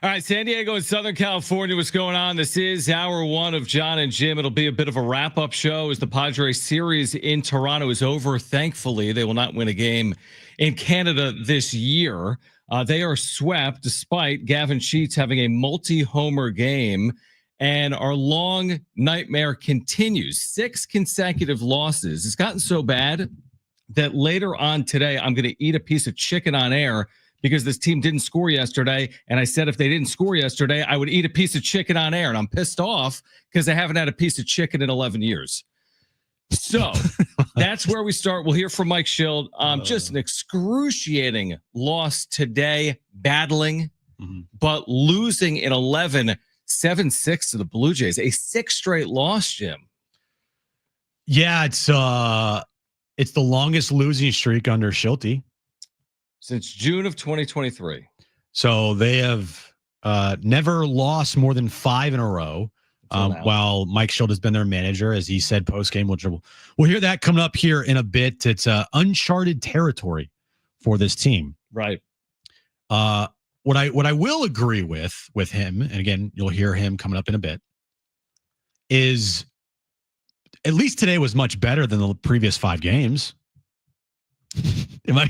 All right, San Diego and Southern California, what's going on? This is hour one of John and Jim. It'll be a bit of a wrap-up show as the Padres series in Toronto is over. Thankfully, they will not win a game in Canada this year. They are swept despite Gavin Sheets having a multi-homer game, and our long nightmare continues. 6 consecutive losses. It's gotten so bad that later on today, I'm going to eat a piece of chicken on air because this team didn't score yesterday. And I said if they didn't score yesterday, I would eat a piece of chicken on air. And I'm pissed off because I haven't had a piece of chicken in 11 years. So that's where we start. We'll hear from Mike Schild. Just an excruciating loss today, battling, but losing in 11, 7-6 to the Blue Jays. A 6th straight loss, Jim. Yeah, it's the longest losing streak under Schild since June of 2023. So they have never lost more than 5 in a row. While Mike Schild has been their manager, as he said post-game, we'll hear that coming up here in a bit. It's uncharted territory for this team. Right. What I will agree with him, and again, you'll hear him coming up in a bit, is at least today was much better than the previous 5 games. I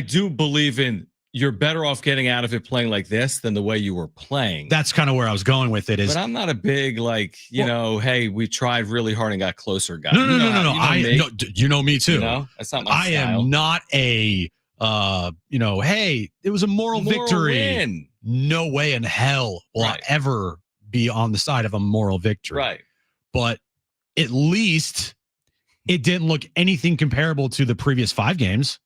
do believe in you're better off getting out of it playing like this than the way you were playing. That's kind of where I was going with it. But I'm not a big hey, we tried really hard and got closer guy. No. You know me too. You know? That's not my style. I am not a hey, it was a moral victory. Win. No way in hell will I ever be on the side of a moral victory. Right. But at least it didn't look anything comparable to the previous 5 games.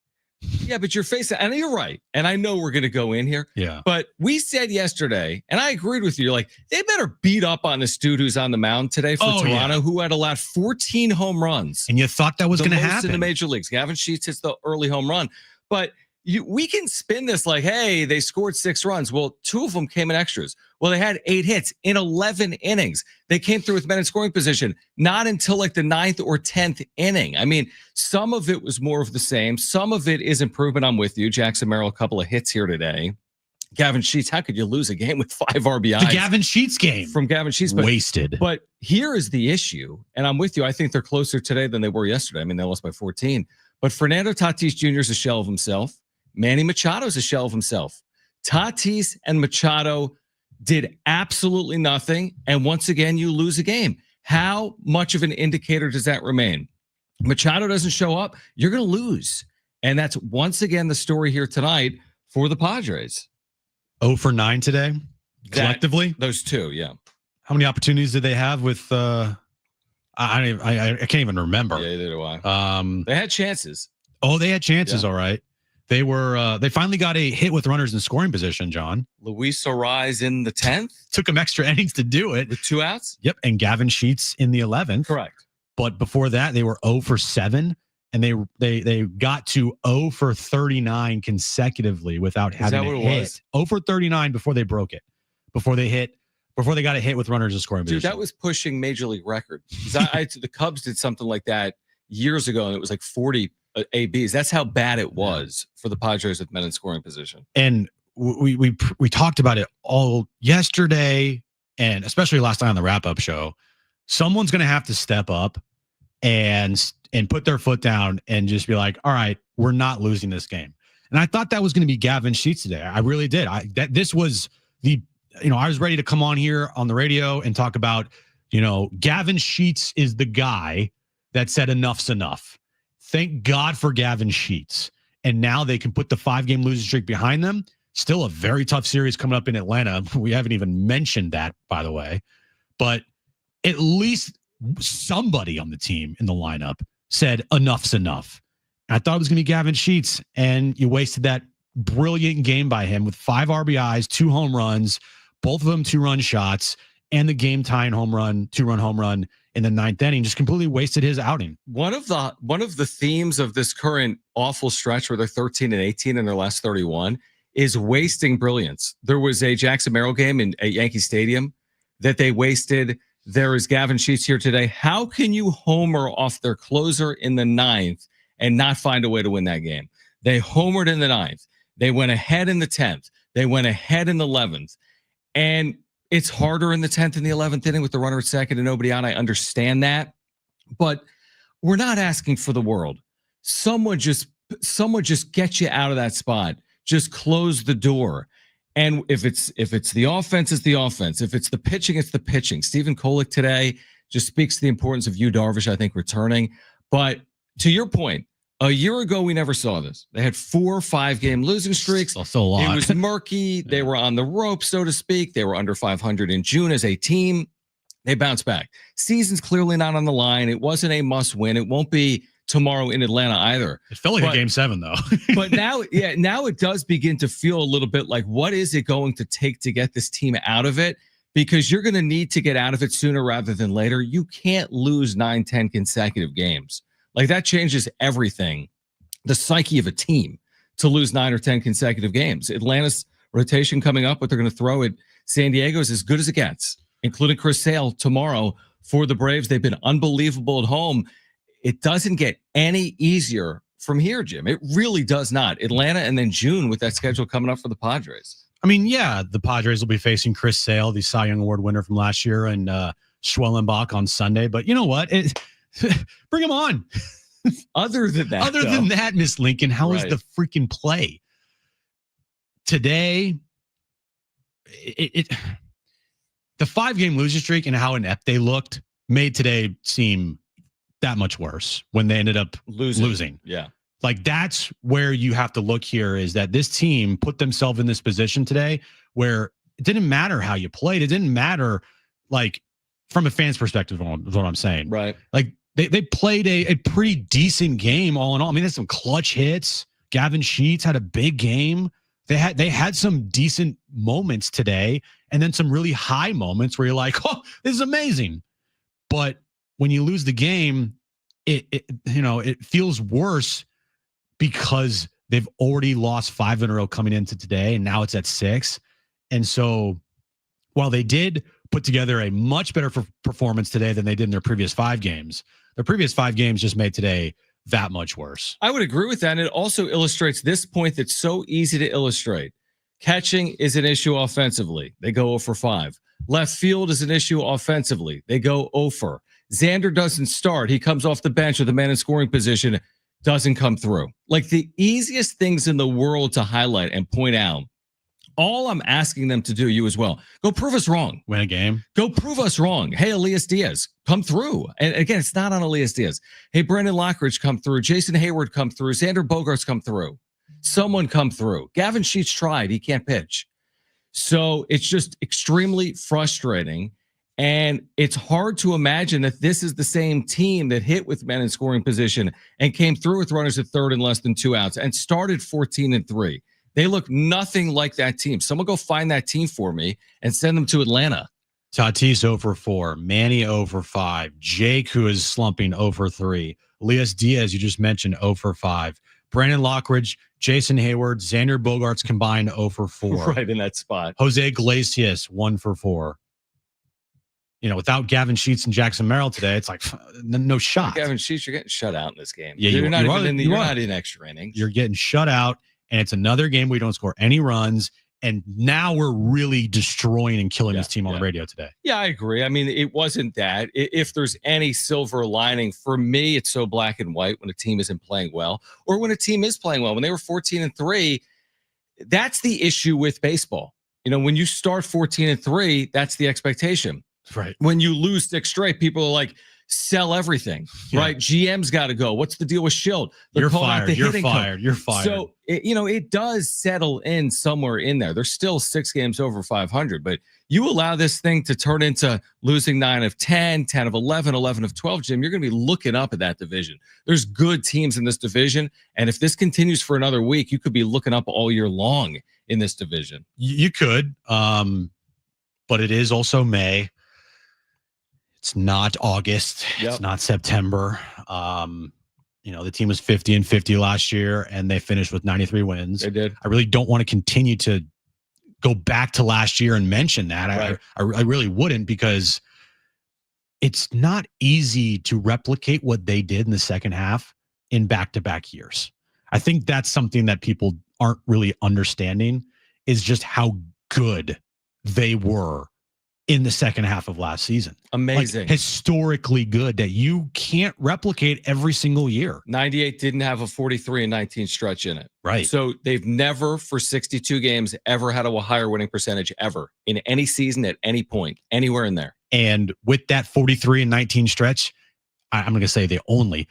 Yeah, but you're facing, and you're right. And I know we're going to go in here. Yeah. But we said yesterday, and I agreed with you, you're like, they better beat up on this dude who's on the mound today for Toronto, who had allowed 14 home runs. And you thought that was going to happen in the major leagues. Gavin Sheets hits the early home run. But we can spin this like, hey, they scored 6 runs. Well, 2 of them came in extras. Well, they had 8 hits in 11 innings. They came through with men in scoring position, not until like the 9th or 10th inning. I mean, some of it was more of the same. Some of it is improvement. I'm with you. Jackson Merrill, a couple of hits here today. Gavin Sheets, how could you lose a game with 5 RBIs? The Gavin Sheets game. From Gavin Sheets. Wasted. But here is the issue, and I'm with you. I think they're closer today than they were yesterday. I mean, they lost by 14. But Fernando Tatis Jr. is a shell of himself. Manny Machado is a shell of himself. Tatis and Machado did absolutely nothing. And once again, you lose a game. How much of an indicator does that remain? Machado doesn't show up, you're going to lose. And that's once again the story here tonight for the Padres. 0 for 9 today, collectively? Those 2, yeah. How many opportunities did they have with I can't even remember. Yeah, neither do I. They had chances. Oh, they had chances, all right. They were. They finally got a hit with runners in scoring position, John. Luis Ariz in the 10th. Took them extra innings to do it. With 2 outs? Yep, and Gavin Sheets in the 11th. Correct. But before that, they were 0 for 7, and they got to 0 for 39 consecutively without having a hit. Was? 0 for 39 before they broke it. Before they got a hit with runners in scoring position. Dude, that was pushing major league record. The Cubs did something like that years ago, and it was like 40 ABs. That's how bad it was for the Padres with men in scoring position. And we talked about it all yesterday, and especially last night on the wrap-up show. Someone's going to have to step up and put their foot down and just be like, all right, we're not losing this game. And I thought that was going to be Gavin Sheets today. I really did. This was I was ready to come on here on the radio and talk about, Gavin Sheets is the guy that said enough's enough. Thank God for Gavin Sheets. And now they can put the 5-game losing streak behind them. Still a very tough series coming up in Atlanta. We haven't even mentioned that, by the way. But at least somebody on the team in the lineup said enough's enough. And I thought it was going to be Gavin Sheets, and you wasted that brilliant game by him with 5 RBIs, 2 home runs, both of them 2-run shots, and the game-tying 2-run home run in the 9th inning. Just completely wasted his outing. One of the themes of this current awful stretch where they're 13-18 in their last 31 is wasting brilliance. There was a Jackson Merrill game at Yankee Stadium that they wasted. There is Gavin Sheets here today. How can you homer off their closer in the 9th and not find a way to win that game? They homered in the 9th. They went ahead in the 10th. They went ahead in the 11th. And it's harder in the 10th and the 11th inning with the runner at second and nobody on. I understand that. But we're not asking for the world. Someone just get you out of that spot. Just close the door. And if it's the offense, it's the offense. If it's the pitching, it's the pitching. Stephen Kolek today just speaks to the importance of Yu Darvish, I think, returning. But to your point, a year ago, we never saw this. They had 4 or 5 game losing streaks. Also a lot. It was murky. They were on the rope, so to speak. They were under 500 in June as a team. They bounced back. Season's clearly not on the line. It wasn't a must win. It won't be tomorrow in Atlanta either. It felt like a game 7, though. But now it does begin to feel a little bit like, what is it going to take to get this team out of it? Because you're going to need to get out of it sooner rather than later. You can't lose 9, 10 consecutive games. Like, that changes everything, the psyche of a team, to lose 9 or 10 consecutive games. Atlanta's rotation coming up, what they're going to throw at San Diego is as good as it gets, including Chris Sale tomorrow for the Braves. They've been unbelievable at home. It doesn't get any easier from here, Jim. It really does not. Atlanta and then June with that schedule coming up for the Padres. I mean, yeah, the Padres will be facing Chris Sale, the Cy Young Award winner from last year, and Schwellenbach on Sunday. But you know what? Bring him on. Other than that, Miss Lincoln, how is the freaking play today? The 5-game losing streak and how inept they looked made today seem that much worse when they ended up losing. Yeah. Like, that's where you have to look here, is that this team put themselves in this position today where it didn't matter how you played. It didn't matter, like, from a fan's perspective, is what I'm saying. Right. Like, they played a pretty decent game all in all. I mean, there's some clutch hits. Gavin Sheets had a big game. They had some decent moments today, and then some really high moments where you're like, oh, this is amazing. But when you lose the game, it feels worse because they've already lost 5 in a row coming into today, and now it's at 6. And so while they did put together a much better performance today than they did in their previous 5 games, their previous 5 games just made today that much worse. I would agree with that. And it also illustrates this point that's so easy to illustrate. Catching is an issue offensively. They go 0 for 5. Left field is an issue offensively. They go 0 for. Xander doesn't start. He comes off the bench with a man in scoring position, doesn't come through. Like, the easiest things in the world to highlight and point out. All I'm asking them to do, you as well, go prove us wrong. Win a game. Go prove us wrong. Hey, Elias Diaz, come through. And again, it's not on Elias Diaz. Hey, Brandon Lockridge, come through. Jason Hayward, come through. Xander Bogaerts, come through. Someone come through. Gavin Sheets tried. He can't pitch. So it's just extremely frustrating. And it's hard to imagine that this is the same team that hit with men in scoring position and came through with runners at third and less than 2 outs and started 14-3. They look nothing like that team. Someone go find that team for me and send them to Atlanta. Tatis 0 for 4. Manny 0 for 5. Jake, who is slumping, 0 for 3. Elias Diaz, you just mentioned, 0 for 5. Brandon Lockridge, Jason Hayward, Xander Bogaerts combined 0 for 4. Right in that spot. Jose Iglesias 1 for 4. You know, without Gavin Sheets and Jackson Merrill today, it's like no shot. Gavin Sheets, you're getting shut out in this game. Yeah, you're not in extra innings. You're getting shut out, and it's another game where you don't score any runs. And now we're really destroying and killing this team on the radio today. Yeah, I agree. I mean, it wasn't that. If there's any silver lining, for me, it's so black and white when a team isn't playing well, or when a team is playing well. When they were 14-3, that's the issue with baseball. You know, when you start 14-3, that's the expectation. Right. When you lose 6 straight, people are like, sell everything, right? GM's got to go. What's the deal with Schild? You're fired. You're fired. You're fired. So, it does settle in somewhere in there. There's still 6 games over 500, but you allow this thing to turn into losing 9 of 10, 10 of 11, 11 of 12, Jim, you're going to be looking up at that division. There's good teams in this division. And if this continues for another week, you could be looking up all year long in this division. You could, but it is also May. It's not August. Yep. It's not September. The team was 50-50 last year, and they finished with 93 wins. They did. I really don't want to continue to go back to last year and mention that. Right. I really wouldn't, because it's not easy to replicate what they did in the second half in back-to-back years. I think that's something that people aren't really understanding, is just how good they were in the second half of last season. Amazing. Like, historically good that you can't replicate every single year. 98 didn't have a 43-19 stretch in it. Right. So they've never, for 62 games, ever had a higher winning percentage ever in any season at any point, anywhere in there. And with that 43-19 stretch, I'm going to say they only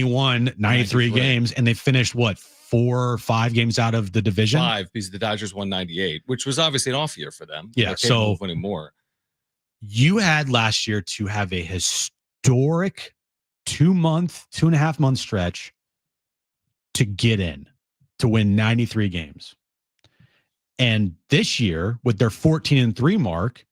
won 93 games, and they finished, what, 4 or 5 games out of the division? 5, because the Dodgers won 98, which was obviously an off year for them. Yeah, so winning more. You had last year to have a historic 2.5 month stretch to get in, to win 93 games. And this year, with their 14-3 mark,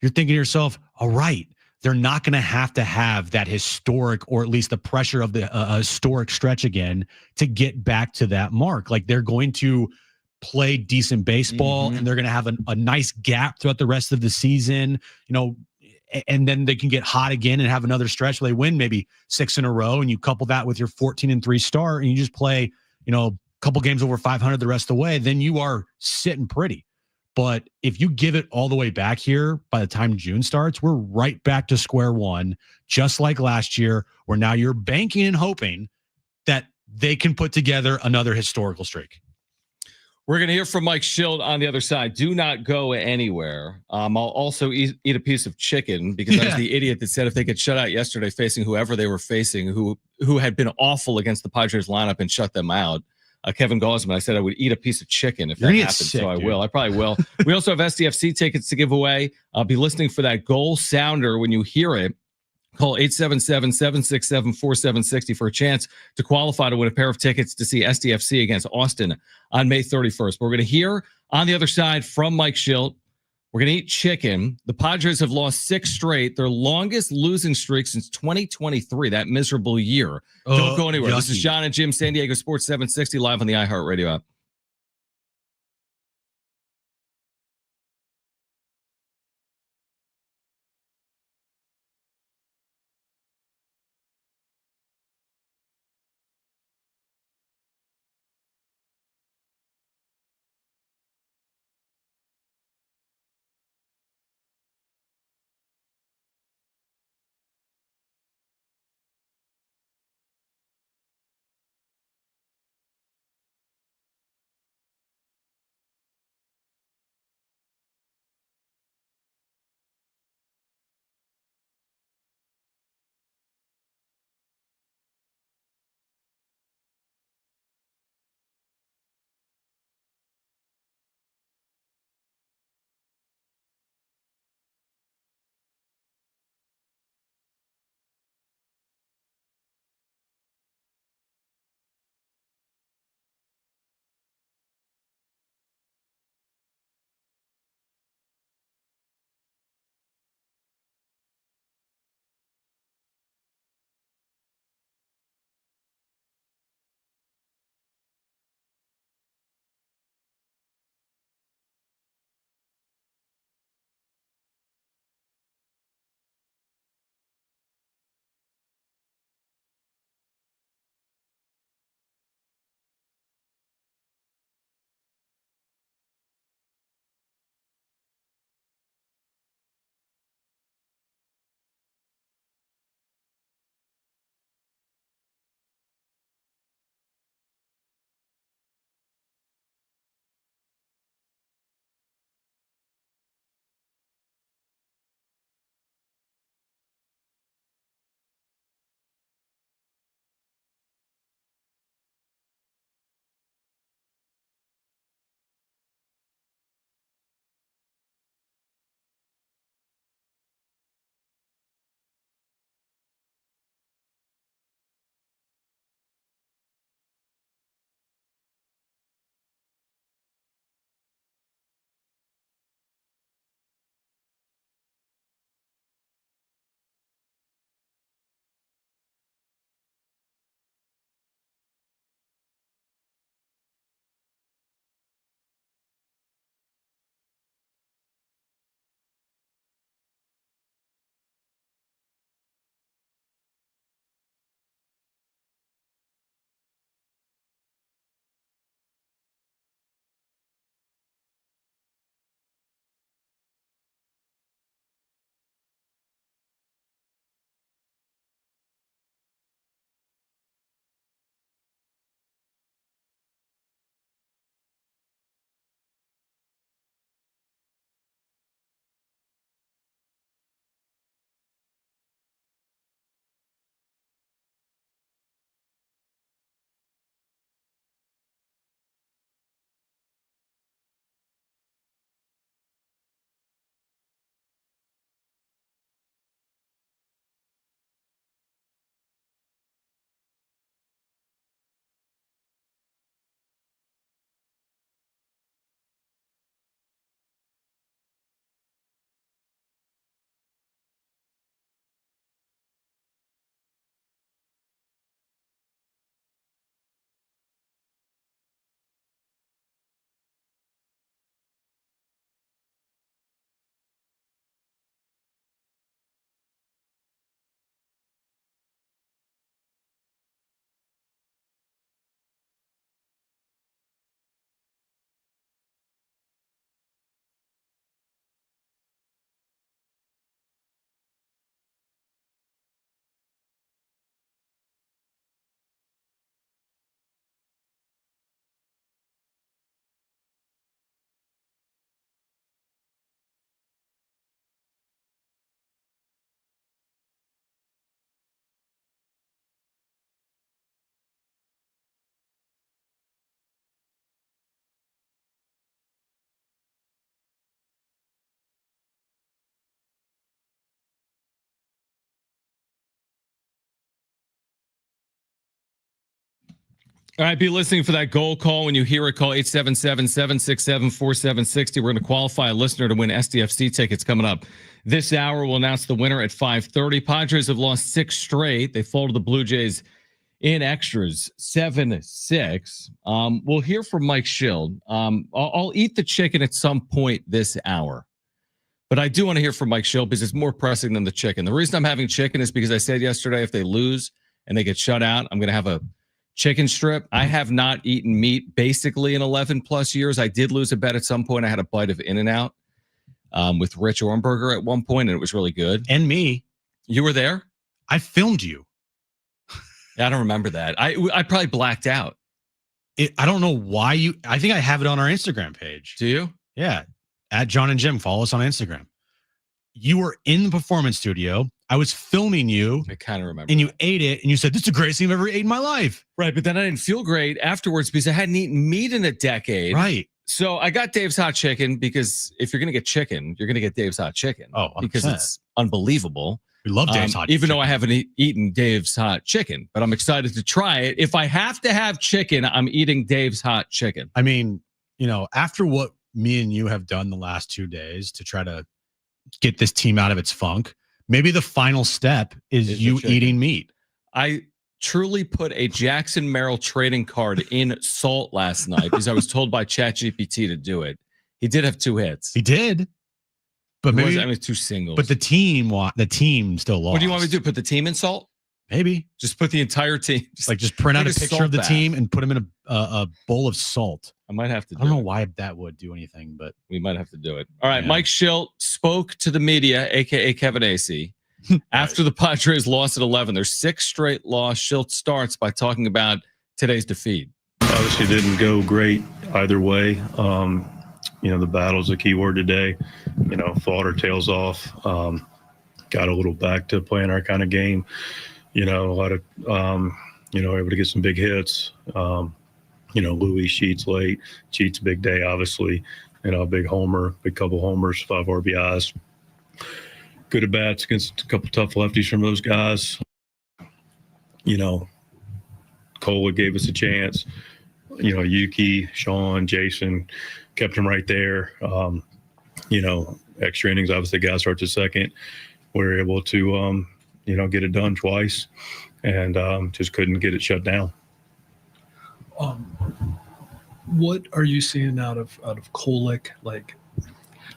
you're thinking to yourself, all right, they're not going to have that historic, or at least the pressure of the historic stretch again to get back to that mark. Like, they're going to play decent baseball, and they're going to have a nice gap throughout the rest of the season, and then they can get hot again and have another stretch where they win maybe 6 in a row, and you couple that with your 14-3 start, and you just play, a couple games over 500 the rest of the way, then you are sitting pretty. But if you give it all the way back here, by the time June starts, we're right back to square one, just like last year, where now you're banking and hoping that they can put together another historical streak. We're going to hear from Mike Schilt on the other side. Do not go anywhere. I'll also eat a piece of chicken, because I was the idiot that said if they get shut out yesterday facing whoever they were facing, who had been awful against the Padres lineup and shut them out, Kevin Gausman, I said I would eat a piece of chicken if that happened. So I will. I probably will. We also have SDFC tickets to give away. I'll be listening for that goal sounder when you hear it. Call 877-767-4760 for a chance to qualify to win a pair of tickets to see SDFC against Austin on May 31st. But we're going to hear on the other side from Mike Schilt. We're going to eat chicken. The Padres have lost 6 straight, their longest losing streak since 2023, that miserable year. Don't go anywhere. This is John and Jim, San Diego Sports 760, live on the iHeartRadio app. All right, be listening for that goal call. When you hear it, call 877-767-4760. We're going to qualify a listener to win SDFC tickets coming up. This hour, we'll announce the winner at 5:30. Padres have lost 6 straight. They fall to the Blue Jays in extras, 7-6. We'll hear from Mike Schild. I'll eat the chicken at some point this hour. But I do want to hear from Mike Schild because it's more pressing than the chicken. The reason I'm having chicken is because I said yesterday if they lose and they get shut out, I'm going to have a chicken strip. I have not eaten meat basically in 11 plus years. I did lose a bet at some point. I had a bite of In-N-Out with Rich Ornberger at one point, and it was really good. And me. You were there? I filmed you. I don't remember that. I probably blacked out. I don't know why you. I think I have it on our Instagram page. Do you? Yeah. At John and Jim. Follow us on Instagram. You were in the performance studio. I was filming you. I kind of remember. And you ate it, and you said, "This is the greatest thing I've ever ate in my life." Right, but then I didn't feel great afterwards because I hadn't eaten meat in a decade. Right. So I got Dave's Hot Chicken because if you're going to get chicken, you're going to get Dave's Hot Chicken. Oh, 100%. Because it's unbelievable. We love Dave's Hot Chicken. Even though I haven't eaten Dave's Hot Chicken, but I'm excited to try it. If I have to have chicken, I'm eating Dave's Hot Chicken. I mean, after what me and you have done the last 2 days to try to get this team out of its funk, maybe the final step is you eating meat. I truly put a Jackson Merrill trading card in salt last night because I was told by ChatGPT to do it. He did have 2 hits. He did. But maybe 2 singles. But the team still lost. What do you want me to do? Put the team in salt? Maybe. Just put the entire team. Just print out a picture of the team and put them in a bowl of salt. I might have to do I don't know why that would do anything, but we might have to do it. All right. Yeah. Mike Schild spoke to the media, a.k.a. Kevin Acee, after the Padres lost at 11. Their 6th straight loss. Schild starts by talking about today's defeat. Obviously didn't go great either way. The battle's a key word today. Fought our tails off. Got a little back to playing our kind of game. A lot of, able to get some big hits. Louis Sheets late. Sheets big day, obviously. A big homer, big couple homers, 5 RBIs. Good at bats against a couple tough lefties from those guys. Cola gave us a chance. Yuki, Sean, Jason kept him right there. Extra innings, obviously, guys starts at second. We were able to, get it done twice and just couldn't get it shut down. What are you seeing out of Kolek? Like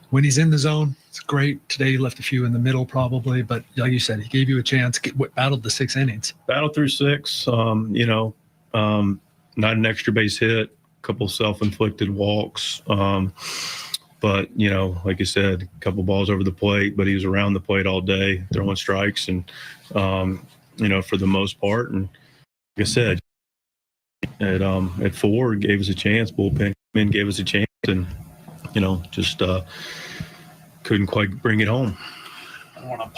when he's in the zone, it's great. Today he left a few in the middle probably, but like you said, he gave you a chance. Battled the 6 innings. Battled through 6. Not an extra base hit, a couple self-inflicted walks. But, like you said, a couple balls over the plate, but he was around the plate all day, throwing strikes and, for the most part. And like I said, at 4, gave us a chance. Bullpen gave us a chance and, just couldn't quite bring it home. I don't want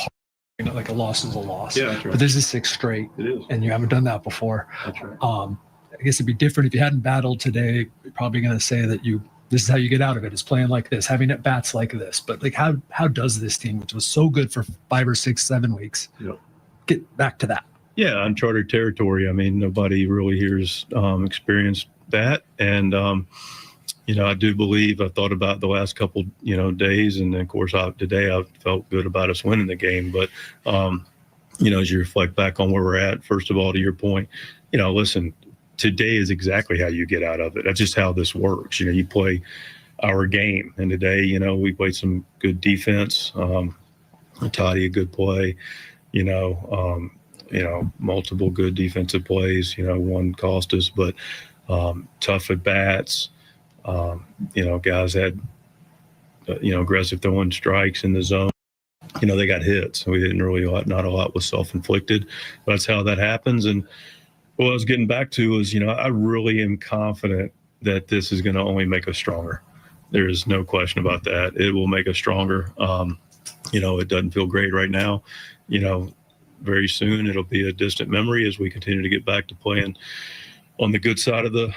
to like a loss is a loss. Yeah, that's right. But this is 6 straight. It is. And you haven't done that before. That's right. I guess it'd be different if you hadn't battled today. You're probably going to say that this is how you get out of it, is playing like this, having at bats like this. But like, how does this team, which was so good for 5 or 6, 7 weeks, get back to that? Yeah, uncharted territory. I mean, nobody really here's experienced that. And, I do believe I thought about the last couple, days. And then, of course, today I felt good about us winning the game. But, as you reflect back on where we're at, first of all, to your point, listen, today is exactly how you get out of it. That's just how this works. You play our game. And today, we played some good defense. Toddy, a good play, multiple good defensive plays, one cost us, but tough at bats. Guys had, aggressive throwing strikes in the zone. They got hits. We didn't really, not a lot was self-inflicted. But that's how that happens. And what I was getting back to is, I really am confident that this is going to only make us stronger. There is no question about that. It will make us stronger. It doesn't feel great right now. Very soon it'll be a distant memory as we continue to get back to playing on the good side of the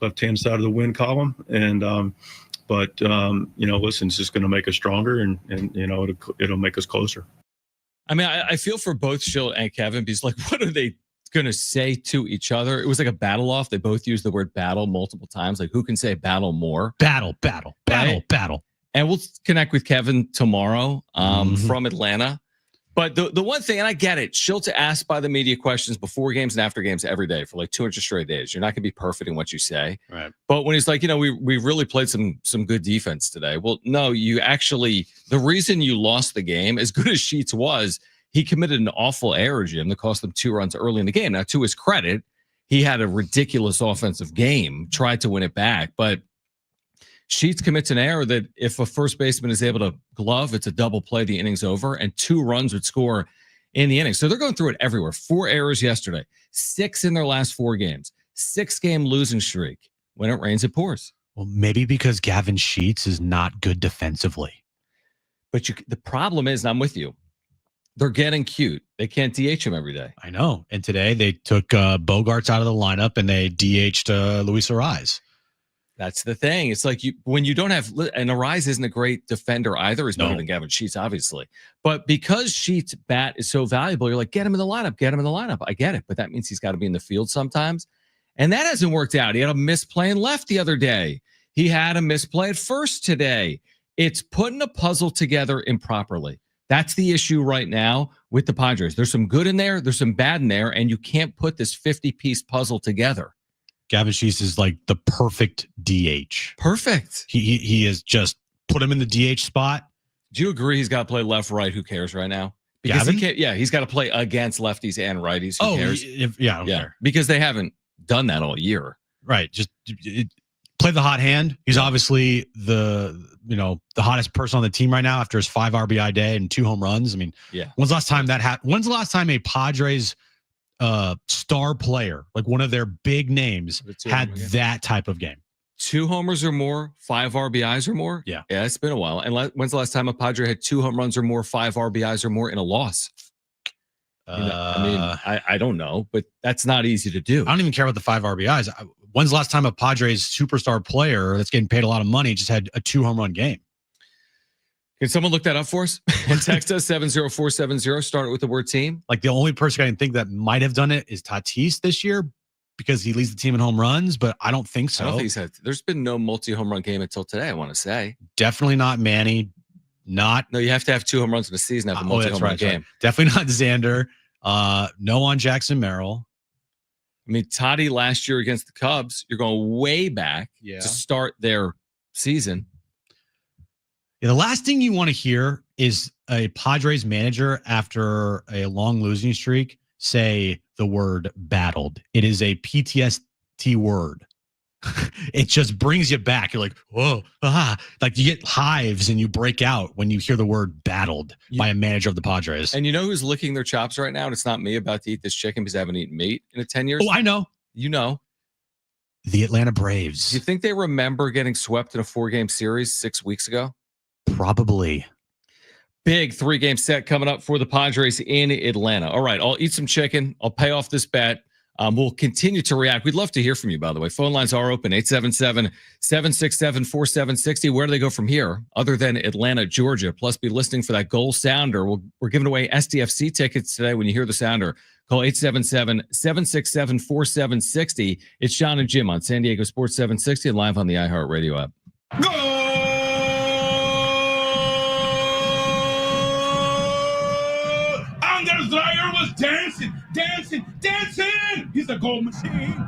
left-hand side of the win column. And, listen, it's just going to make us stronger and it'll make us closer. I mean, I feel for both Schild and Kevin because, like, what are they going to say to each other. It was like a battle off. They both used the word battle multiple times. Like, who can say battle more? Battle. And we'll connect with Kevin tomorrow from Atlanta. But the one thing, and I get it, Schultz asked by the media questions before games and after games every day for like 200 straight days. You're not going to be perfect in what you say. Right. But when he's like, we really played some good defense today. Well, no, you actually, the reason you lost the game, as good as Sheets was, he committed an awful error, Jim, that cost them 2 runs early in the game. Now, to his credit, he had a ridiculous offensive game, tried to win it back, but Sheets commits an error that if a first baseman is able to glove, it's a double play, the inning's over, and 2 runs would score in the inning. So they're going through it everywhere. 4 errors yesterday, 6 in their last 4 games, 6-game losing streak. When it rains, it pours. Well, maybe because Gavin Sheets is not good defensively. But the problem is, and I'm with you, they're getting cute. They can't DH him every day. I know. And today they took Bogarts out of the lineup and they DH'd Luis Ariz. That's the thing. It's like when you don't have, and Ariz isn't a great defender either. He's better than Gavin Sheets, obviously. But because Sheets' bat is so valuable, you're like, get him in the lineup. I get it. But that means he's got to be in the field sometimes. And that hasn't worked out. He had a misplay in left the other day. He had a misplay at first today. It's putting a puzzle together improperly. That's the issue right now with the Padres. There's some good in there. There's some bad in there. And you can't put this 50-piece puzzle together. Gavin Sheets is like the perfect DH. Perfect. He is just put him in the DH spot. Do you agree he's got to play left, right? Who cares right now? Because Gavin? he can't. Yeah, he's got to play against lefties and righties. Who cares? I don't care. Because they haven't done that all year. Right. Just play the hot hand. He's obviously the hottest person on the team right now after his 5 RBI day and 2 home runs. I mean, when's the last time that happened? When's the last time a Padres star player, like one of their big names, had that type of game? 2 homers or more, 5 RBIs or more? Yeah, it's been a while. And when's the last time a Padre had 2 home runs or more, 5 RBIs or more in a loss? I don't know, but that's not easy to do. I don't even care about the 5 RBIs. When's the last time a Padres superstar player that's getting paid a lot of money just had a 2 home run game? Can someone look that up for us? And text us 70470. Start it with the word team. Like the only person I can think that might have done it is Tatis this year because he leads the team in home runs, but I don't think so. I don't think there's been no multi-home run game until today, I want to say. Definitely not Manny. No, you have to have 2 home runs in a season to have a multi-home run game. Right. Definitely not Xander. No on Jackson Merrill. I mean, Toddy last year against the Cubs, you're going way back to start their season. Yeah, the last thing you want to hear is a Padres manager after a long losing streak say the word battled. It is a PTSD word. It just brings you back. You're like, whoa, like you get hives and you break out when you hear the word battled by a manager of the Padres. And you know who's licking their chops right now? And it's not me about to eat this chicken because I haven't eaten meat in 10 years. Oh, I know. You know. The Atlanta Braves. Do you think they remember getting swept in a 4-game series 6 weeks ago? Probably. Big 3-game set coming up for the Padres in Atlanta. All right, I'll eat some chicken. I'll pay off this bet. We'll continue to react. We'd love to hear from you, by the way. Phone lines are open, 877-767-4760. Where do they go from here, other than Atlanta, Georgia? Plus, be listening for that goal sounder. We're giving away SDFC tickets today when you hear the sounder. Call 877-767-4760. It's John and Jim on San Diego Sports 760 and live on the iHeartRadio app. Go! Anders Dreyer was dancing. He's a goal machine.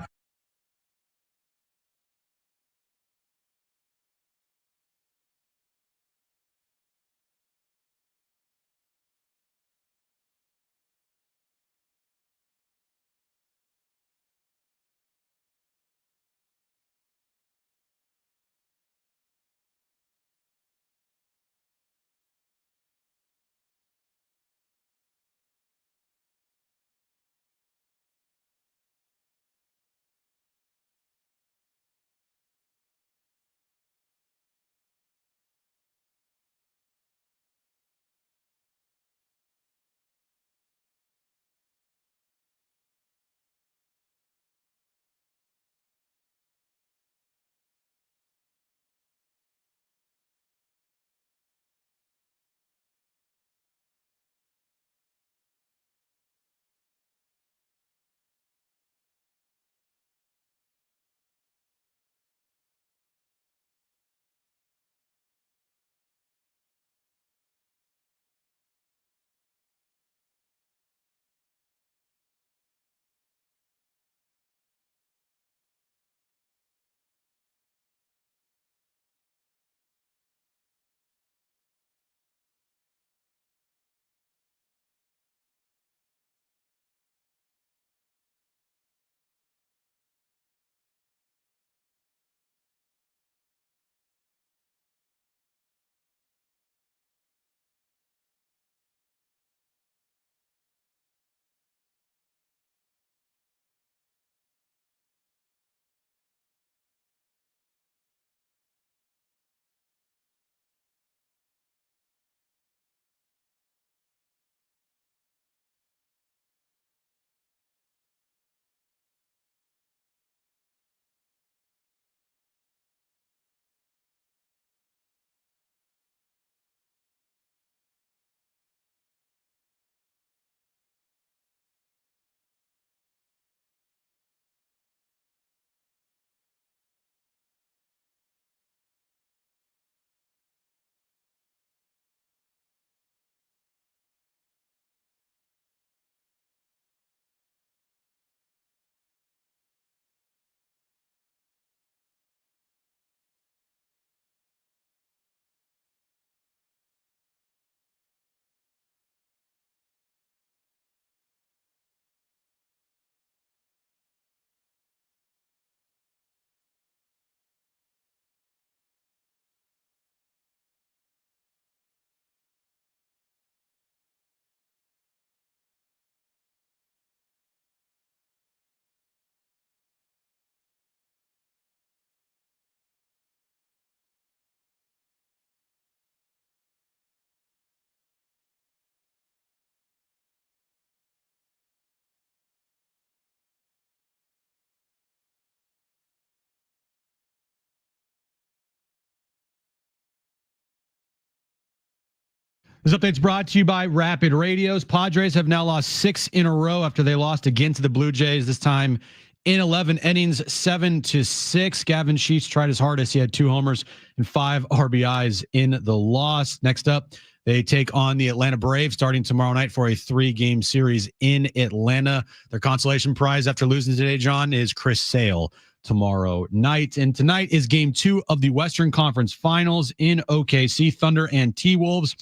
This update's brought to you by Rapid Radios. Padres have now lost 6 in a row after they lost again to the Blue Jays, this time in 11 innings, 7-6. Gavin Sheets tried his hardest. He had 2 homers and 5 RBIs in the loss. Next up, they take on the Atlanta Braves starting tomorrow night for a 3-game series in Atlanta. Their consolation prize after losing today, John, is Chris Sale tomorrow night. And tonight is game 2 of the Western Conference Finals in OKC. Thunder and T-Wolves.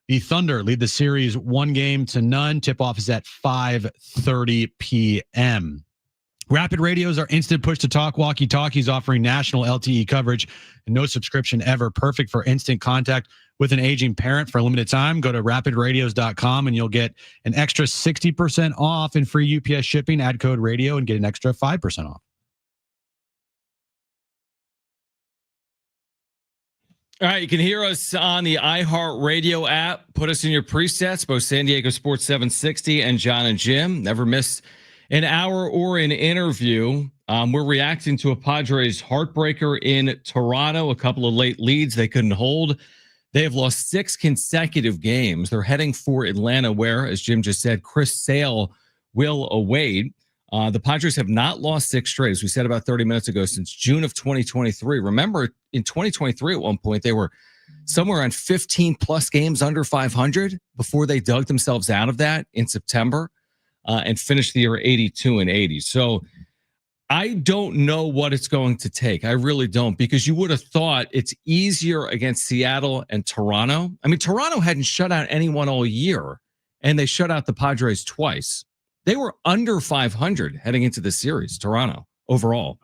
The Thunder lead the series 1-0. Tip-off is at 5:30 p.m. Rapid Radios are instant push-to-talk walkie-talkies offering national LTE coverage and no subscription ever. Perfect for instant contact with an aging parent for a limited time. Go to rapidradios.com and you'll get an extra 60% off and free UPS shipping. Add code radio and get an extra 5% off. All right, you can hear us on the iHeartRadio app. Put us in your presets, both San Diego Sports 760 and John and Jim. Never miss an hour or an interview. We're reacting to a Padres heartbreaker in Toronto, a couple of late leads they couldn't hold. They have lost 6 consecutive games. They're heading for Atlanta, where, as Jim just said, Chris Sale will await. The Padres have not lost 6 straight, as we said about 30 minutes ago, since June of 2023. Remember, in 2023, at one point, they were somewhere around 15-plus games under 500 before they dug themselves out of that in September and finished the year 82-80. So I don't know what it's going to take. I really don't, because you would have thought it's easier against Seattle and Toronto. I mean, Toronto hadn't shut out anyone all year, and they shut out the Padres twice. They were under 500 heading into the series, Toronto, overall.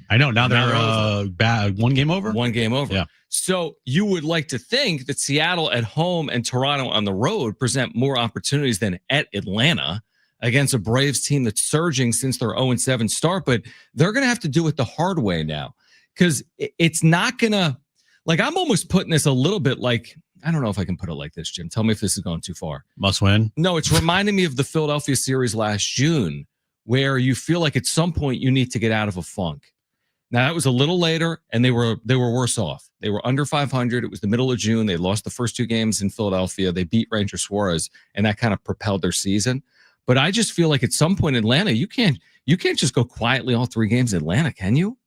I know. Now they're bad. 1 game over? 1 game over. Yeah. So you would like to think that Seattle at home and Toronto on the road present more opportunities than at Atlanta against a Braves team that's surging since their 0-7 start. But they're going to have to do it the hard way now, because it's not going to, like, I'm almost putting this a little bit like, I don't know if I can put it like this, Jim. Tell me if this is going too far. Must win. No, it's reminding me of the Philadelphia series last June, where you feel like at some point you need to get out of a funk. Now, that was a little later, and they were worse off. They were under 500. It was the middle of June. They lost the first 2 games in Philadelphia. They beat Ranger Suarez, and that kind of propelled their season. But I just feel like at some point in Atlanta, you can't just go quietly all 3 games in Atlanta, can you?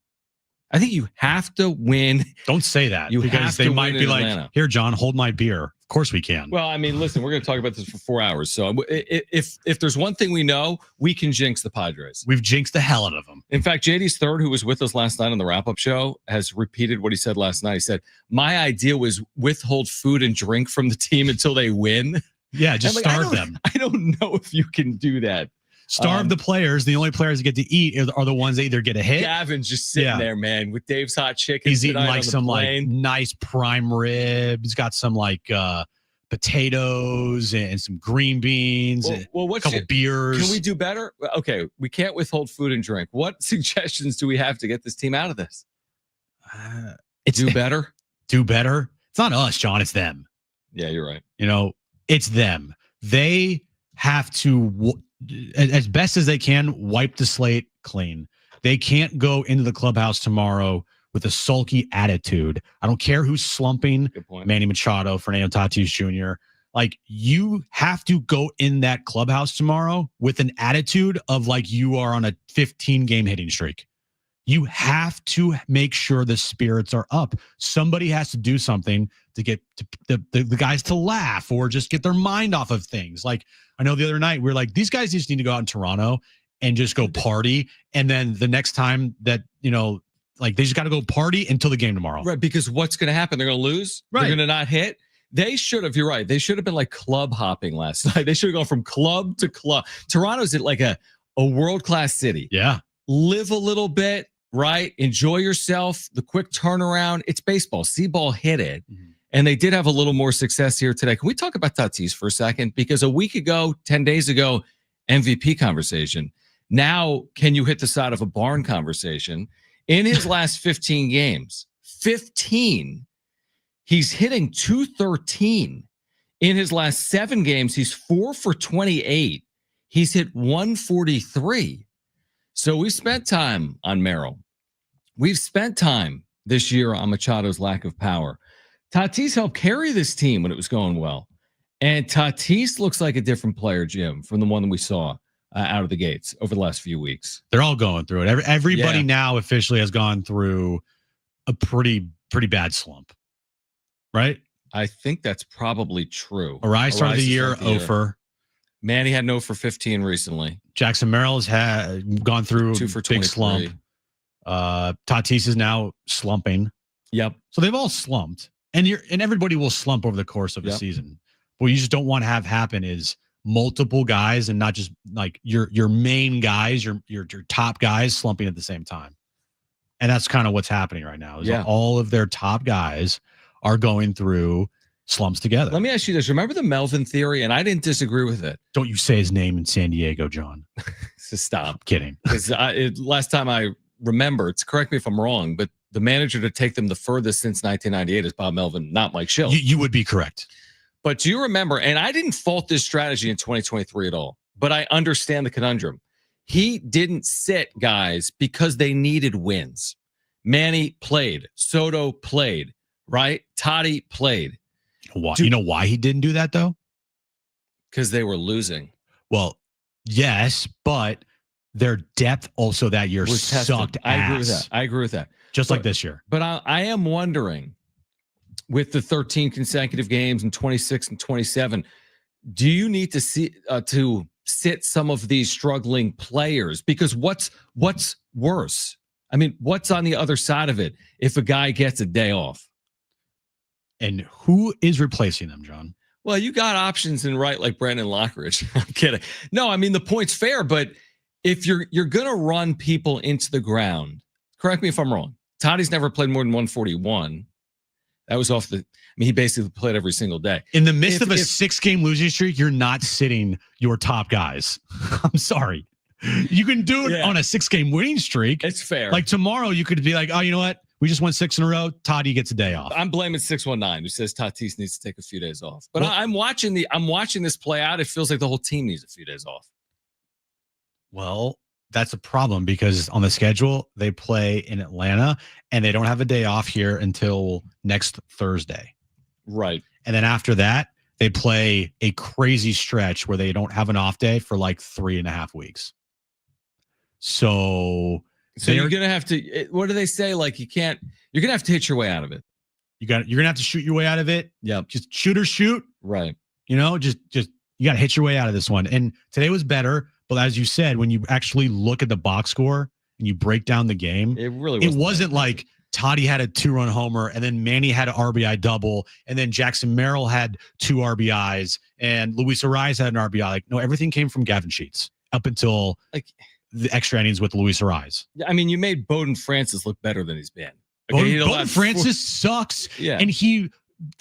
I think you have to win. Don't say that, because they might be like, here, John, hold my beer. Of course we can. Well, I mean, listen, we're going to talk about this for 4 hours. So if there's one thing we know, we can jinx the Padres. We've jinxed the hell out of them. In fact, JD's third, who was with us last night on the wrap-up show, has repeated what he said last night. He said, my idea was withhold food and drink from the team until they win. Yeah, just starve them. I don't know if you can do that. Starve the players. The only players that get to eat are the ones that either get a hit. Gavin's just sitting there, man, with Dave's hot chicken. He's eating like some like nice prime ribs. Got some like potatoes and some green beans. Well, a couple beers. Can we do better? Okay, we can't withhold food and drink. What suggestions do we have to get this team out of this? Do better. Do better. It's not us, John. It's them. Yeah, you're right. It's them. They have to, as best as they can, wipe the slate clean. They can't go into the clubhouse tomorrow with a sulky attitude. I don't care who's slumping. Good point. Manny Machado, Fernando Tatis Jr. Like, you have to go in that clubhouse tomorrow with an attitude of like you are on a 15-game hitting streak. You have to make sure the spirits are up. Somebody has to do something to get the guys to laugh or just get their mind off of things. Like, I know the other night we were like, these guys just need to go out in Toronto and just go party. And then the next time that, like, they just got to go party until the game tomorrow. Right, because what's going to happen? They're going to lose. Right. They're going to not hit. They should have, you're right, they should have been like club hopping last night. They should have gone from club to club. Toronto's at like a world-class city. Yeah. Live a little bit. Right. Enjoy yourself. The quick turnaround. It's baseball. C-ball hit it. Mm-hmm. And they did have a little more success here today. Can we talk about Tatis for a second? Because a week ago, 10 days ago, MVP conversation. Now, can you hit the side of a barn conversation? In his last 15 games, 15, he's hitting .213. In his last 7 games, he's 4 for 28. He's hit .143. So we spent time on Merrill. We've spent time this year on Machado's lack of power. Tatis helped carry this team when it was going well. And Tatis looks like a different player, Jim, from the one that we saw out of the gates over the last few weeks. They're all going through it. Everybody Yeah. now officially has gone through a pretty bad slump, right? I think that's probably true. Arise started the year started the year. 0 for. Manny had 0 for 15 recently. Jackson Merrill's had gone through 2 for a big 23. slump. Tatis is now slumping. Yep. So they've all slumped. And everybody will slump over the course of a season. What you just don't want to have happen is multiple guys and not just like your main guys, your top guys slumping at the same time. And that's kind of what's happening right now. Is all of their top guys are going through slumps together. Let me ask you this. Remember the Melvin theory? And I didn't disagree with it. Don't you say his name in San Diego, John. So stop. I'm kidding. Because last time I remember, correct me if I'm wrong, but the manager to take them the furthest since 1998 is Bob Melvin, not Mike Schill. You would be correct. But do you remember, and I didn't fault this strategy in 2023 at all, but I understand the conundrum. He didn't sit guys because they needed wins. Manny played. Soto played, right? Toddy played. You know why he didn't do that, though? Because they were losing. Well, yes, but their depth also that year sucked ass. I agree with that. Just like this year. But I am wondering, with the 13 consecutive games and 26 and 27, do you need to sit some of these struggling players? Because what's worse? I mean, what's on the other side of it if a guy gets a day off? And who is replacing them, John? Well, you got options in right like Brandon Lockridge. I'm kidding. No, I mean, the point's fair, but if you're going to run people into the ground, correct me if I'm wrong. Toddy's never played more than 141. That was off the. I mean, he basically played every single day. In the midst of a 6-game losing streak, you're not sitting your top guys. I'm sorry. You can do it on a 6-game winning streak. It's fair. Like tomorrow, you could be like, oh, you know what? We just won 6 in a row. Toddy gets a day off. I'm blaming 619, who says Tatis needs to take a few days off. But I'm watching this play out. It feels like the whole team needs a few days off. Well, that's a problem because on the schedule, they play in Atlanta and they don't have a day off here until next Thursday. Right. And then after that, they play a crazy stretch where they don't have an off day for like 3.5 weeks. So you're going to have to, what do they say? Like you're going to have to hit your way out of it. You're going to have to shoot your way out of it. Yeah. Just shoot or shoot. Right. You know, just you got to hit your way out of this one. And today was better. But as you said, when you actually look at the box score and you break down the game, it really wasn't like Toddy had a 2-run homer and then Manny had an RBI double and then Jackson Merrill had 2 RBIs and Luis Ariz had an RBI. Like, no, everything came from Gavin Sheets up until like the extra innings with Luis Ariz. I mean, you made Bowden Francis look better than he's been. Bowden Francis sucks. Yeah. And he,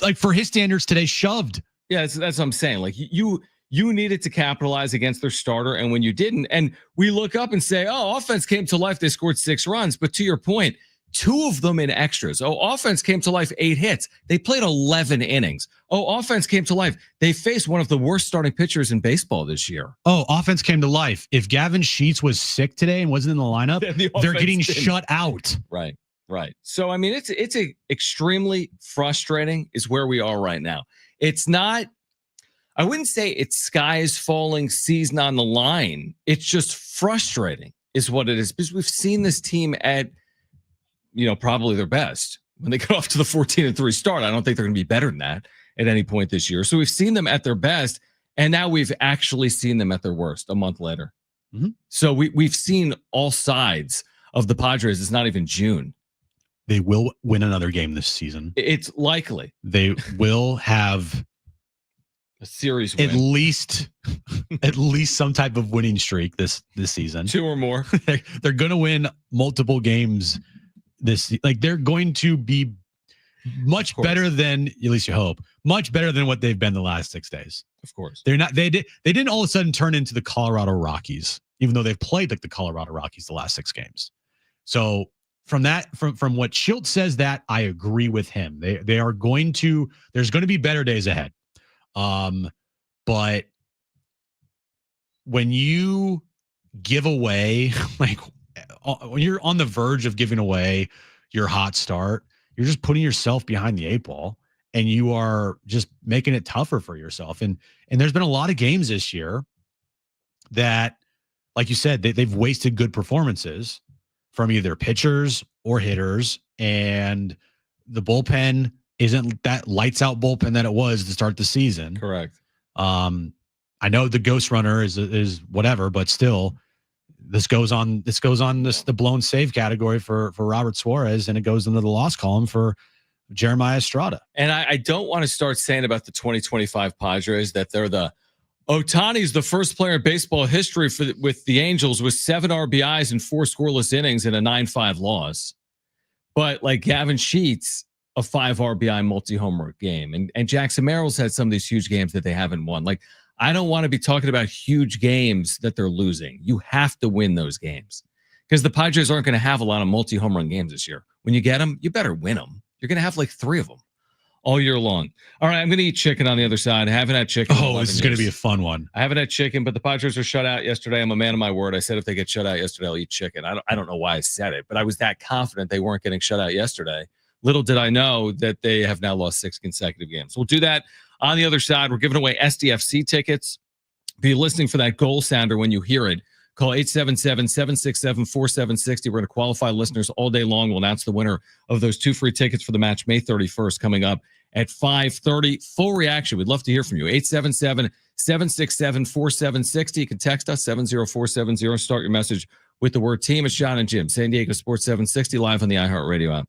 like, for his standards today, shoved. Yeah, that's what I'm saying. Like, you needed to capitalize against their starter, and when you didn't, and we look up and say, oh, offense came to life. They scored 6 runs. But to your point, 2 of them in extras. Oh, offense came to life, 8 hits. They played 11 innings. Oh, offense came to life. They faced one of the worst starting pitchers in baseball this year. Oh, offense came to life. If Gavin Sheets was sick today and wasn't in the lineup, they're getting shut out. Right. So, I mean, it's extremely frustrating is where we are right now. It's not, I wouldn't say it's sky is falling, season on the line. It's just frustrating is what it is, because we've seen this team at, probably their best when they get off to the 14-3 start. I don't think they're going to be better than that at any point this year. So we've seen them at their best, and now we've actually seen them at their worst a month later. Mm-hmm. So we've seen all sides of the Padres. It's not even June. They will win another game this season. It's likely. They will have a series win. At least some type of winning streak this season. 2 or more. They're going to win multiple games they're going to be much better than, at least you hope, much better than what they've been the last 6 days. Of course. They didn't all of a sudden turn into the Colorado Rockies, even though they've played like the Colorado Rockies the last 6 games. So from what Schilt says, that I agree with him. They are going to, there's going to be better days ahead. But when you give away, like when you're on the verge of giving away your hot start, you're just putting yourself behind the 8 ball. and you are just making it tougher for yourself. And there's been a lot of games this year that, like you said, they've wasted good performances from either pitchers or hitters, and the bullpen isn't that lights out bullpen that it was to start the season. Correct. I know the ghost runner is whatever, but still, this goes on the blown save category for Robert Suarez, and it goes into the loss column for Jeremiah Estrada. And I don't want to start saying about the 2025 Padres that they're the Ohtani's the first player in baseball history with the Angels with 7 RBIs and 4 scoreless innings and a 9-5 loss. But like Gavin Sheets, a 5 RBI multi-homer game. And Jackson Merrill's had some of these huge games that they haven't won. Like, I don't want to be talking about huge games that they're losing. You have to win those games because the Padres aren't going to have a lot of multi-home run games this year. When you get them, you better win them. You're going to have like 3 of them all year long. All right, I'm going to eat chicken on the other side. I haven't had chicken. Oh, this is going to be a fun one. I haven't had chicken, but the Padres were shut out yesterday. I'm a man of my word. I said if they get shut out yesterday, I'll eat chicken. I don't know why I said it, but I was that confident they weren't getting shut out yesterday. Little did I know that they have now lost 6 consecutive games. We'll do that on the other side. We're giving away SDFC tickets. Be listening for that goal sounder when you hear it. Call 877-767-4760. We're going to qualify listeners all day long. We'll announce the winner of those 2 free tickets for the match May 31st coming up at 5:30. Full reaction. We'd love to hear from you. 877-767-4760. You can text us 70470. Start your message with the word team. It's John and Jim, San Diego Sports 760, live on the iHeartRadio app.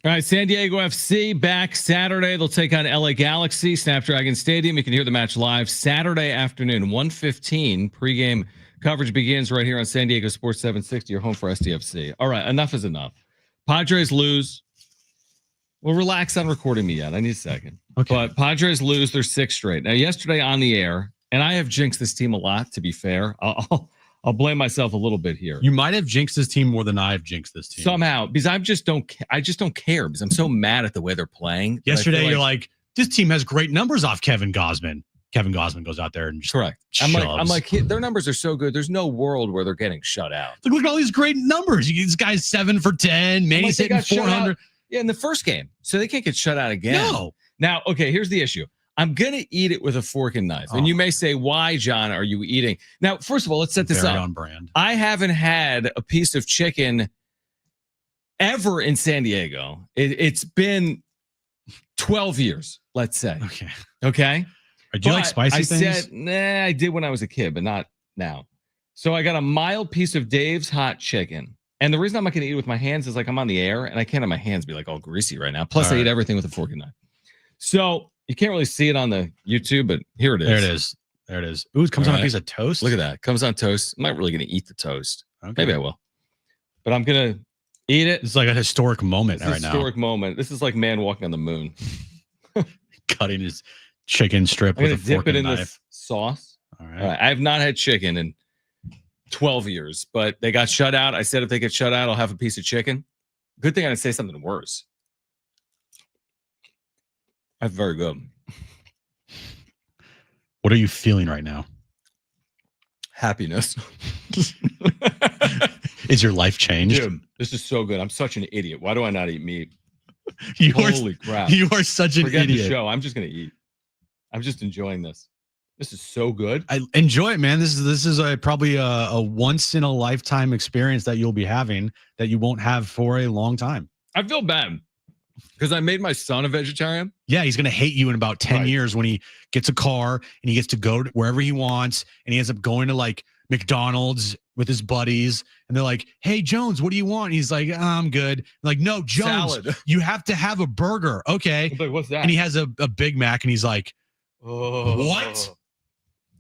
All right, San Diego FC back Saturday. They'll take on LA Galaxy, Snapdragon Stadium. You can hear the match live Saturday afternoon, 1:15. Pregame coverage begins right here on San Diego Sports 760, your home for SDFC. All right, enough is enough. Padres lose. Well, relax on recording me yet. I need a second. Okay. But Padres lose their 6th straight. Now, yesterday on the air, and I have jinxed this team a lot, to be fair. I'll blame myself a little bit here. You might have jinxed this team more than I have jinxed this team. Somehow, because I just don't care because I'm so mad at the way they're playing. Yesterday, you're like, this team has great numbers off Kevin Gausman. Kevin Gausman goes out there and just correct. I'm like, their numbers are so good. There's no world where they're getting shut out. Look at all these great numbers. This guy's 7 for 10. Manny's hitting 400. Yeah, in the first game. So they can't get shut out again. No. Now, okay, here's the issue. I'm going to eat it with a fork and knife. And you may say, why, John, are you eating? Now, first of all, let's set this up. On brand. I haven't had a piece of chicken ever in San Diego. It's been 12 years, let's say. Okay. Do you like spicy things? I said, nah, I did when I was a kid, but not now. So I got a mild piece of Dave's hot chicken. And the reason I'm not going to eat it with my hands is like I'm on the air and I can't have my hands be like all greasy right now. Plus, I eat everything with a fork and knife. So you can't really see it on the YouTube, but here it is. There it is. Ooh, it comes on a piece of toast. Look at that. It comes on toast. I'm not really going to eat the toast. Okay. Maybe I will. But I'm going to eat it. It's like a historic moment right now. Historic moment. This is like man walking on the moon. Cutting his chicken strip I'm with a going to fork dip it and in knife. this sauce. All All right. I have not had chicken in 12 years, but they got shut out. I said if they get shut out, I'll have a piece of chicken. Good thing I didn't say something worse. That's very good. What are you feeling right now? Happiness. Is your life changed? Dude, this is so good. I'm such an idiot. Why do I not eat meat? Holy crap. You are such an Forget idiot. the show. I'm just going to eat. I'm just enjoying this. This is so good. I enjoy it, man. This is probably a once in a lifetime experience that you'll be having that you won't have for a long time. I feel bad because I made my son a vegetarian. Yeah, he's gonna hate you in about 10 years when he gets a car and he gets to go to wherever he wants and he ends up going to like McDonald's with his buddies and they're like, "Hey Jones, what do you want?" And he's like, "I'm good." Like, "No, Jones, Salad. You have to have a burger." Okay. Like, what's that? And he has a Big Mac and he's like, "Oh, what?"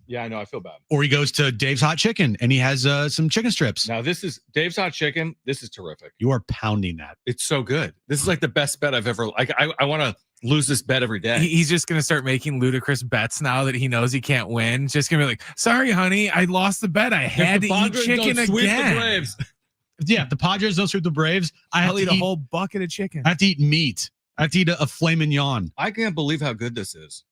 Yeah, I know. I feel bad. Or he goes to Dave's Hot Chicken and he has some chicken strips. Now, this is Dave's Hot Chicken. This is terrific. You are pounding that. It's so good. This is like the best bet I've ever. I want to lose this bet every day. He's just going to start making ludicrous bets now that he knows he can't win. Just going to be like, "Sorry, honey, I lost the bet. I had to eat chicken again." Yeah, the Padres don't sweep the Braves. I'll eat a whole bucket of chicken. I have to eat meat. I have to eat a filet mignon. I can't believe how good this is.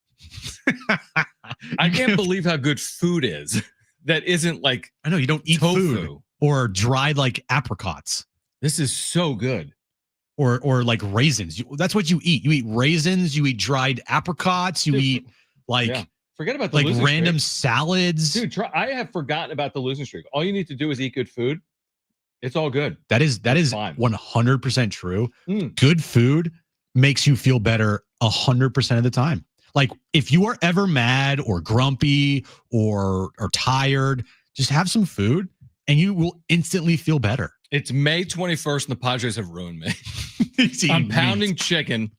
I can't believe how good food is. That isn't like I know you don't eat tofu. Food or dried like apricots. This is so good. Or like raisins. That's what you eat. You eat raisins. You eat dried apricots. You eat like forget about the like losing random streak. salads. Dude, I have forgotten about the losing streak. All you need to do is eat good food. It's all good. That is fine. 100% true. Good food makes you feel better 100% of the time. Like if you are ever mad or grumpy or tired, just have some food and you will instantly feel better. It's May 21st and the Padres have ruined me. I'm pounding chicken.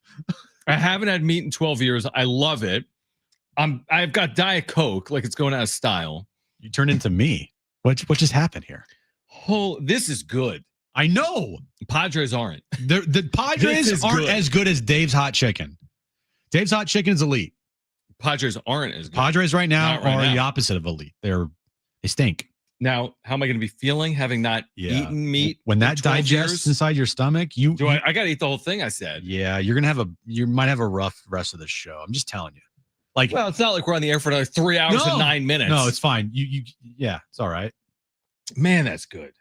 I haven't had meat in 12 years. I love it. I've got Diet Coke like it's going out of style. You turned into me. What just happened here? Oh, this is good. I know. Padres aren't. The Padres aren't as good as Dave's Hot Chicken. Dave's Hot Chicken is elite. Padres aren't as good. Padres right now Not are now. the opposite of elite. They stink. Now, how am I going to be feeling having not eaten meat when that for 12 digests years? inside your stomach? I got to eat the whole thing. I said. Yeah, you might have a rough rest of the show. I'm just telling you. Like, well, it's not like we're on the air for another 3 hours and 9 minutes. No, it's fine. Yeah, it's all right. Man, that's good.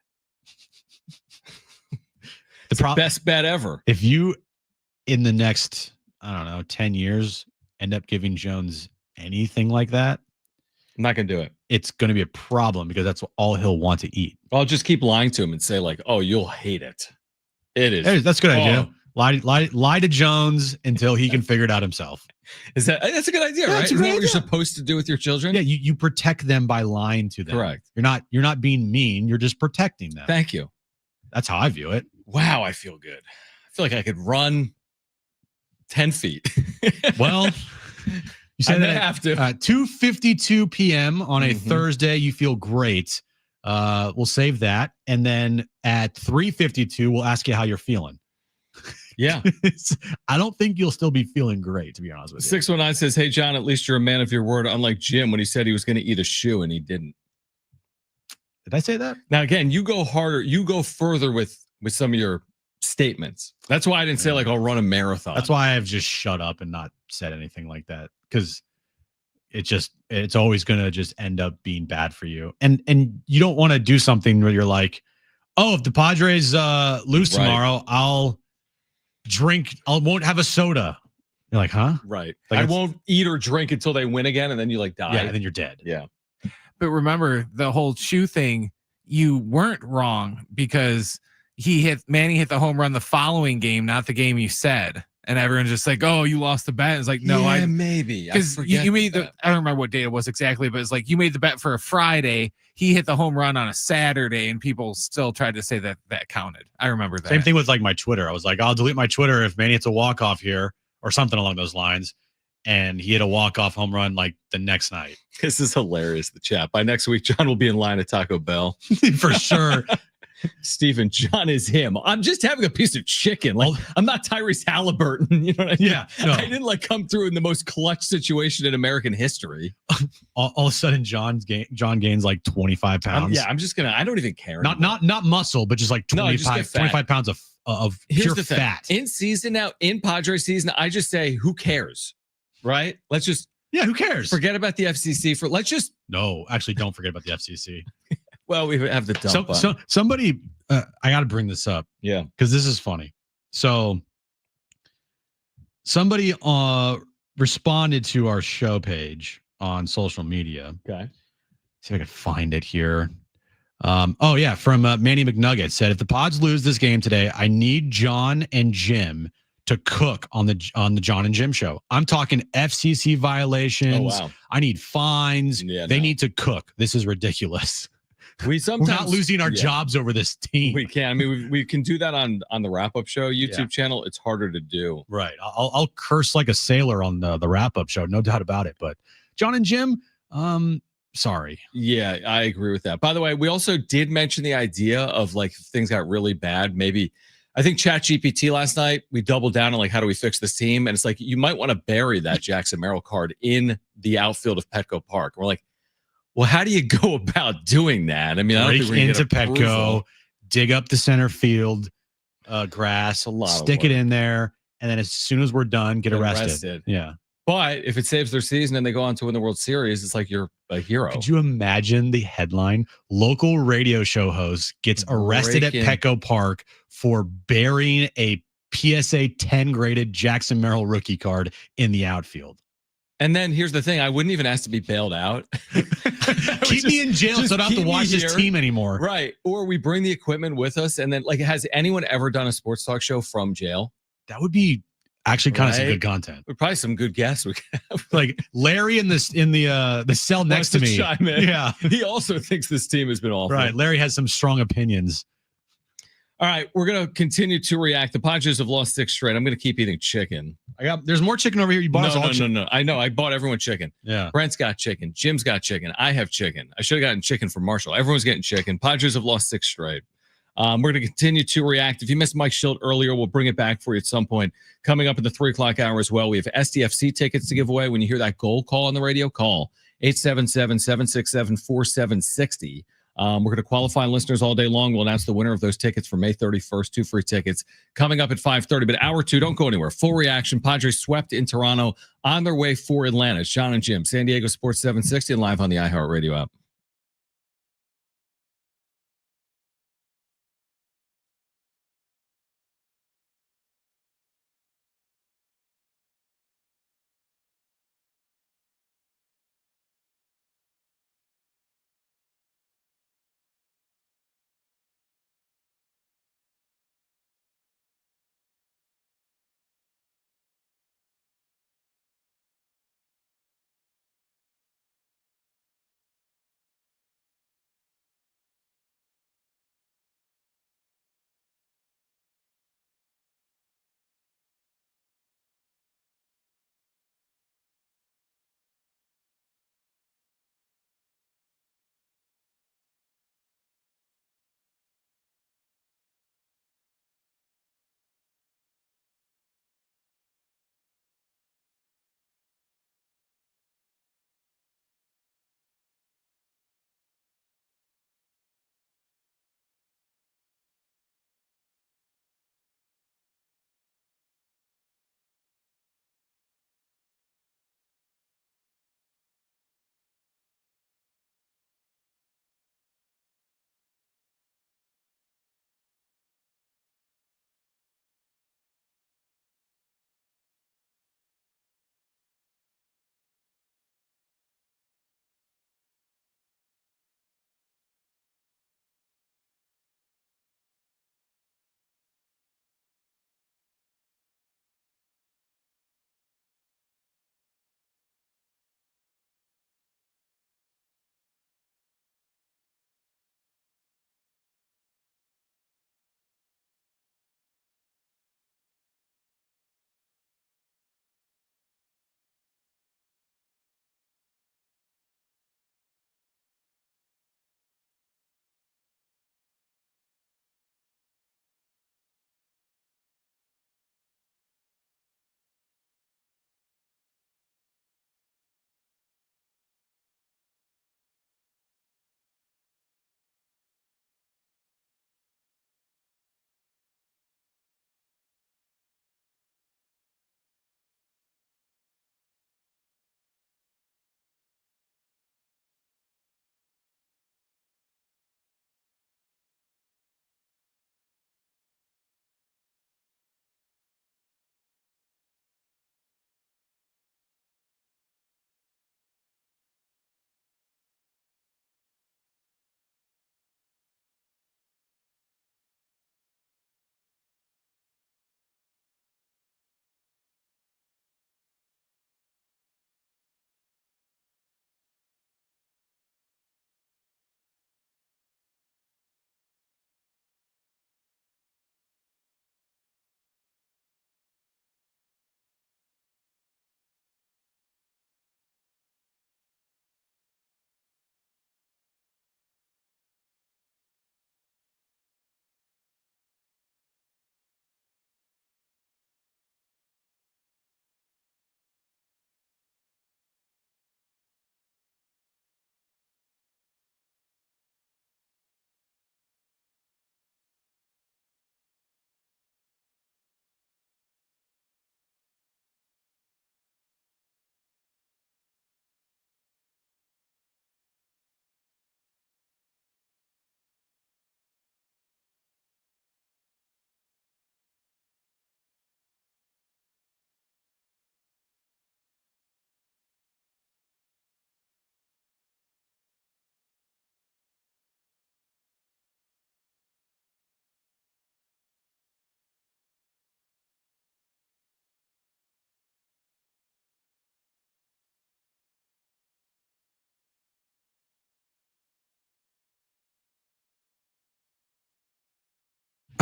The best bet ever. If you, in the next, I don't know, 10 years, end up giving Jones anything like that, I'm not going to do it. It's going to be a problem because that's all he'll want to eat. I'll just keep lying to him and say like, "Oh, you'll hate it." It is. Hey, that's a good idea. Lie to Jones until he can figure it out himself. That's a good idea, right? That's a Isn't great that what you're idea. supposed to do with your children? Yeah, you protect them by lying to them. Correct. You're not being mean. You're just protecting them. Thank you. That's how I view it. Wow, I feel good. feel like I could run 10 feet. Well, you said I may that have to. 2:52 p.m. on a Mhm. Thursday. You feel great. We'll save that, and then at 3:52, we'll ask you how you're feeling. Yeah. I don't think you'll still be feeling great, to be honest with you. 619 says, "Hey John, at least you're a man of your word, unlike Jim when he said he was going to eat a shoe and he didn't." Did I say that? Now again, you go harder, you go further with some of your statements. That's why I didn't say like I'll run a marathon. That's why I've just shut up and not said anything like that, because it's always going to just end up being bad for you. And you don't want to do something where you're like, oh, if the Padres lose Right. tomorrow, I won't have a soda. You're like, huh? Right. Like I it's- won't eat or drink until they win again, and then you like die. Yeah, and then you're dead. Yeah. But remember the whole shoe thing, you weren't wrong because Manny hit the home run the following game, not the game you said. And everyone's just like, oh, you lost the bet. It's like, no, yeah, maybe. because you made I don't remember what day it was exactly, but it's like you made the bet for a Friday. He hit the home run on a Saturday, and people still tried to say that counted. I remember that. Same thing with like my Twitter. I was like, I'll delete my Twitter if Manny hits a walk-off here or something along those lines. And he hit a walk-off home run like the next night. This is hilarious, the chat. By next week, John will be in line at Taco Bell. For sure. Steven, John is him. I'm just having a piece of chicken. Like, I'm not Tyrese Halliburton. You know what I mean? Yeah. No. I didn't like come through in the most clutch situation in American history. All of a sudden, John gains like 25 pounds. I'm just gonna. I don't even care. Not muscle, but just like 25 pounds of Here's pure the thing. fat. In season now, in Padres season, I just say, who cares? Right? Let's just who cares? forget about the FCC let's just. No, actually, don't forget about the FCC. Well, we have the dump button. So somebody, I got to bring this up. Yeah, because this is funny. So somebody responded to our show page on social media. Okay. See if I can find it here. From Manny McNugget said, if the Pods lose this game today, I need John and Jim to cook on the John and Jim show. I'm talking FCC violations. Oh wow. I need fines. Yeah, they need to cook. This is ridiculous. We're not losing our jobs over this team. We can. I mean, we can do that on the wrap up show YouTube channel. It's harder to do. Right. I'll curse like a sailor on the wrap up show, no doubt about it. But John and Jim, sorry. Yeah, I agree with that. By the way, we also did mention the idea of like if things got really bad. Maybe I think ChatGPT last night we doubled down on like how do we fix this team, and it's like you might want to bury that Jackson Merrill card in the outfield of Petco Park. We're like, well, how do you go about doing that? I mean, I don't think we're into Petco, Petco, dig up the center field grass, stick it in there, and then as soon as we're done, get arrested. Yeah. But if it saves their season and they go on to win the World Series, it's like you're a hero. Could you imagine the headline? Local radio show host gets arrested at Petco Park for burying a PSA 10 graded Jackson Merrill rookie card in the outfield. And then here's the thing. I wouldn't even ask to be bailed out. Keep me in jail so I don't have to watch this team anymore. Right. Or we bring the equipment with us. And then like, has anyone ever done a sports talk show from jail? That would be actually kind of some good content. Probably some good guests we could have. Like Larry in the cell next to me. Yeah. He also thinks this team has been awful. Right. Larry has some strong opinions. All right, we're going to continue to react. The Padres have lost 6 straight. I'm going to keep eating chicken. There's more chicken over here. You bought us all chicken. No. I know. I bought everyone chicken. Yeah. Brent's got chicken. Jim's got chicken. I have chicken. I should have gotten chicken from Marshall. Everyone's getting chicken. Padres have lost 6 straight. We're going to continue to react. If you missed Mike Schilt earlier, we'll bring it back for you at some point. Coming up in the 3 o'clock hour as well, we have SDFC tickets to give away. When you hear that goal call on the radio, call 877-767-4760. We're going to qualify listeners all day long. We'll announce the winner of those tickets for May 31st. 2 free tickets coming up at 5:30. But hour 2, don't go anywhere. Full reaction. Padres swept in Toronto, on their way for Atlanta. It's John and Jim, San Diego Sports 760, and live on the iHeartRadio app.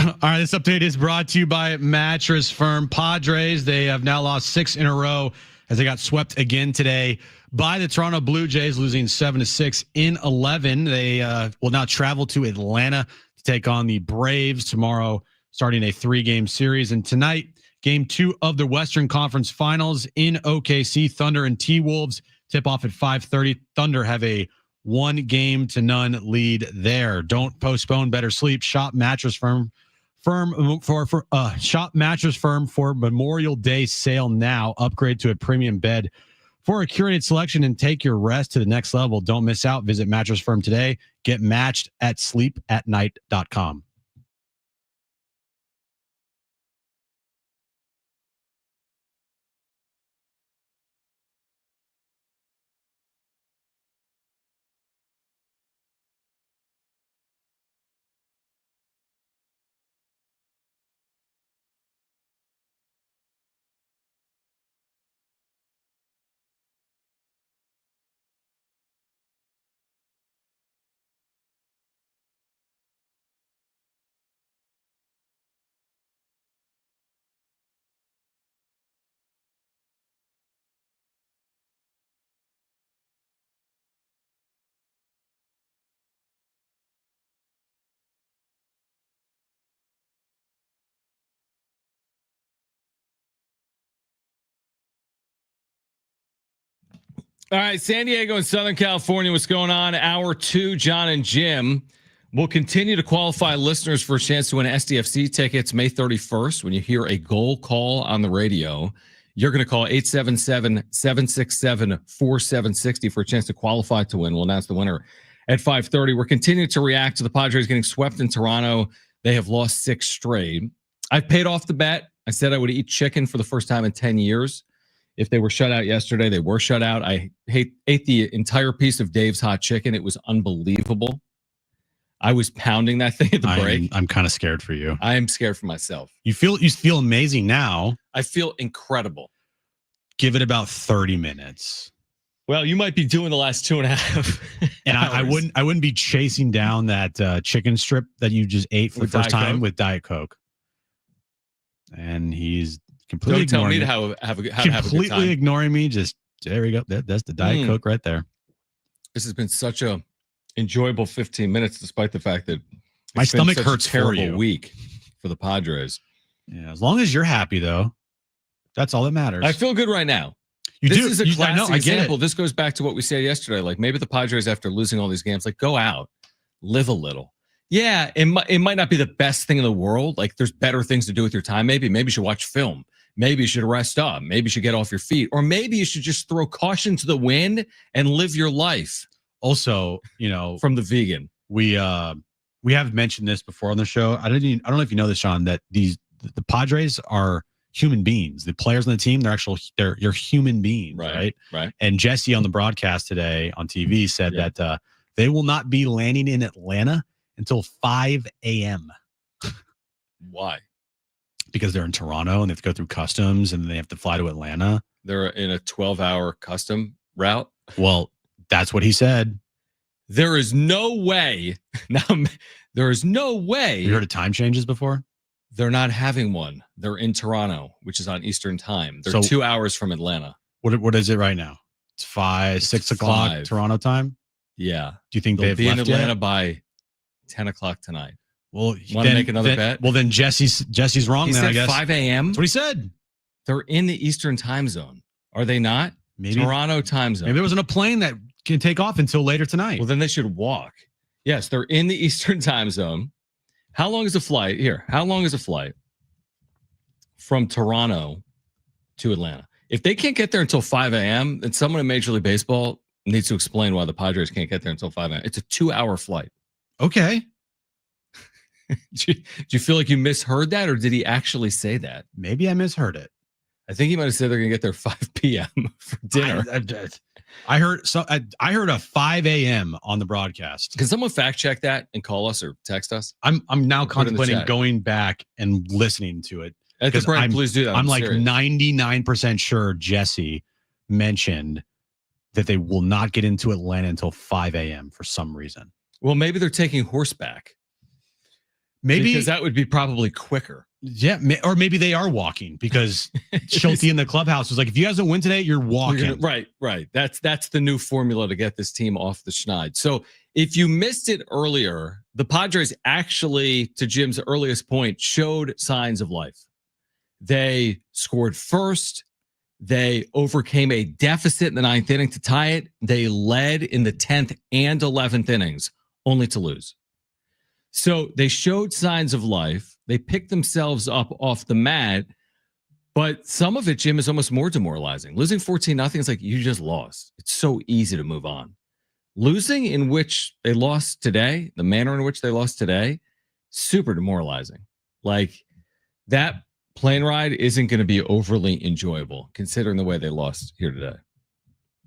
All right, this update is brought to you by Mattress Firm. Padres, they have now lost 6 in a row as they got swept again today by the Toronto Blue Jays, losing 7-6 in 11. They will now travel to Atlanta to take on the Braves tomorrow, starting a 3-game series. And tonight, game 2 of the Western Conference Finals in OKC, Thunder and T-Wolves tip off at 5:30. Thunder have a 1-0 lead there. Don't postpone, better sleep. Shop Mattress Firm Shop Mattress Firm for Memorial Day sale now. Upgrade to a premium bed for a curated selection and take your rest to the next level. Don't miss out. Visit Mattress Firm today. Get matched at sleepatnight.com. All right, San Diego and Southern California, what's going on? Hour 2, John and Jim. We'll continue to qualify listeners for a chance to win SDFC tickets May 31st. When you hear a goal call on the radio, you're going to call 877-767-4760 for a chance to qualify to win. We'll announce the winner at 5:30. We're continuing to react to the Padres getting swept in Toronto. They have lost 6 straight. I've paid off the bet. I said I would eat chicken for the first time in 10 years. If they were shut out yesterday, they were shut out. I ate the entire piece of Dave's hot chicken. It was unbelievable. I was pounding that thing at the break. I'm kind of scared for you. I am scared for myself. You feel amazing now. I feel incredible. Give it about 30 minutes. Well, you might be doing the last 2.5. And I wouldn't be chasing down that chicken strip that you just ate for the first time with Diet Coke. And he's completely Don't tell me how to have a good time. Completely ignoring me. Just there we go. That's the Diet Coke right there. This has been such a enjoyable 15 minutes, despite the fact that my stomach hurts. Terrible week for the Padres. Yeah, as long as you're happy, though, that's all that matters. I feel good right now. This is a classic example. This goes back to what we said yesterday. Like maybe the Padres, after losing all these games, like go out, live a little. Yeah, it might not be the best thing in the world. Like there's better things to do with your time. Maybe you should watch film. Maybe you should rest up. Maybe you should get off your feet. Or maybe you should just throw caution to the wind and live your life. Also, from the vegan. We have mentioned this before on the show. I don't know if you know this, Sean, that the Padres are human beings. The players on the team, they're human beings, right? Right. And Jesse on the broadcast today on TV said that they will not be landing in Atlanta until 5 a.m. Why? Because they're in Toronto and they have to go through customs and then they have to fly to Atlanta. They're in a 12-hour custom route. Well, that's what he said. There is no way. Now, there is no way. You heard of time changes before? They're not having one. They're in Toronto, which is on Eastern time. They're 2 hours from Atlanta. What is it right now? It's 6 o'clock Toronto time? Yeah. Do you think they'll they've be in left Atlanta yet? by 10 o'clock tonight? Well, want to make another bet? Well, then Jesse's wrong. He then said I guess 5 a.m. That's what he said. They're in the Eastern time zone. Are they not? Maybe Toronto time zone. Maybe there wasn't a plane that can take off until later tonight. Well, then they should walk. Yes, they're in the Eastern time zone. How long is a flight? How long is a flight from Toronto to Atlanta? If they can't get there until 5 a.m., then someone in Major League Baseball needs to explain why the Padres can't get there until 5 a.m. It's a 2-hour flight. Okay. Do you feel like you misheard that, or did he actually say that? Maybe I misheard it. I think he might have said they're going to get there 5 p.m. for dinner. I heard a 5 a.m. on the broadcast. Can someone fact check that and call us or text us? I'm now contemplating going back and listening to it. Please do that. I'm like 99% sure Jesse mentioned that they will not get into Atlanta until 5 a.m. for some reason. Well, maybe they're taking horseback. Maybe because that would be probably quicker. Yeah, or maybe they are walking because Schulte in the clubhouse was like, if you guys don't win today, you're walking. Right. That's the new formula to get this team off the schneid. So if you missed it earlier, the Padres actually, to Jim's earliest point, showed signs of life. They scored first. They overcame a deficit in the 9th inning to tie it. They led in the 10th and 11th innings, only to lose. So they showed signs of life. They picked themselves up off the mat, but some of it, Jim, is almost more demoralizing. Losing 14-0 is like you just lost. It's so easy to move on. Losing in which they lost today, the manner in which they lost today, super demoralizing. Like that plane ride isn't going to be overly enjoyable considering the way they lost here today.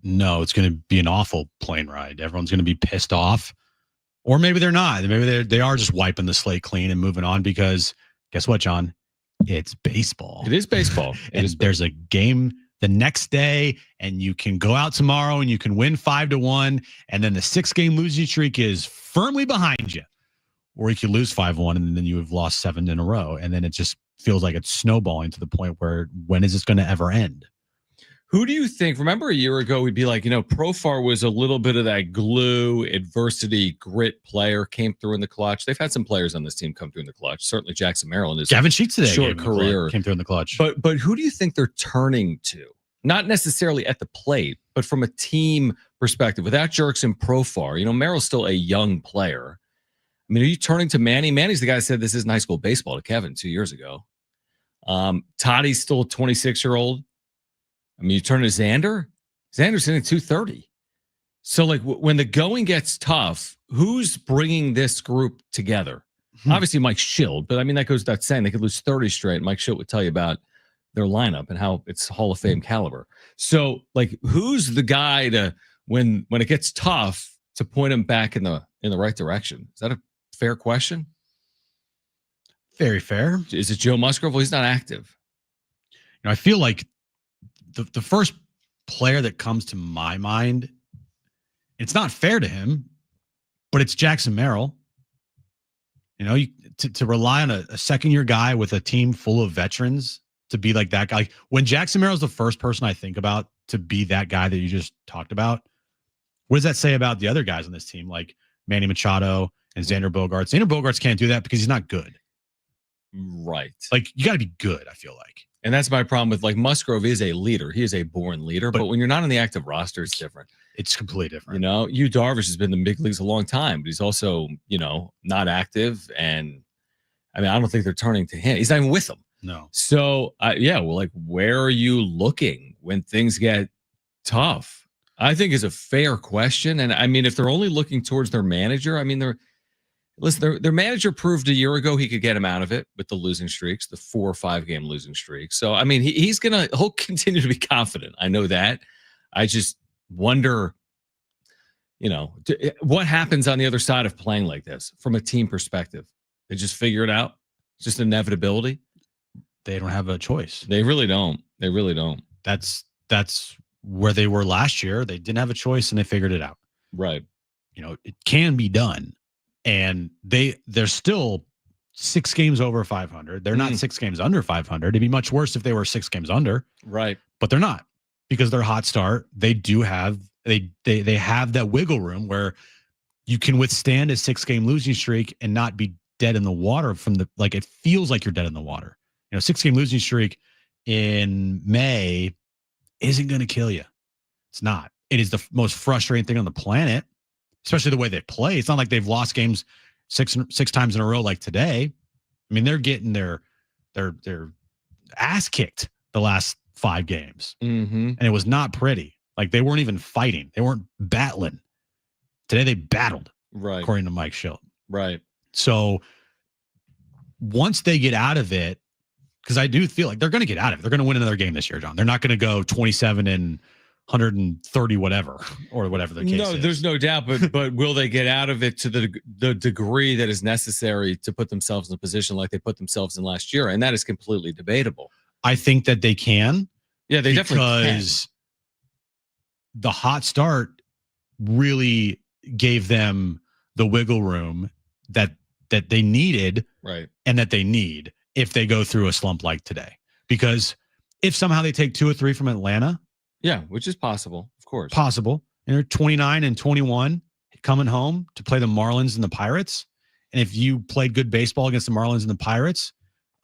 No, it's going to be an awful plane ride. Everyone's going to be pissed off. Or maybe they're not. Maybe they are just wiping the slate clean and moving on because guess what, John? It's baseball. It is baseball. And there's a game the next day, and you can go out tomorrow and you can win 5-1, and then the 6-game losing streak is firmly behind you. Or you could lose 5-1, and then you have lost 7 in a row, and then it just feels like it's snowballing to the point where when is this going to ever end? Who do you think? Remember a year ago, we'd be like, Profar was a little bit of that glue, adversity, grit player, came through in the clutch. They've had some players on this team come through in the clutch. Certainly Jackson Merrill in his Gavin Sheets today short career came through in the clutch. But who do you think they're turning to? Not necessarily at the plate, but from a team perspective. Without Jerks and Profar, Merrill's still a young player. I mean, are you turning to Manny? Manny's the guy that said this isn't high school baseball to Kevin 2 years ago. Toddy's still a 26-year-old. I mean, you turn to Xander. Xander's hitting 230. So, like, when the going gets tough, who's bringing this group together? Obviously, Mike Schilt, but I mean, that goes without saying. They could lose 30 straight. Mike Schilt would tell you about their lineup and how it's Hall of Fame caliber. So, like, who's the guy to when it gets tough to point him back in the right direction? Is that a fair question? Very fair. Is it Joe Musgrove? Well, he's not active. I feel like the first player that comes to my mind, it's not fair to him, but it's Jackson Merrill. To rely on a second-year guy with a team full of veterans to be like that guy. When Jackson Merrill's the first person I think about to be that guy that you just talked about, what does that say about the other guys on this team, like Manny Machado and Xander Bogaerts? Xander Bogaerts can't do that because he's not good. Right. Like, you got to be good, I feel like. And that's my problem with, like, Musgrove is a leader. He is a born leader. But when you're not on the active roster, it's different. It's completely different. Yu Darvish has been in the big leagues a long time, but he's also, not active. And I mean, I don't think they're turning to him. He's not even with them. No. So, where are you looking when things get tough? I think is a fair question. And I mean, if they're only looking towards their manager, I mean, their manager proved a year ago he could get him out of it with the losing streaks, the 4 or 5 game losing streak. So, I mean, he'll continue to be confident. I know that. I just wonder, what happens on the other side of playing like this from a team perspective? They just figure it out. It's just inevitability. They don't have a choice. They really don't. That's where they were last year. They didn't have a choice and they figured it out. Right. It can be done. And they're still 6 games over 500. They're not 6 games under 500. It'd be much worse if they were 6 games under. Right. But they're not, because they're hot start. They do have they have that wiggle room where you can withstand a 6-game losing streak and not be dead in the water it feels like you're dead in the water. 6-game losing streak in May isn't going to kill you. It's not. It is the most frustrating thing on the planet. Especially the way they play. It's not like they've lost games six times in a row like today. I mean, they're getting their ass kicked the last 5 games. Mm-hmm. And it was not pretty. Like, they weren't even fighting. They weren't battling. Today they battled, right? According to Mike Schilt. Right. So once they get out of it, because I do feel like they're going to get out of it. They're going to win another game this year, John. They're not going to go 27 and 130 whatever, or whatever the case is. No, there's no doubt, but will they get out of it to the degree that is necessary to put themselves in a position like they put themselves in last year? And that is completely debatable. I think that they can. Yeah, they definitely can. Because the hot start really gave them the wiggle room that they needed Right. and that they need if they go through a slump like today. Because if somehow they take 2 or 3 from Atlanta, Yeah, which is possible, of course. possible, and they're 29 and 21 coming home to play the Marlins and the Pirates. And if you played good baseball against the Marlins and the Pirates,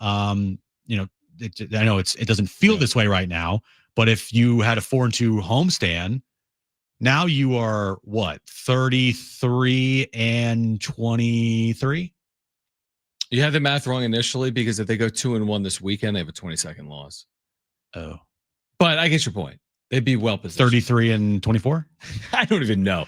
you know, I know it doesn't feel this way right now, but if you had a 4-2 homestand, now you are what, 33 and 23? You had the math wrong initially because if they go 2-1 this weekend, they have a 22nd loss. Oh, But I get your point. They'd be well positioned. 33 and 24. I don't even know.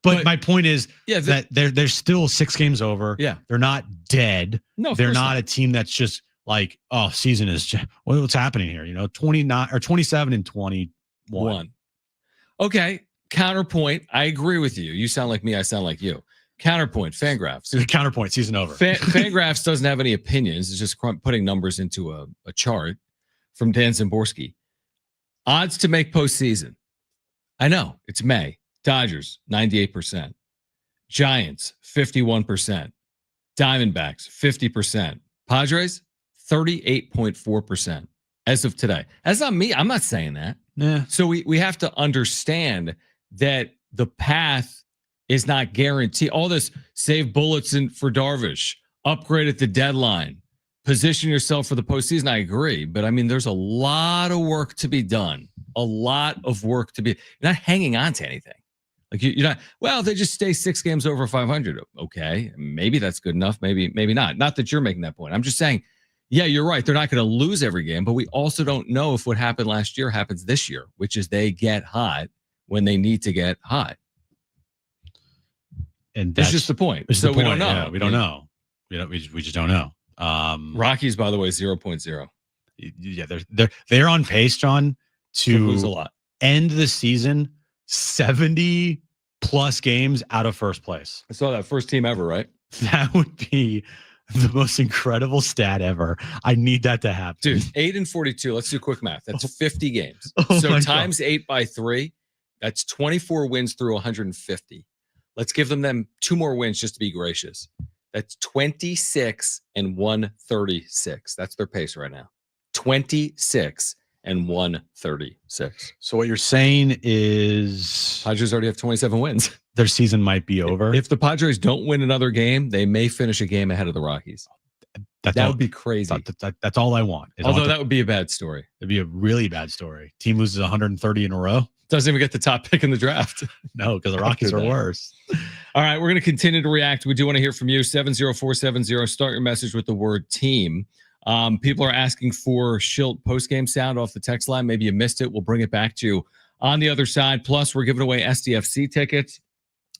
But my point is that they're still 6 games over. Yeah. They're not dead. No, they're not a team that's just like, oh, season is just, what's happening here? 29 or 27 and 21. Okay. Counterpoint. I agree with you. You sound like me. I sound like you. Counterpoint. Fangraphs. Counterpoint. Season over. Fangraphs doesn't have any opinions. It's just putting numbers into a chart from Dan Zimborski. Odds to make postseason. I know it's May. Dodgers 98%. Giants 51%. Diamondbacks 50%. Padres 38.4% as of today. That's not me. I'm not saying that. Yeah. So we have to understand that the path is not guaranteed. All this save bullets for Darvish, upgrade at the deadline, position yourself for the postseason. I agree, but I mean, there's a lot of work to be done. A lot of work to be. You're not hanging on to anything. Like you're not. Well, they just stay 6 games over 500. Okay, maybe that's good enough. Maybe not. Not that you're making that point. I'm just saying. Yeah, you're right. They're not going to lose every game, but we also don't know if what happened last year happens this year, which is they get hot when they need to get hot. And that's just the point. So we don't know. Yeah, we don't know. We just don't know. Rockies, by the way, 0.0. Yeah, they're on pace, John, to lose a lot. End the season 70 plus games out of first place. I saw that first team ever, right? That would be the most incredible stat ever. I need that to happen. Dude, 8 and 42. Let's do quick math. That's 50 games. Oh So times 8 by 3, that's 24 wins through 150. Let's give them 2 more wins just to be gracious. That's 26 and 136. That's their pace right now. 26 and 136. So what you're saying is Padres already have 27 wins. Their season might be over. If the Padres don't win another game, they may finish a game ahead of the Rockies. That would be crazy. That's all I want. Although that would be a bad story. It'd be a really bad story. Team loses 130 in a row. Doesn't even get the top pick in the draft. No, because the Rockies are worse. All right, we're going to continue to react. We do want to hear from you. 70470. Start your message with the word team. People are asking for Schilt post-game sound off the text line. Maybe you missed it. We'll bring it back to you on the other side. Plus, we're giving away SDFC tickets.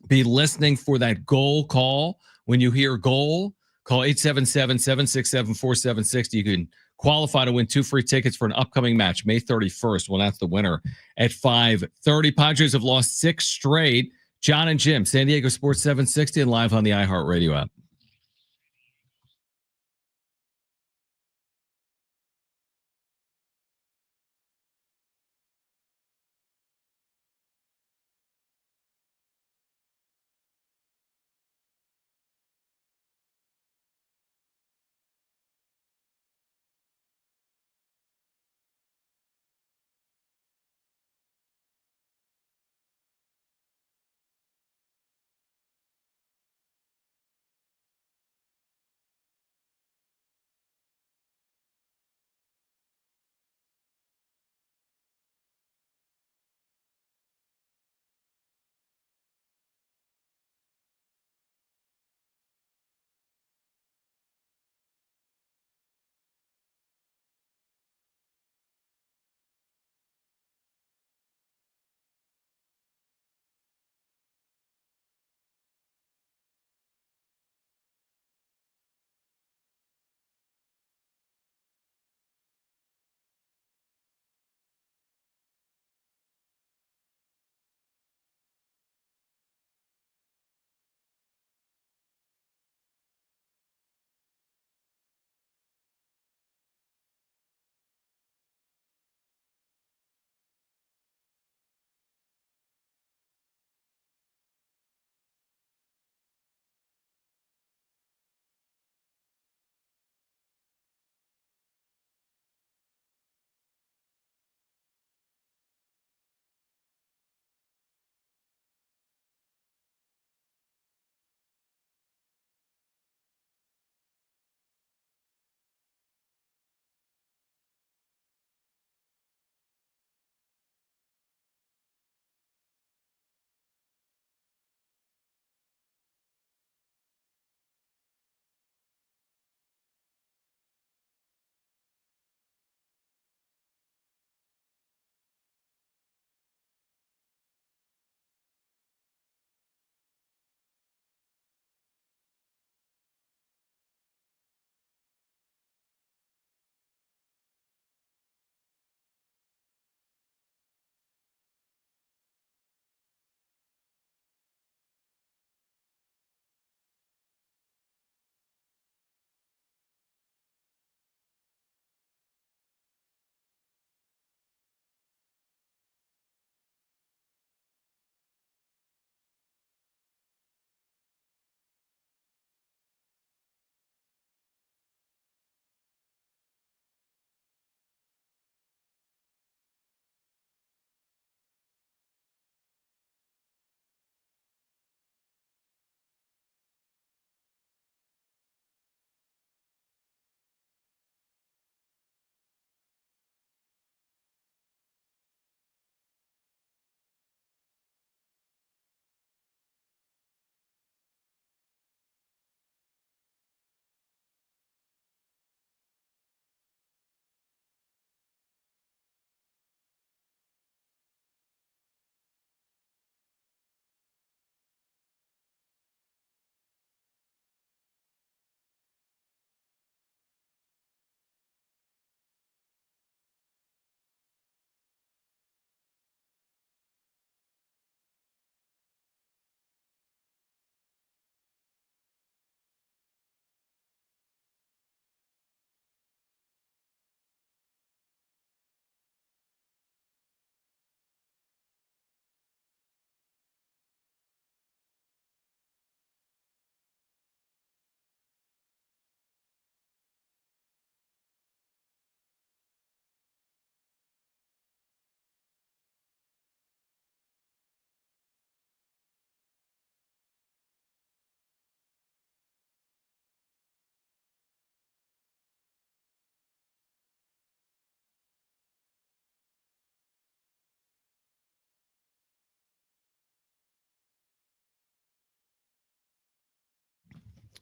Be listening for that goal call. When you hear goal, call 877-767-4760. You can qualify to win 2 free tickets for an upcoming match, May 31st. Well, that's the winner at 5:30. Padres have lost 6 straight. John and Jim, San Diego Sports 760 and live on the iHeartRadio app.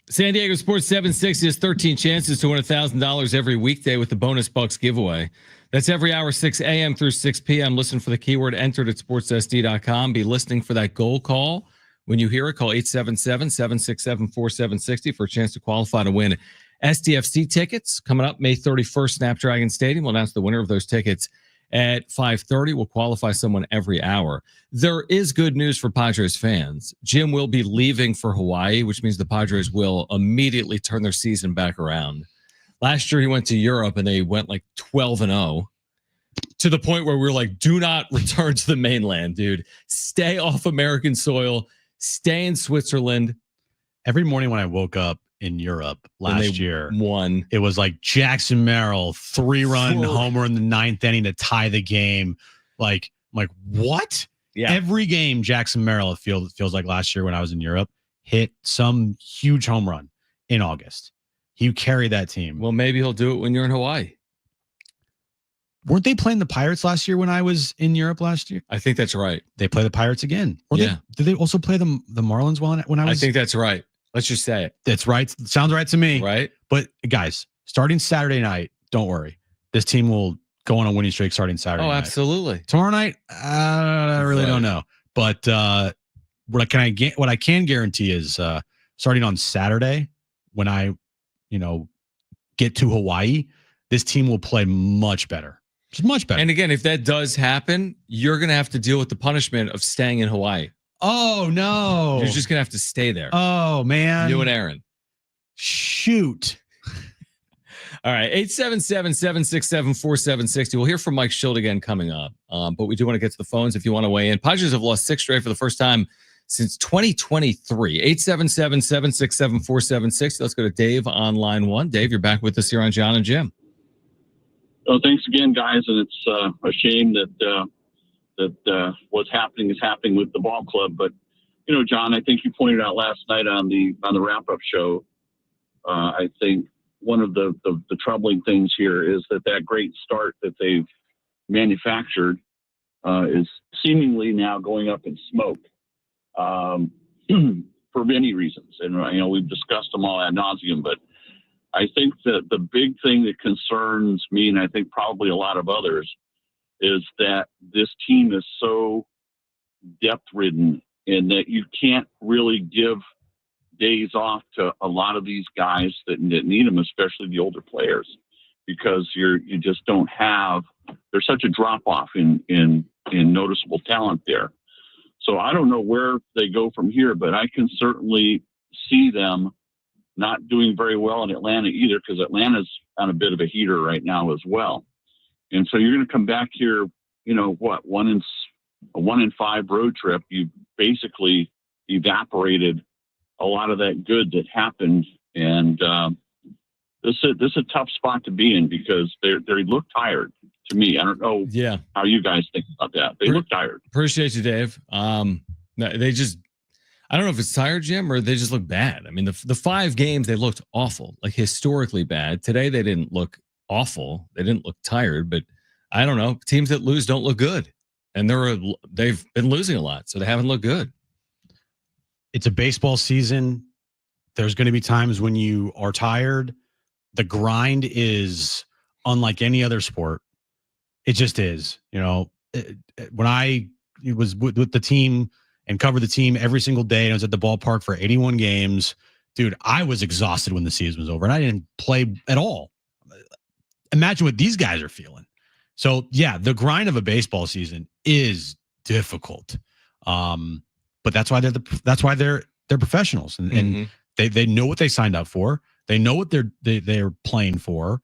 San Diego Sports 760 has 13 chances to win $1,000 every weekday with the Bonus Bucks giveaway. That's every hour, 6 a.m. through 6 p.m. Listen for the keyword entered at sportssd.com. Be listening for that goal call. When you hear it, call 877-767-4760 for a chance to qualify to win SDFC tickets. Coming up May 31st, Snapdragon Stadium. We'll announce the winner of those tickets at 5:30. We'll qualify someone every hour. There is good news for Padres fans. Jim will be leaving for Hawaii, which means the Padres will immediately turn their season back around. Last year, he went to Europe and they went like 12-0 to the point where we were like, do not return to the mainland, dude. Stay off American soil. Stay in Switzerland. Every morning when I woke up in Europe last year, won. It was like Jackson Merrill 3-run homer in the 9th inning to tie the game. Like, I'm like, what? Yeah. Every game Jackson Merrill, it feels like last year when I was in Europe, hit some huge home run in August. He carried that team. Well, maybe he'll do it when you're in Hawaii. Weren't they playing the Pirates last year when I was in Europe last year? I think that's right. They play the Pirates again. Yeah. Did they also play the Marlins when I was? I think that's right. Let's just say it. That's right. Sounds right to me. Right. But guys, starting Saturday night, don't worry. This team will go on a winning streak starting Saturday night. Oh, absolutely. Tomorrow night, I really don't know. But what I can guarantee is starting on Saturday when I, get to Hawaii, this team will play much better. Just much better. And again, if that does happen, you're going to have to deal with the punishment of staying in Hawaii. Oh, no. You're just going to have to stay there. Oh, man. You and Aaron. Shoot. All right. 877-767-4760. We'll hear from Mike Schild again coming up. But we do want to get to the phones if you want to weigh in. Padres have lost 6 straight for the first time since 2023. 877-767-4760. Let's go to Dave on line 1. Dave, you're back with us here on John and Jim. Well, thanks again, guys. And it's a shame that what's happening is happening with the ball club. But, John, I think you pointed out last night on the wrap-up show, I think one of the troubling things here is that great start that they've manufactured is seemingly now going up in smoke for many reasons. And, we've discussed them all ad nauseum, but I think that the big thing that concerns me, and I think probably a lot of others, is that this team is so depth-ridden and that you can't really give days off to a lot of these guys that need them, especially the older players, because you just don't have. There's such a drop-off in noticeable talent there. So I don't know where they go from here, but I can certainly see them not doing very well in Atlanta either, because Atlanta's on a bit of a heater right now as well. And so you're going to come back here, a 1-5 road trip. You basically evaporated a lot of that good that happened. And this is a tough spot to be in because they look tired to me. I don't know how you guys think about that. They look tired. Appreciate you, Dave. They just, I don't know if it's tired, Jim, or they just look bad. I mean, the 5 games, they looked awful, like historically bad. Today, they didn't look awful. They didn't look tired, but I don't know. Teams that lose don't look good. And they've been losing a lot, so they haven't looked good. It's a baseball season. There's going to be times when you are tired. The grind is unlike any other sport. It just is. When I was with the team and covered the team every single day, and I was at the ballpark for 81 games, dude, I was exhausted when the season was over, and I didn't play at all. Imagine what these guys are feeling. So, yeah, the grind of a baseball season is difficult. But that's why they're professionals, and they know what they signed up for. They know what they're playing for.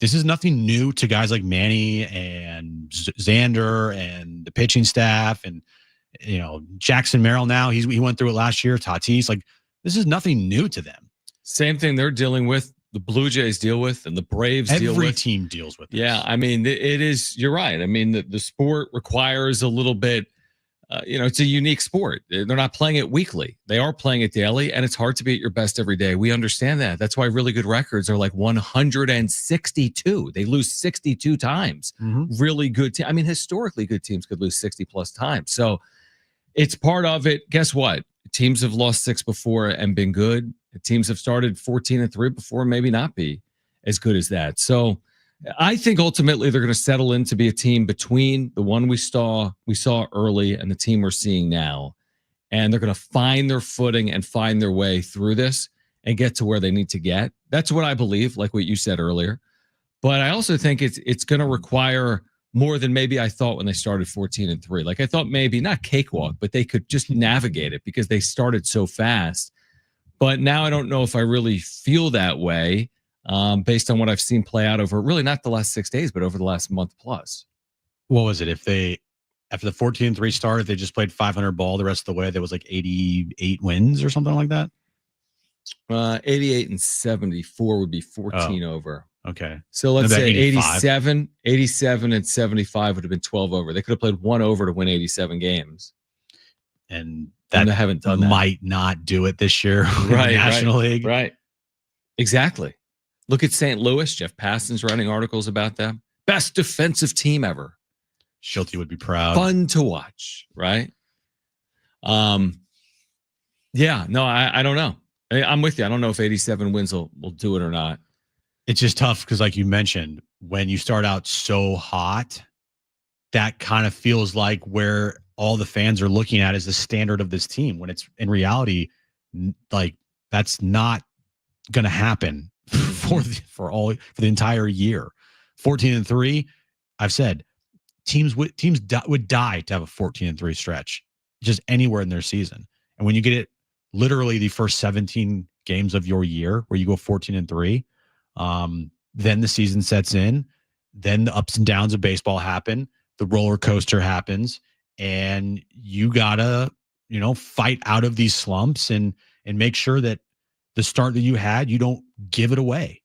This is nothing new to guys like Manny and Xander and the pitching staff, and Jackson Merrill. Now he went through it last year. Tatis, like, this is nothing new to them. Same thing they're dealing with. The Blue Jays deal with, and the Braves deal with. Every team deals with this. Yeah, I mean, it is. You're right. I mean, the sport requires a little bit. It's a unique sport. They're not playing it weekly. They are playing it daily, and it's hard to be at your best every day. We understand that. That's why really good records are like 162. They lose 62 times. Really good team. I mean, historically good teams could lose 60 plus times. So it's part of it. Guess what? Teams have lost 6 before and been good. Teams have started 14-3 before, maybe not be as good as that. So I think ultimately they're going to settle in to be a team between the one we saw early and the team we're seeing now. And they're going to find their footing and find their way through this and get to where they need to get. That's what I believe, like what you said earlier. But I also think it's going to require more than maybe I thought when they started 14-3. Like I thought maybe not cakewalk, but they could just navigate it because they started so fast. But now I don't know if I really feel that way based on what I've seen play out over really not the last 6 days, but over the last month plus. What was it? If they, after the 14-3 start, if they just played 500 ball the rest of the way, there was like 88 wins or something like that? 88 and 74 would be 14 over. Okay. So let's say 85. 87 and 75 would have been 12 over. They could have played one over to win 87 games. And that they haven't done that. Might not do it this year in the Right, National League. Right. Exactly. Look at St. Louis. Jeff Passan's writing articles about them. Best defensive team ever. Schulte would be proud. Fun to watch, right? Yeah, no, I don't know. I'm with you. I don't know if 87 wins will do it or not. It's just tough because, like you mentioned, when you start out so hot, that kind of feels like where all the fans are looking at is the standard of this team. When it's in reality, like that's not going to happen for the entire year. 14-3, I've said teams would die to have a 14-3 stretch, just anywhere in their season. And when you get it, literally the first 17 games of your year where you go 14-3. Then the season sets in, then the ups and downs of baseball happen, the roller coaster happens, and you gotta, fight out of these slumps and make sure that the start that you had, you don't give it away,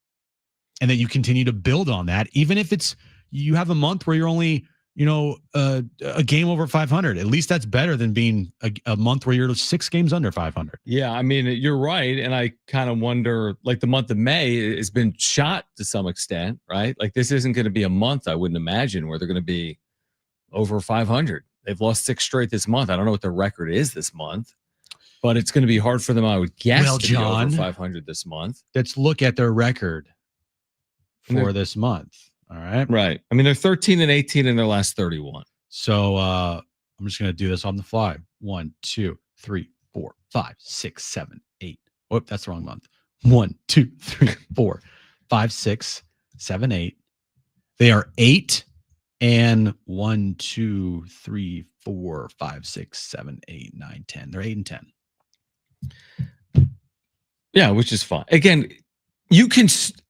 and that you continue to build on that, even if it's you have a month where you're only a game over 500. At least that's better than being a month where you're 6 games under 500. Yeah, I mean, you're right. And I kind of wonder, like the month of May has been shot to some extent, right? Like this isn't going to be a month, I wouldn't imagine, where they're going to be over 500. They've lost 6 straight this month. I don't know what their record is this month, but it's going to be hard for them, I would guess, to be over 500 this month. Let's look at their record for this month. All right. Right. I mean, they're 13 and 18 in their last 31. So I'm just going to do this on the fly. 1, 2, 3, 4, 5, 6, 7, 8. Whoop, that's the wrong month. 1, 2, 3, 4, 5, 6, 7, 8. They are 8 and 1, 2, 3, 4, 5, 6, 7, 8, 9, 10. They're 8 and 10. Yeah, which is fine. Again, you can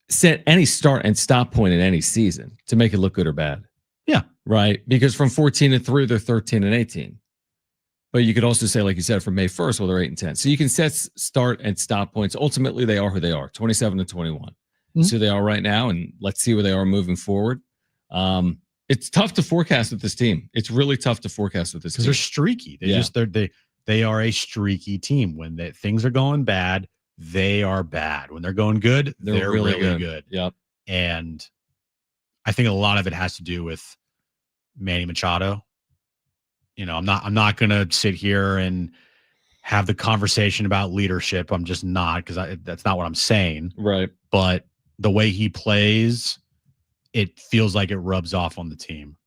set any start and stop point in any season to make it look good or bad. Yeah. Right. Because from 14-3, they're 13 and 18. But you could also say, like you said, from May 1st, well, they're 8 and 10. So you can set start and stop points. Ultimately, they are who they are, 27 and 21. Mm-hmm. So they are right now, and let's see where they are moving forward. It's tough to forecast with this team. It's really tough to forecast with this team. Because they're streaky. They are a streaky team. When things are going bad, they are bad. When they're going good, they're really good. Yep. And I think a lot of it has to do with Manny Machado. I'm not going to sit here and have the conversation about leadership. I'm just not, because that's not what I'm saying. Right. But the way he plays, it feels like it rubs off on the team.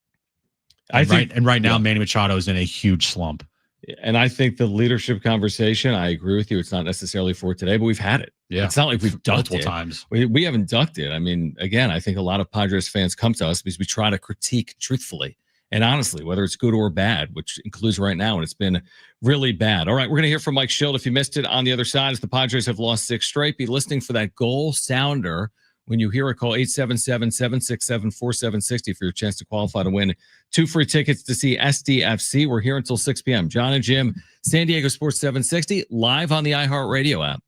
Right now, Manny Machado is in a huge slump. And I think the leadership conversation, I agree with you. It's not necessarily for today, but we've had it. Yeah. It's not like we've ducked multiple it. times. We haven't ducked it. I mean, again, I think a lot of Padres fans come to us because we try to critique truthfully and honestly, whether it's good or bad, which includes right now, and it's been really bad. All right, we're going to hear from Mike Schild. If you missed it on the other side, as the Padres have lost 6 straight, be listening for that goal sounder. When you hear a call, 877-767-4760 for your chance to qualify to win 2 free tickets to see SDFC. We're here until 6 p.m. John and Jim, San Diego Sports 760, live on the iHeartRadio app.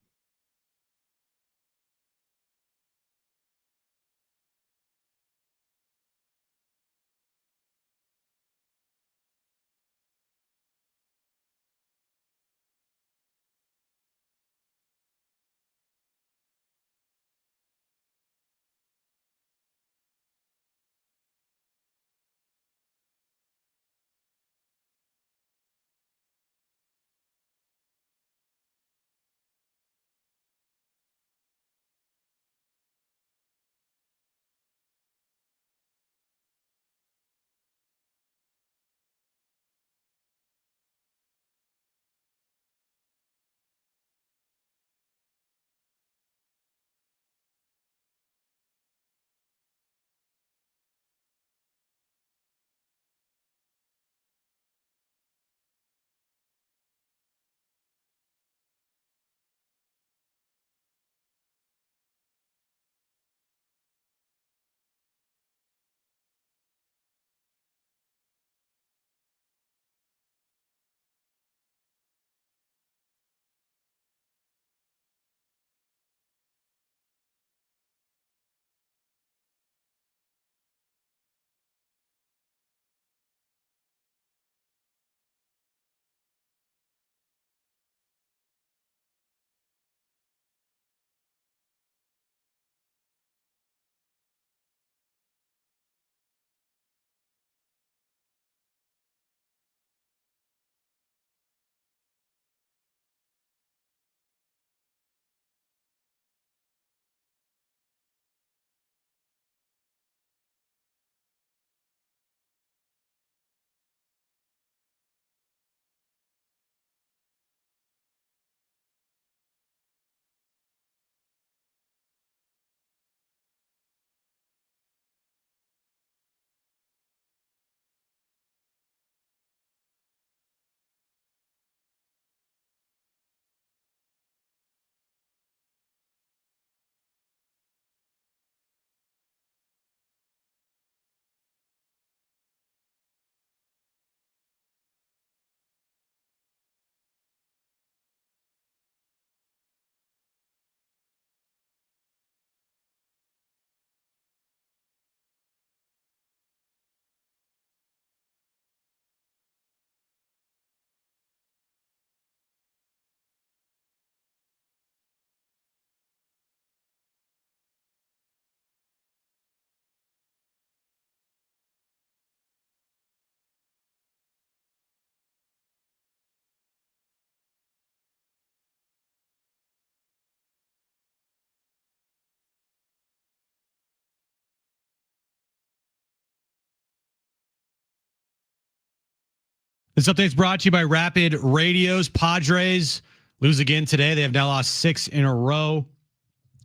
This update is brought to you by Rapid Radios. Padres lose again today. They have now lost 6 in a row.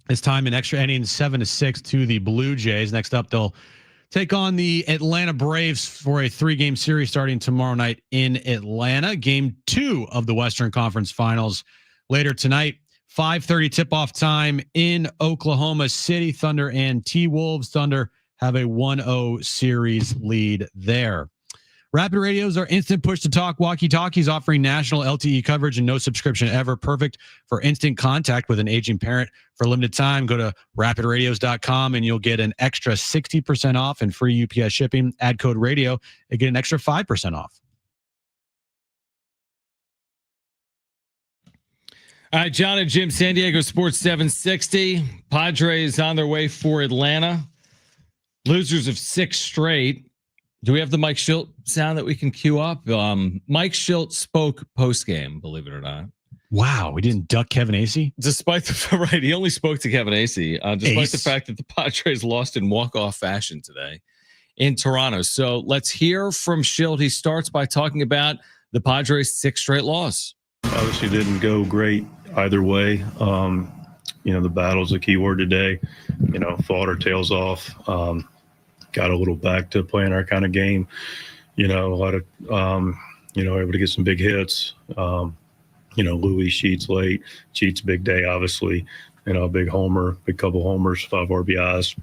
This time in extra innings, 7-6 to the Blue Jays. Next up, they'll take on the Atlanta Braves for a 3-game series starting tomorrow night in Atlanta. Game 2 of the Western Conference Finals later tonight. 5:30 tip-off time in Oklahoma City. Thunder and T-Wolves. Thunder have a 1-0 series lead there. Rapid Radios are instant push-to-talk walkie-talkies offering national LTE coverage and no subscription ever. Perfect for instant contact with an aging parent. For a limited time, go to rapidradios.com and you'll get an extra 60% off and free UPS shipping. Add code radio and get an extra 5% off. All right, John and Jim, San Diego Sports 760. Padres on their way for Atlanta. Losers of 6 straight. Do we have the Mike Schilt sound that we can cue up? Mike Schilt spoke post-game, believe it or not. Wow, we didn't duck Kevin Acee? Despite the right, he only spoke to Kevin Acee, despite the fact that the Padres lost in walk-off fashion today in Toronto. So let's hear from Schilt. He starts by talking about the Padres' 6 straight loss. Obviously didn't go great either way. The battle's a key word today. Fought our tails off. Got a little back to playing our kind of game. A lot of, able to get some big hits. Louis Sheets late. Sheets big day, obviously. A big homer, big couple homers, 5 RBIs.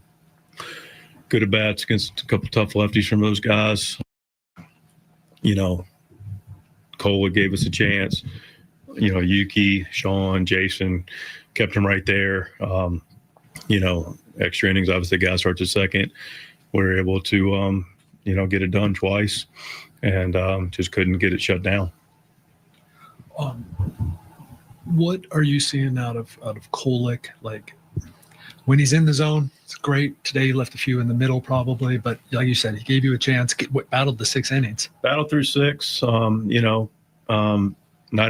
Good at bats against a couple tough lefties from those guys. Cola gave us a chance. Yuki, Sean, Jason kept him right there. Extra innings, obviously, the guy starts at second. We were able to, get it done twice and just couldn't get it shut down. What are you seeing out of Kolek? Like when he's in the zone, it's great. Today he left a few in the middle probably, but like you said, he gave you a chance, battled the 6 innings. Battled through 6, not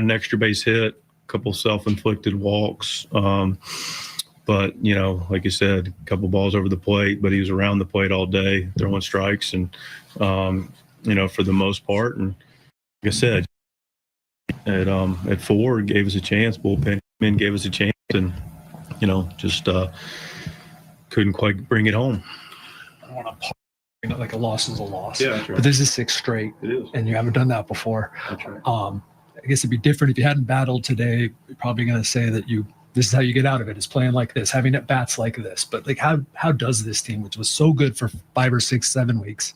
an extra base hit, a couple self-inflicted walks. But, like you said, a couple balls over the plate, but he was around the plate all day, throwing strikes and, for the most part. And like I said, at 4, gave us a chance. Bullpen gave us a chance and, just couldn't quite bring it home. I don't want to like a loss is a loss. Yeah, that's right. But this is 6 straight. It is. And you haven't done that before. That's right. I guess it'd be different if you hadn't battled today. You're probably going to say that this is how you get out of it, is playing like this, having at bats like this. But like, how does this team, which was so good for 5 or 6, 7 weeks,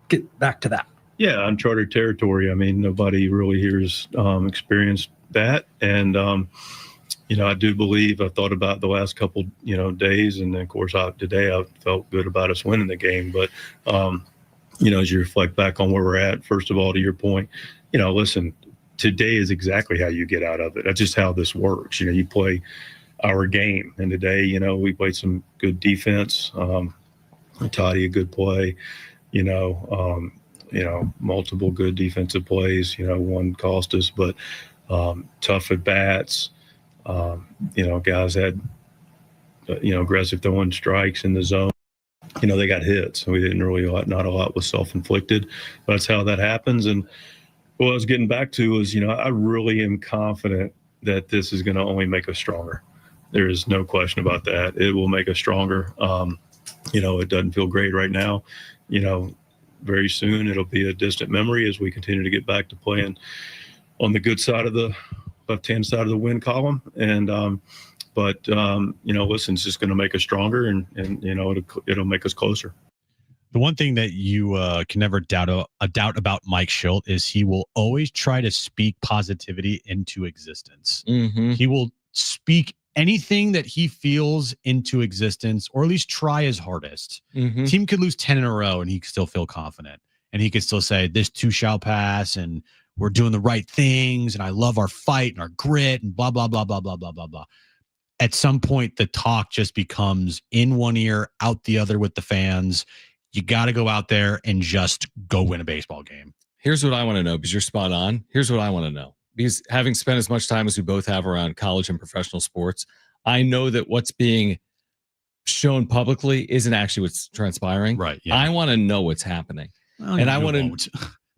get back to that? Yeah, uncharted territory. I mean, nobody really here's experienced that. And, I do believe, I thought about the last couple, days. And then, of course, today I felt good about us winning the game. But, as you reflect back on where we're at, first of all, to your point, listen, today is exactly how you get out of it. That's just how this works. You play our game. And today, we played some good defense. Toddy, a good play, multiple good defensive plays, one cost us, but tough at bats. Guys had, aggressive throwing strikes in the zone. They got hits. We didn't really, not a lot was self-inflicted. That's how that happens. And what I was getting back to is, I really am confident that this is going to only make us stronger. There is no question about that. It will make us stronger. It doesn't feel great right now. Very soon it'll be a distant memory as we continue to get back to playing on the good side of the left-hand side of the win column. And, listen, it's just going to make us stronger and it'll make us closer. The one thing that you can never doubt about Mike Schilt is he will always try to speak positivity into existence. Mm-hmm. He will speak anything that he feels into existence, or at least try his hardest. Mm-hmm. Team could lose 10 in a row and he could still feel confident. And he could still say, this too shall pass, and we're doing the right things, and I love our fight and our grit, and blah, blah, blah, blah, blah, blah, blah, blah. At some point, the talk just becomes in one ear, out the other with the fans. You got to go out there and just go win a baseball game. Here's what I want to know, because you're spot on. Here's what I want to know. Because having spent as much time as we both have around college and professional sports, I know that what's being shown publicly isn't actually what's transpiring. Right. Yeah. I want to know what's happening. Well, and I want to,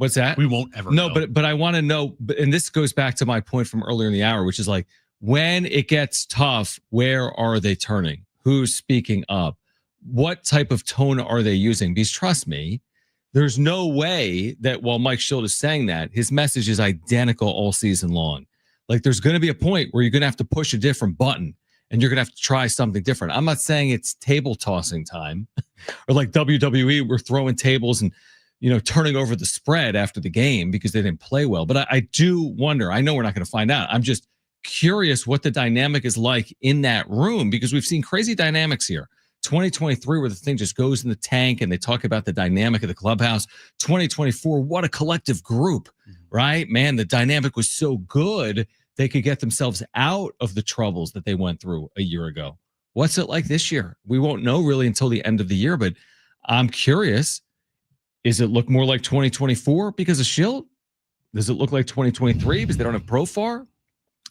What's that? We won't ever No, know. but I want to know, and this goes back to my point from earlier in the hour, which is like, when it gets tough, where are they turning? Who's speaking up? What type of tone are they using? Because trust me, there's no way that while Mike Schilt is saying that, his message is identical all season long. Like, there's going to be a point where you're going to have to push a different button and you're going to have to try something different. I'm not saying it's table tossing time or like WWE, we're throwing tables and, turning over the spread after the game because they didn't play well. But I do wonder, I know we're not going to find out. I'm just curious what the dynamic is like in that room, because we've seen crazy dynamics here. 2023, where the thing just goes in the tank and they talk about the dynamic of the clubhouse. 2024, what a collective group, right? Man, the dynamic was so good, they could get themselves out of the troubles that they went through a year ago. What's it like this year? We won't know really until the end of the year, but I'm curious. Is it look more like 2024 because of Schilt? Does it look like 2023 because they don't have Profar?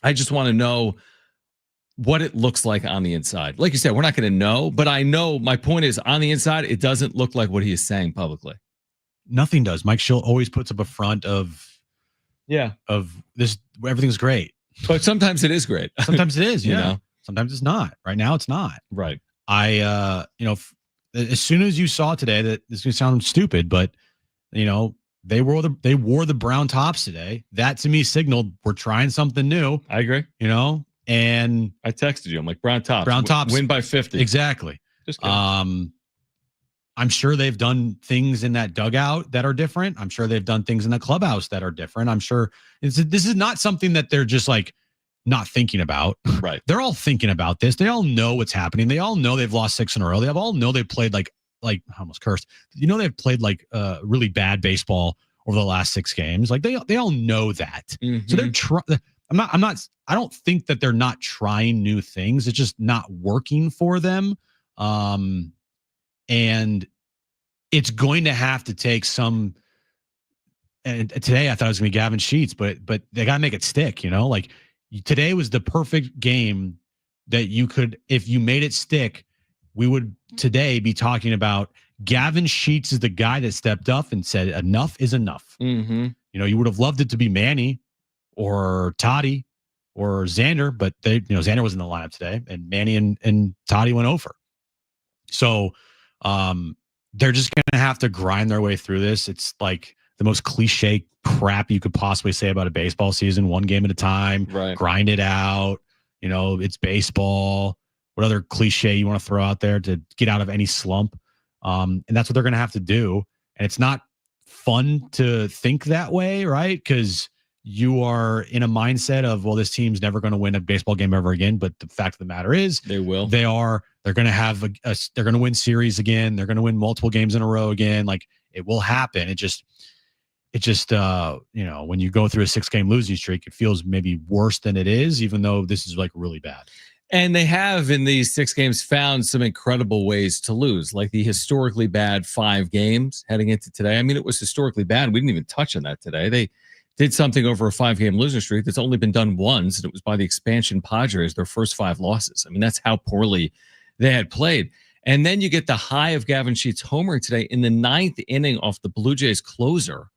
I just want to know what it looks like on the inside. Like you said, we're not going to know, but I know my point is on the inside, it doesn't look like what he is saying publicly. Nothing does. Mike Schilt always puts up a front of this. Everything's great. But sometimes it is great. Sometimes it is, You know? Sometimes it's not. Right now, it's not. Right. As soon as you saw today, that this is going to sound stupid, but they wore the brown tops today. That to me signaled we're trying something new. I agree. And I texted you. I'm like, brown tops. Brown tops. Win by 50. Exactly. Just kidding. I'm sure they've done things in that dugout that are different. I'm sure they've done things in the clubhouse that are different. I'm sure this is not something that they're just like not thinking about. Right. They're all thinking about this. They all know what's happening. They all know they've lost 6 in a row. They all know they've played like I almost cursed. They've played like really bad baseball over the last 6 games. Like they all know that. Mm-hmm. So they're I don't think that they're not trying new things. It's just not working for them. And it's going to have to take some. And today I thought it was going to be Gavin Sheets, but they got to make it stick. Like today was the perfect game that you could, if you made it stick, we would today be talking about Gavin Sheets is the guy that stepped up and said enough is enough. Mm-hmm. You would have loved it to be Manny or Toddy or Xander, but Xander was in the lineup today, and Manny and Toddy went over. So they're just going to have to grind their way through this. It's like the most cliche crap you could possibly say about a baseball season, one game at a time, right. Grind it out. It's baseball. What other cliche you want to throw out there to get out of any slump? And that's what they're going to have to do. And it's not fun to think that way, right? Because you are in a mindset of, well, this team's never going to win a baseball game ever again. But the fact of the matter is, they will. They're going to have they're going to win series again. They're going to win multiple games in a row again. Like it will happen. It just when you go through a 6-game losing streak, it feels maybe worse than it is, even though this is like really bad. And they have in these 6 games found some incredible ways to lose, like the historically bad 5 games heading into today. I mean, it was historically bad. We didn't even touch on that today. They did something over a 5-game losing streak that's only been done once, and it was by the expansion Padres, their first 5 losses. I mean, that's how poorly they had played. And then you get the high of Gavin Sheets' homer today in the 9th inning off the Blue Jays closer,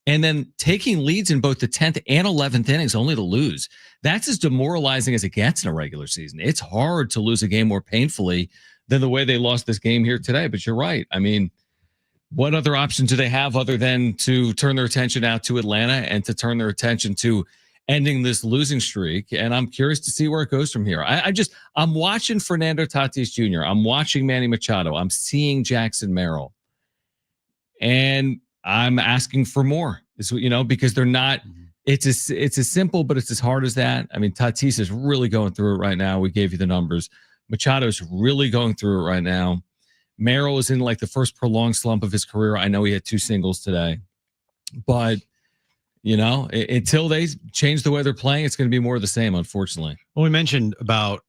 and then taking leads in both the 10th and 11th innings only to lose. That's as demoralizing as it gets in a regular season. It's hard to lose a game more painfully than the way they lost this game here today. But you're right. I mean, what other option do they have other than to turn their attention out to Atlanta and to turn their attention to ending this losing streak? And I'm curious to see where it goes from here. I'm watching Fernando Tatis Jr. I'm watching Manny Machado. I'm seeing Jackson Merrill. And I'm asking for more, because they're not, it's as simple, but it's as hard as that. I mean, Tatis is really going through it right now. We gave you the numbers. Machado's really going through it right now. Merrill is in like the first prolonged slump of his career. I know he had 2 singles today, but until they change the way they're playing, it's going to be more of the same, unfortunately. Well, we mentioned about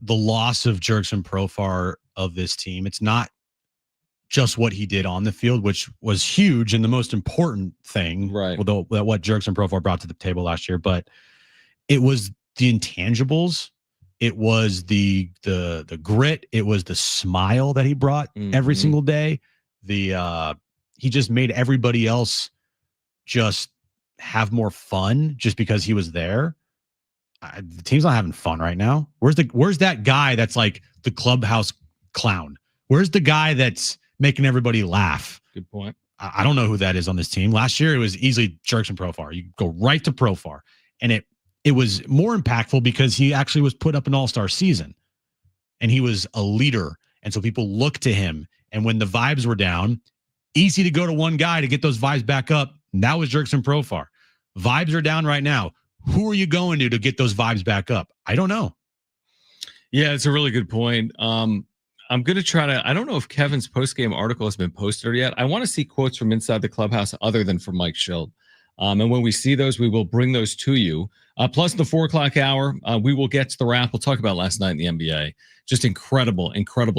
the loss of Jurickson Profar of this team. It's not just what he did on the field, which was huge and the most important thing, right? Although what Jurickson Profar brought to the table last year, but it was the intangibles. It was the grit. It was the smile that he brought every single day. He just made everybody else just have more fun just because he was there. The team's not having fun right now. Where's that guy that's like the clubhouse clown? Where's the guy that's making everybody laugh? Good point. I don't know who that is on this team. Last year, it was easily Jerks and Profar. You go right to Profar, and it was more impactful because he actually was put up an all-star season, and he was a leader, and so people looked to him. And when the vibes were down, easy to go to one guy to get those vibes back up. And that was Jerks and Profar. Vibes are down right now. Who are you going to get those vibes back up? I don't know. Yeah, it's a really good point. I'm going to try to, I don't know if Kevin's post-game article has been posted yet. I want to see quotes from inside the clubhouse other than from Mike Schild. And when we see those, we will bring those to you. Plus the 4:00 hour, we will get to the wrap. We'll talk about last night in the NBA. Just incredible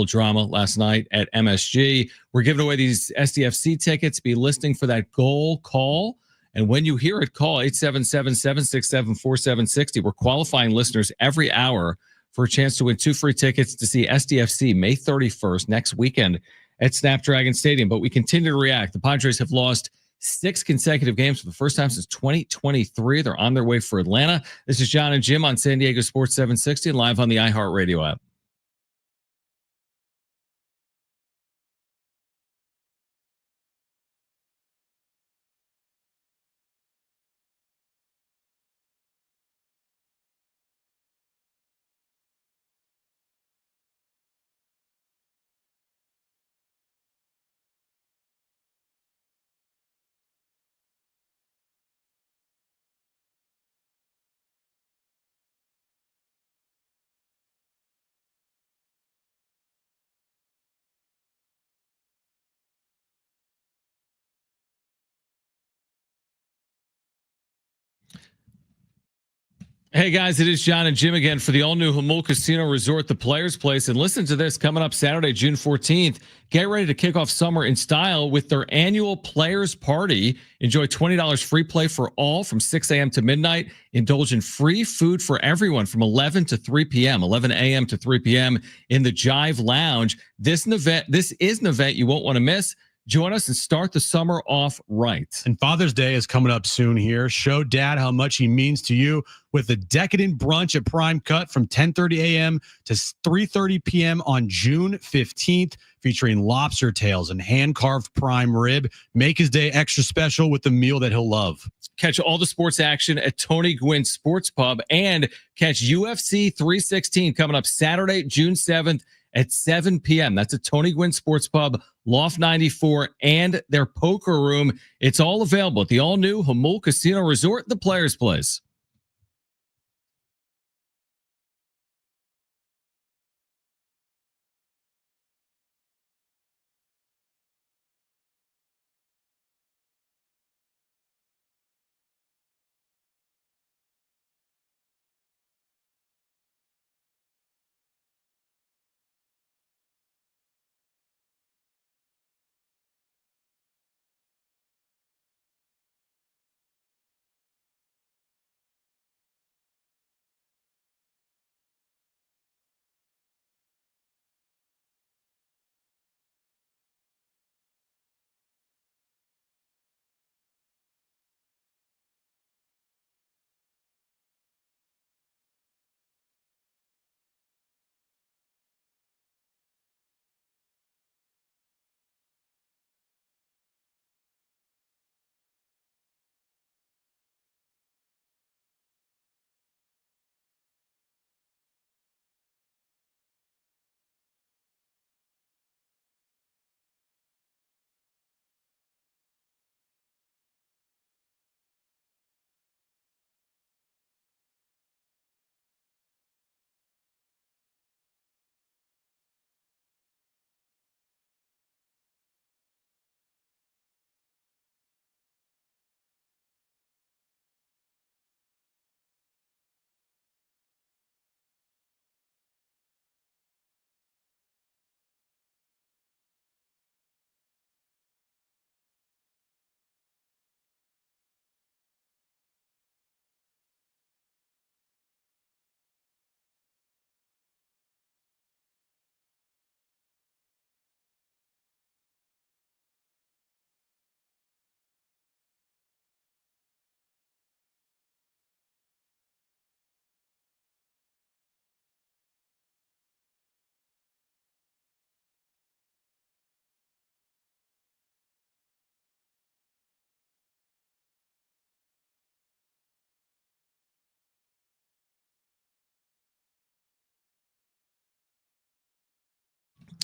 drama last night at MSG. We're giving away these SDFC tickets. Be listening for that goal call. And when you hear it, call 877-767-4760. We're qualifying listeners every hour for a chance to win 2 free tickets to see SDFC May 31st next weekend at Snapdragon Stadium. But we continue to react. The Padres have lost 6 consecutive games for the first time since 2023. They're on their way for Atlanta. This is John and Jim on San Diego Sports 760 and live on the iHeartRadio app. Hey guys, it is John and Jim again for the all-new Jamul Casino Resort, the Players Place. And listen to this, coming up Saturday, June 14th. Get ready to kick off summer in style with their annual Players Party. Enjoy $20 free play for all from 6 a.m. to midnight. Indulge in free food for everyone from 11 to 3 p.m., 11 a.m. to 3 p.m. in the Jive Lounge. This is an event you won't want to miss. Join us and start the summer off right. And Father's Day is coming up soon here. Show Dad how much he means to you with a decadent brunch at Prime Cut from 10:30 a.m. to 3:30 p.m. on June 15th, featuring lobster tails and hand-carved prime rib. Make his day extra special with the meal that he'll love. Catch all the sports action at Tony Gwynn Sports Pub and catch UFC 316 coming up Saturday, June 7th at 7 p.m. That's at Tony Gwynn Sports Pub, Loft 94, and their poker room. It's all available at the all-new Jamul Casino Resort, the Players Place.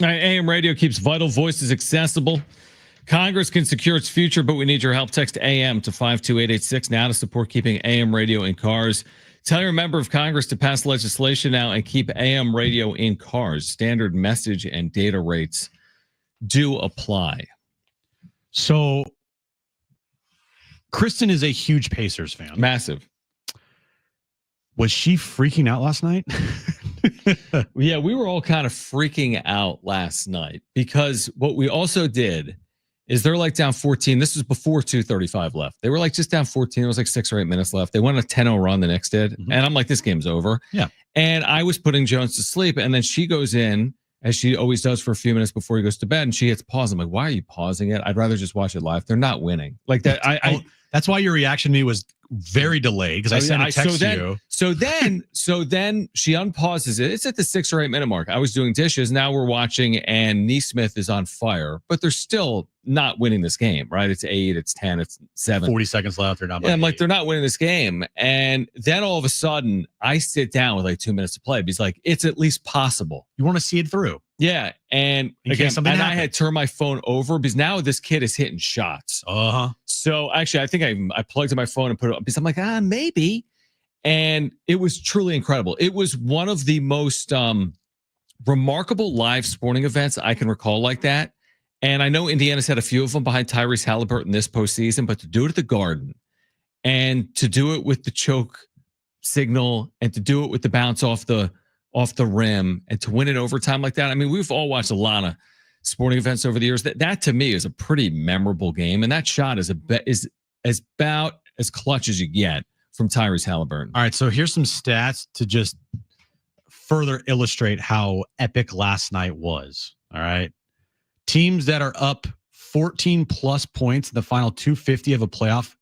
All right, AM radio keeps vital voices accessible. Congress can secure its future, but we need your help. Text AM to 52886 now to support keeping AM radio in cars. Tell your member of Congress to pass legislation now and keep AM radio in cars. Standard message and data rates do apply. So, Kristen is a huge Pacers fan. Massive. Was she freaking out last night? Yeah, we were all kind of freaking out last night because what we also did is they're like down 14. This was before 2:35 left. They were like just down 14. It was like 6 or 8 minutes left. They went on a 10-0 run, the Knicks did. Mm-hmm. And I'm like, this game's over. Yeah. And I was putting Jones to sleep. And then she goes in, as she always does for a few minutes before he goes to bed. And she hits pause. I'm like, why are you pausing it? I'd rather just watch it live. They're not winning. Like that. That's why your reaction to me was very delayed because I sent a text to you. So then she unpauses it. It's at the 6 or 8 minute mark. I was doing dishes. Now we're watching, and Neesmith is on fire, but they're still not winning this game, right? It's 8, it's 10, it's 7. 40 seconds left. They're not. Yeah, I'm like, they're not winning this game. And then all of a sudden, I sit down with like 2 minutes to play. But he's like, it's at least possible. You want to see it through. Yeah. And again, I had turned my phone over because now this kid is hitting shots. So actually, I think I plugged in my phone and put it up because I'm like, maybe. And it was truly incredible. It was one of the most remarkable live sporting events I can recall like that. And I know Indiana's had a few of them behind Tyrese Halliburton this postseason, but to do it at the Garden and to do it with the choke signal and to do it with the bounce off the rim and to win in overtime like that. I mean, we've all watched a lot of sporting events over the years. That to me is a pretty memorable game. And that shot is about as clutch as you get from Tyrese Halliburton. All right. So here's some stats to just further illustrate how epic last night was. All right. Teams that are up 14 plus points in the final 250 of a playoff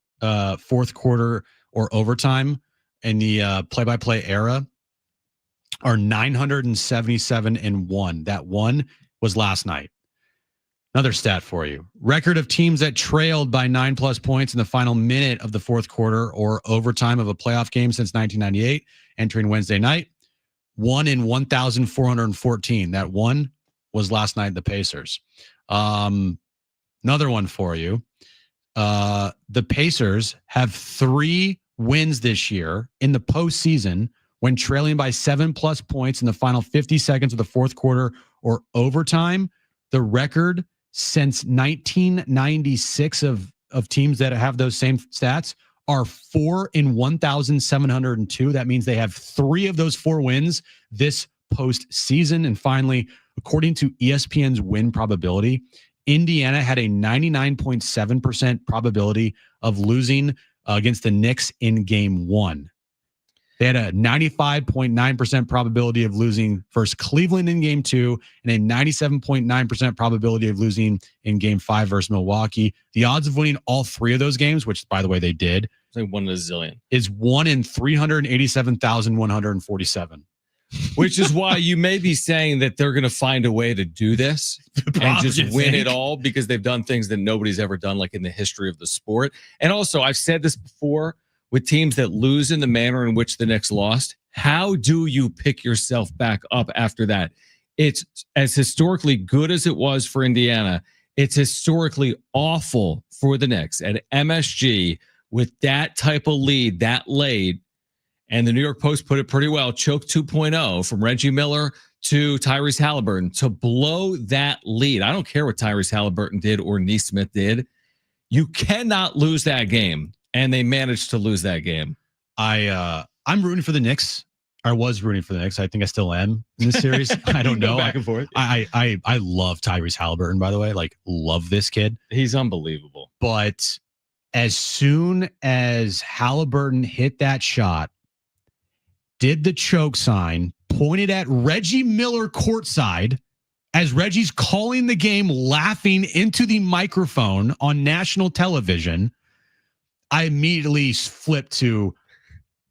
fourth quarter or overtime in the play-by-play era are 977-1. That one was last night. Another stat for you. Record of teams that trailed by 9+ points in the final minute of the fourth quarter or overtime of a playoff game since 1998, entering Wednesday night. 1 in 1,414. That one was last night, the Pacers. Another one for you. The Pacers have 3 wins this year in the postseason when trailing by 7+ points in the final 50 seconds of the fourth quarter or overtime. The record since 1996 of teams that have those same stats are 4 in 1,702. That means they have 3 of those 4 wins this postseason. And finally, according to ESPN's win probability, Indiana had a 99.7% probability of losing against the Knicks in game 1. They had a 95.9% probability of losing versus Cleveland in game 2 and a 97.9% probability of losing in game 5 versus Milwaukee. The odds of winning all 3 of those games, which by the way they did, it's like 1 in a zillion, is 1 in 387,147. Which is why you may be saying that they're going to find a way to do this and just win it all because they've done things that nobody's ever done, like in the history of the sport. And also, I've said this before, with teams that lose in the manner in which the Knicks lost, how do you pick yourself back up after that? It's as historically good as it was for Indiana. It's historically awful for the Knicks at MSG with that type of lead that late. And the New York Post put it pretty well. Choke 2.0 from Reggie Miller to Tyrese Halliburton to blow that lead. I don't care what Tyrese Halliburton did or Neesmith did. You cannot lose that game. And they managed to lose that game. I'm rooting for the Knicks. I was rooting for the Knicks. I think I still am in this series. I don't know. Back and forth. I love Tyrese Halliburton, by the way. Like, love this kid. He's unbelievable. But as soon as Halliburton hit that shot, did the choke sign, pointed at Reggie Miller courtside as Reggie's calling the game, laughing into the microphone on national television, I immediately flipped to,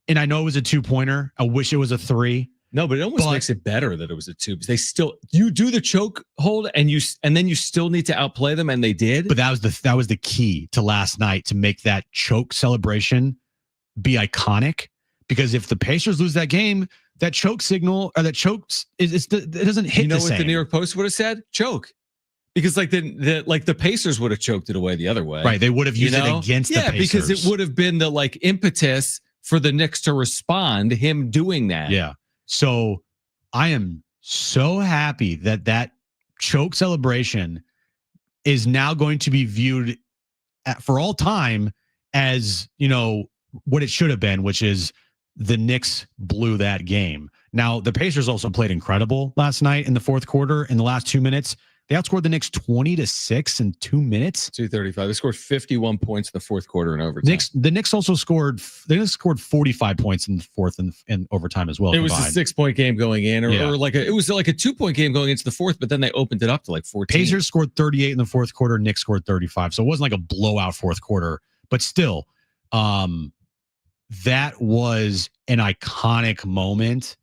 and I know it was a 2-pointer. I wish it was a 3. No, but it almost makes it better that it was a 2 because they still, you do the choke hold and then you still need to outplay them, and they did. But that was the key to last night to make that choke celebration be iconic. Because if the Pacers lose that game, that choke signal or that chokes it doesn't hit. You know the what same. the New York Post would have said? Choke. Because like the Pacers would have choked it away the other way. Right. They would have used it against the Pacers. Because it would have been the like impetus for the Knicks to respond, him doing that. Yeah. So I am so happy that choke celebration is now going to be viewed for all time as, what it should have been, which is the Knicks blew that game. Now, the Pacers also played incredible last night in the fourth quarter. In the last 2 minutes, they outscored the Knicks 20-6 in 2 minutes. 235. They scored 51 points in the fourth quarter in overtime. The Knicks also scored 45 points in the fourth and overtime as well. It was a 6-point game going in, or it was like a 2-point game going into the fourth, but then they opened it up to like 14. Pacers scored 38 in the fourth quarter. Knicks scored 35. So it wasn't like a blowout fourth quarter, but still, that was an iconic moment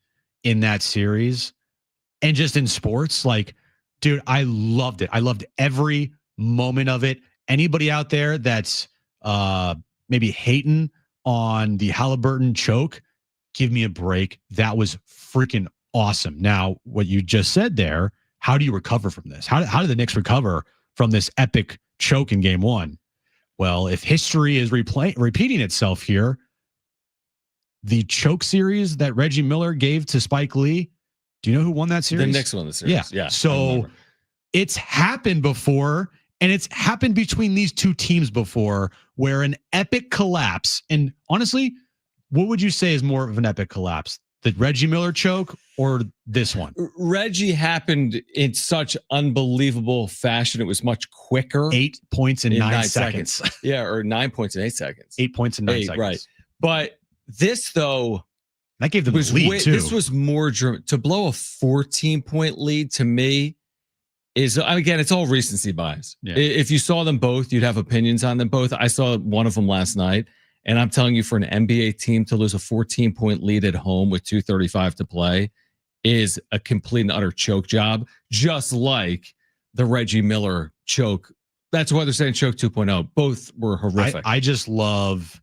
in that series. And just in sports, like, dude, I loved it. I loved every moment of it. Anybody out there that's maybe hating on the Halliburton choke, give me a break. That was freaking awesome. Now, what you just said there, how do you recover from this? How do the Knicks recover from this epic choke in game one? Well, if history is repeating itself here, the choke series that Reggie Miller gave to Spike Lee, do you know who won that series? The Knicks won the series. Yeah. So it's happened before, and it's happened between these two teams before, where an epic collapse. And honestly, what would you say is more of an epic collapse? The Reggie Miller choke or this one? Reggie happened in such unbelievable fashion. It was much quicker. 8 points in 9 seconds. Yeah, or 9 points in 8 seconds. 8 points in 9 seconds. Right. But this, though, that gave them the lead, too. This was more to blow a 14-point lead to me is, again, it's all recency bias. Yeah. If you saw them both, you'd have opinions on them both. I saw one of them last night, and I'm telling you, for an NBA team to lose a 14-point lead at home with 2:35 to play is a complete and utter choke job, just like the Reggie Miller choke. That's why they're saying choke 2.0. Both were horrific. I just love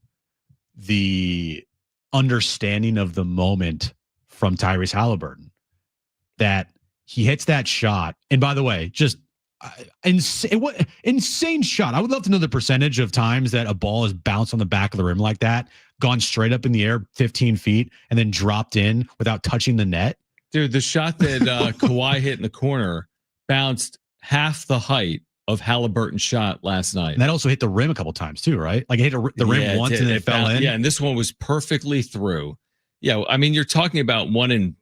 the understanding of the moment from Tyrese Halliburton, that he hits that shot. And by the way, just insane shot. I would love to know the percentage of times that a ball has bounced on the back of the rim like that, gone straight up in the air 15 feet, and then dropped in without touching the net. Dude, the shot that Kawhi hit in the corner bounced half the height of Halliburton's shot last night. And that also hit the rim a couple times too, right? Like it hit the rim once and it fell in. Yeah, and this one was perfectly through. Yeah, I mean, you're talking about 1 in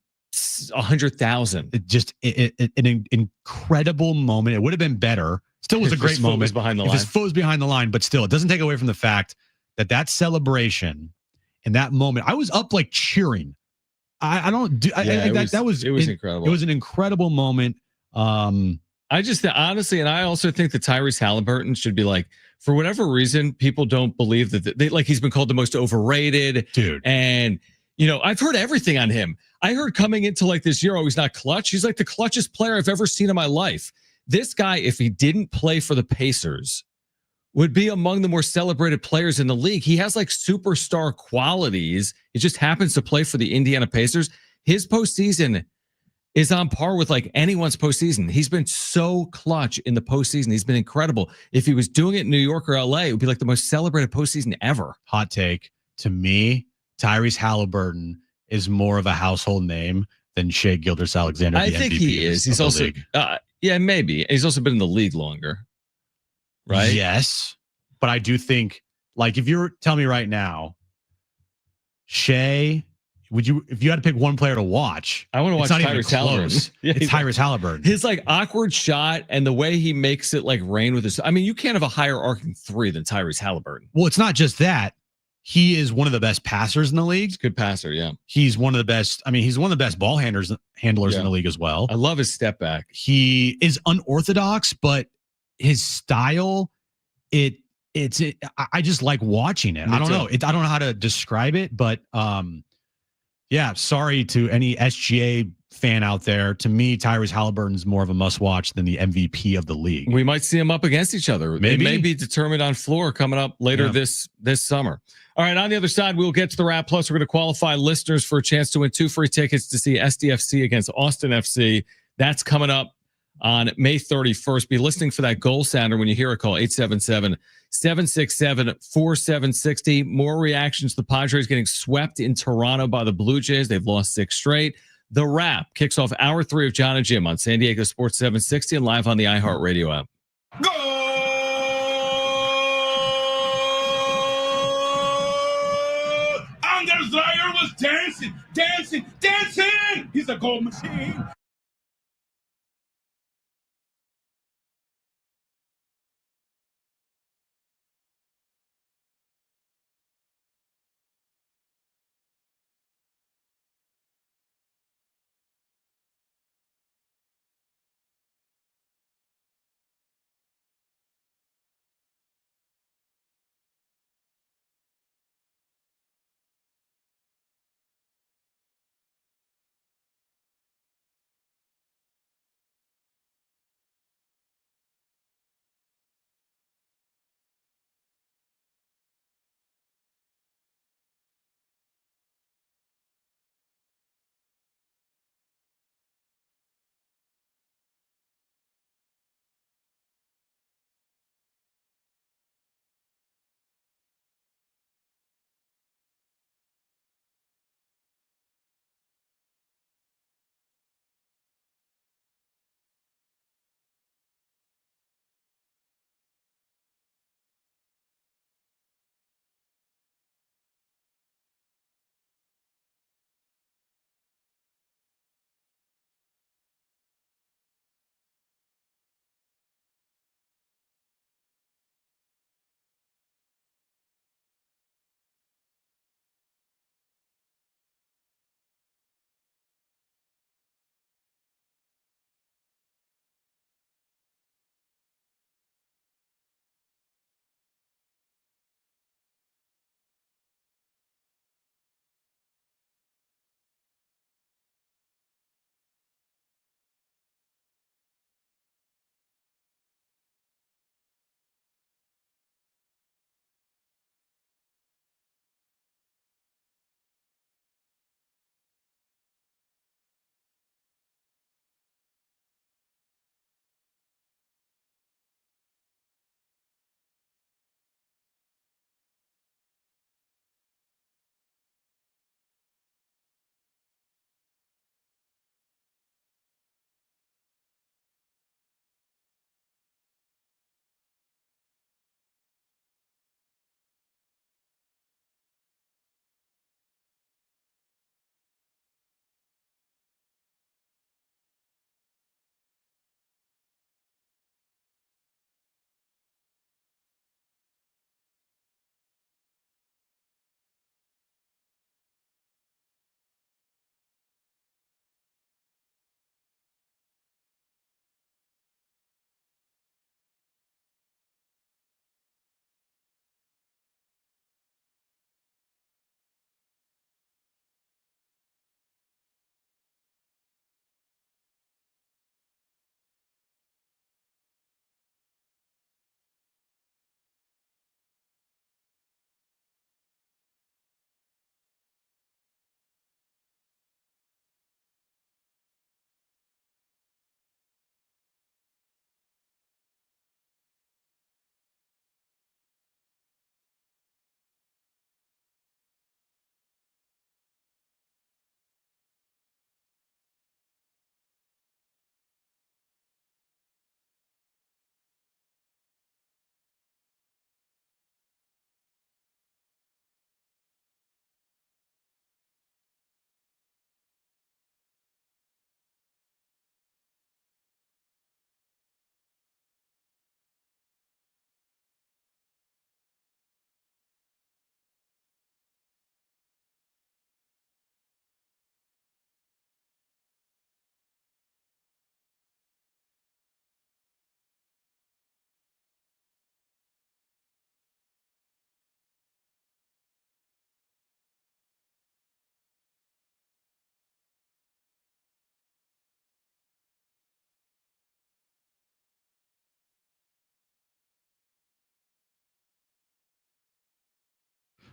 100,000. It just an incredible moment. It would have been better. Still was a great moment. Was behind the line. His foot was behind the line, but still, it doesn't take away from the fact that celebration and that moment, I was up like cheering. That was incredible. It was an incredible moment. I just honestly, and I also think that Tyrese Halliburton should be like, for whatever reason, people don't believe that he's been called the most overrated dude. And I've heard everything on him. I heard coming into like this year, he's not clutch. He's like the clutchest player I've ever seen in my life. This guy, if he didn't play for the Pacers, would be among the more celebrated players in the league. He has like superstar qualities. He just happens to play for the Indiana Pacers. His postseason is on par with like anyone's postseason. He's been so clutch in the postseason. He's been incredible. If he was doing it in New York or LA, it would be like the most celebrated postseason ever. Hot take. To me, Tyrese Halliburton is more of a household name than Shai Gilgeous-Alexander. I think he is. He's also, maybe. He's also been in the league longer, right? Yes. But I do think, like, if you're telling me right now, Shai, if you had to pick one player to watch, I want to watch Tyrese Halliburton. Yeah, it's Tyrese Halliburton. His like awkward shot and the way he makes it like rain with his. I mean, you can't have a higher arcing three than Tyrese Halliburton. Well, it's not just that. He is one of the best passers in the league. He's a good passer, yeah. He's one of the best. I mean, he's one of the best ball handlers in the league as well. I love his step back. He is unorthodox, but his style, I just like watching it. I don't know. I don't know how to describe it, but Yeah, sorry to any SGA fan out there. To me, Tyrese Halliburton is more of a must-watch than the MVP of the league. We might see them up against each other. Maybe. It may be determined on floor coming up later this summer. All right, on the other side, we'll get to the wrap. Plus, we're going to qualify listeners for a chance to win 2 free tickets to see SDFC against Austin FC. That's coming up on May 31st. Be listening for that goal sounder when you hear a call, 877-767-4760. More reactions. The Padres getting swept in Toronto by the Blue Jays. They've lost 6 straight. The Wrap kicks off hour 3 of John and Jim on San Diego Sports 760 and live on the iHeartRadio app. Goal! Anders Dreyer was dancing, dancing, dancing. He's a goal machine.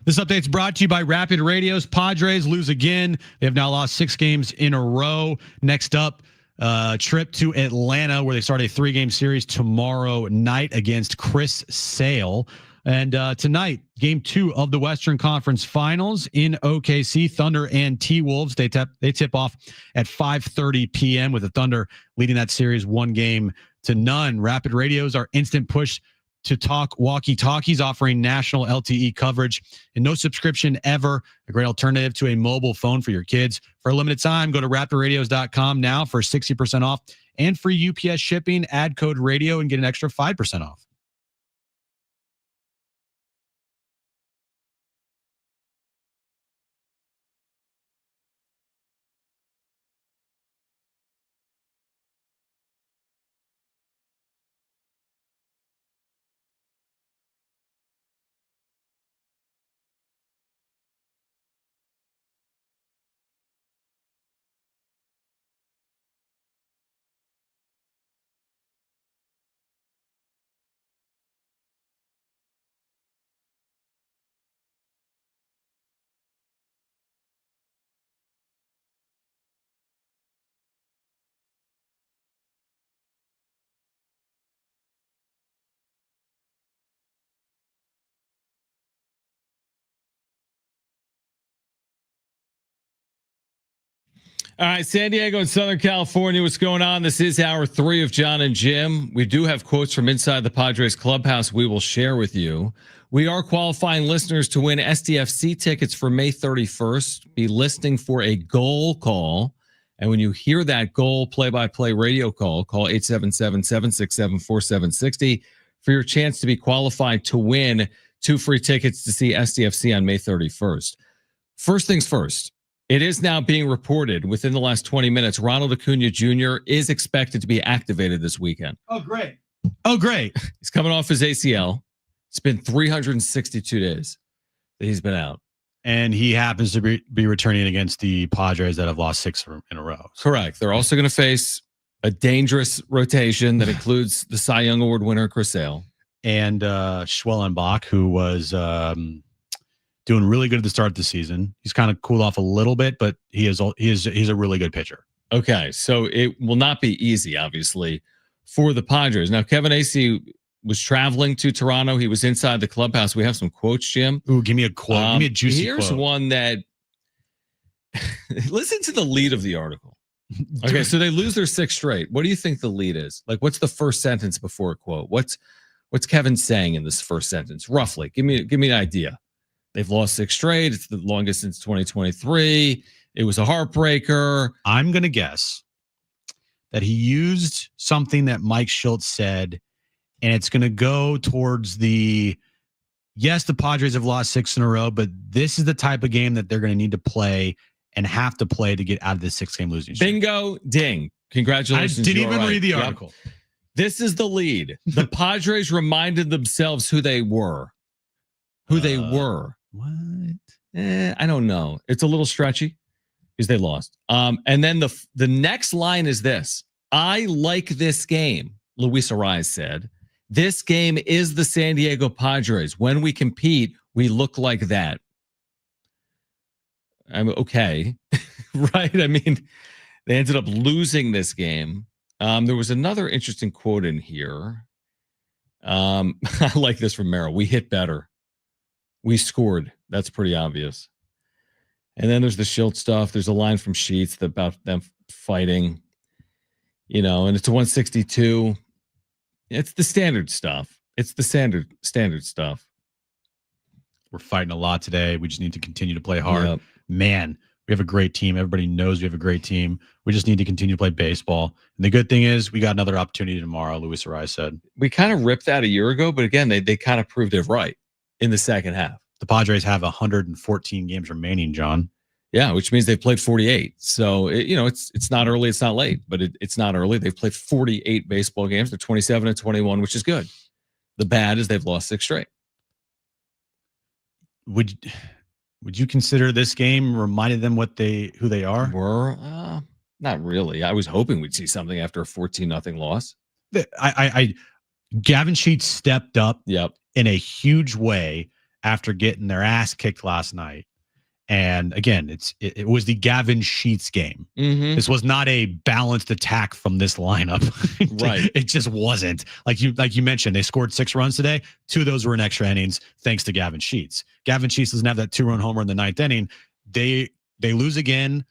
This update's brought to you by Rapid Radios. Padres lose again. They have now lost 6 games in a row. Next up, trip to Atlanta, where they start a 3-game series tomorrow night against Chris Sale. And tonight, game 2 of the Western Conference Finals in OKC, Thunder and T-Wolves. They tip off at 5:30 p.m. with the Thunder leading that series 1-0. Rapid Radios are instant push to talk walkie-talkies, offering national LTE coverage and no subscription ever. A great alternative to a mobile phone for your kids. For a limited time, go to rapidradios.com now for 60% off and free UPS shipping. Add code radio and get an extra 5% off. All right, San Diego and Southern California, what's going on? This is hour 3 of John and Jim. We do have quotes from inside the Padres clubhouse we will share with you. We are qualifying listeners to win SDFC tickets for May 31st. Be listening for a goal call. And when you hear that goal play-by-play radio call 877-767-4760 for your chance to be qualified to win 2 free tickets to see SDFC on May 31st. First things first. It is now being reported within the last 20 minutes. Ronald Acuna Jr. is expected to be activated this weekend. Oh, great. Oh, great. He's coming off his ACL. It's been 362 days that he's been out. And he happens to be returning against the Padres that have lost 6 in a row. Correct. They're also going to face a dangerous rotation that includes the Cy Young Award winner, Chris Sale. And Schwellenbach, who was doing really good at the start of the season. He's kind of cooled off a little bit, but he's a really good pitcher. Okay, so it will not be easy, obviously, for the Padres. Now, Kevin Acee was traveling to Toronto. He was inside the clubhouse. We have some quotes, Jim. Ooh, give me a quote. Give me a juicy quote. Here's one that listen to the lead of the article. Okay, so they lose their 6th straight. What do you think the lead is? Like, what's the first sentence before a quote? What's Kevin saying in this first sentence? Roughly. Give me an idea. They've lost 6 straight. It's the longest since 2023. It was a heartbreaker. I'm going to guess that he used something that Mike Schultz said, and it's going to go towards yes, the Padres have lost 6 in a row, but this is the type of game that they're going to need to play and have to play to get out of this 6-game losing streak. Bingo, ding. Congratulations. I didn't even read the article. Yep. This is the lead. The Padres reminded themselves who they were. What? I don't know. It's a little stretchy because they lost. And then the next line is this. I like this game, Luis Arraez said. This game is the San Diego Padres. When we compete, we look like that. I'm okay. Right? I mean, they ended up losing this game. There was another interesting quote in here. I like this from Merrill. We hit better. We scored. That's pretty obvious. And then there's the Schultz stuff. There's a line from Sheets about them fighting, and it's a 162. It's the standard stuff. It's the standard stuff. We're fighting a lot today. We just need to continue to play hard. Yep. Man, we have a great team. Everybody knows we have a great team. We just need to continue to play baseball. And the good thing is we got another opportunity tomorrow, Luis Arraez said. We kind of ripped that a year ago, but again, they kind of proved it right in the second half. The Padres have 114 games remaining, John. Yeah, which means they've played 48. So, it's not early, it's not late, but it's not early. They've played 48 baseball games. They're 27-21, which is good. The bad is they've lost 6 straight. Would you consider this game reminded them who they are? Not really. I was hoping we'd see something after a 14-0 loss. Gavin Sheets stepped up in a huge way after getting their ass kicked last night. And again, it was the Gavin Sheets game. Mm-hmm. This was not a balanced attack from this lineup. Right. It just wasn't. Like you mentioned, they scored 6 runs today. 2 of those were in extra innings, thanks to Gavin Sheets. Gavin Sheets doesn't have that 2-run homer in the 9th inning. They lose again,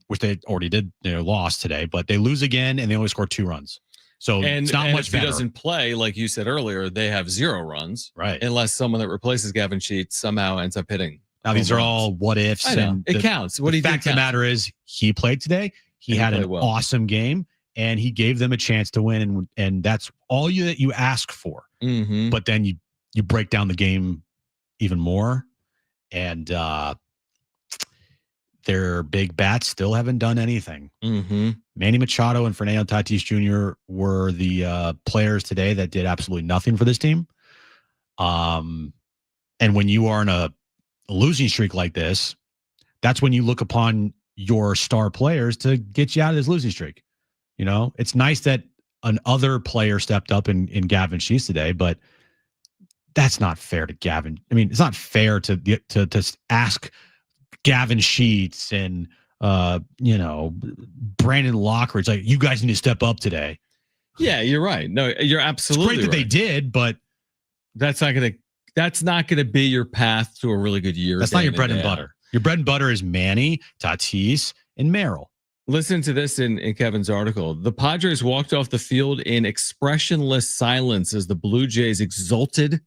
which they already did, lost today, but they lose again and they only score 2 runs. So it's not much if better. he doesn't play, like you said earlier, they have 0 runs. Right. Unless someone that replaces Gavin Sheets somehow ends up hitting. Now, these are all what ifs. I know. And It counts. What do you think? The fact of the matter is, he played today. He had an awesome game, and he gave them a chance to win. And that's all that you ask for. Mm-hmm. But then you break down the game even more, and their big bats still haven't done anything. Mm-hmm. Manny Machado and Fernando Tatis Jr. were the players today that did absolutely nothing for this team. And when you are in a losing streak like this, that's when you look upon your star players to get you out of this losing streak. It's nice that another player stepped up in Gavin Sheets today, but that's not fair to Gavin. I mean, it's not fair to ask Gavin Sheets and Brandon Lockridge, like, you guys need to step up today. Yeah, you're right. No, you're absolutely it's great that right. they did, but that's not gonna be your path to a really good year. That's not your bread and butter. Your bread and butter is Manny, Tatis, and Merrill. Listen to this in Kevin's article. The Padres walked off the field in expressionless silence as the Blue Jays exulted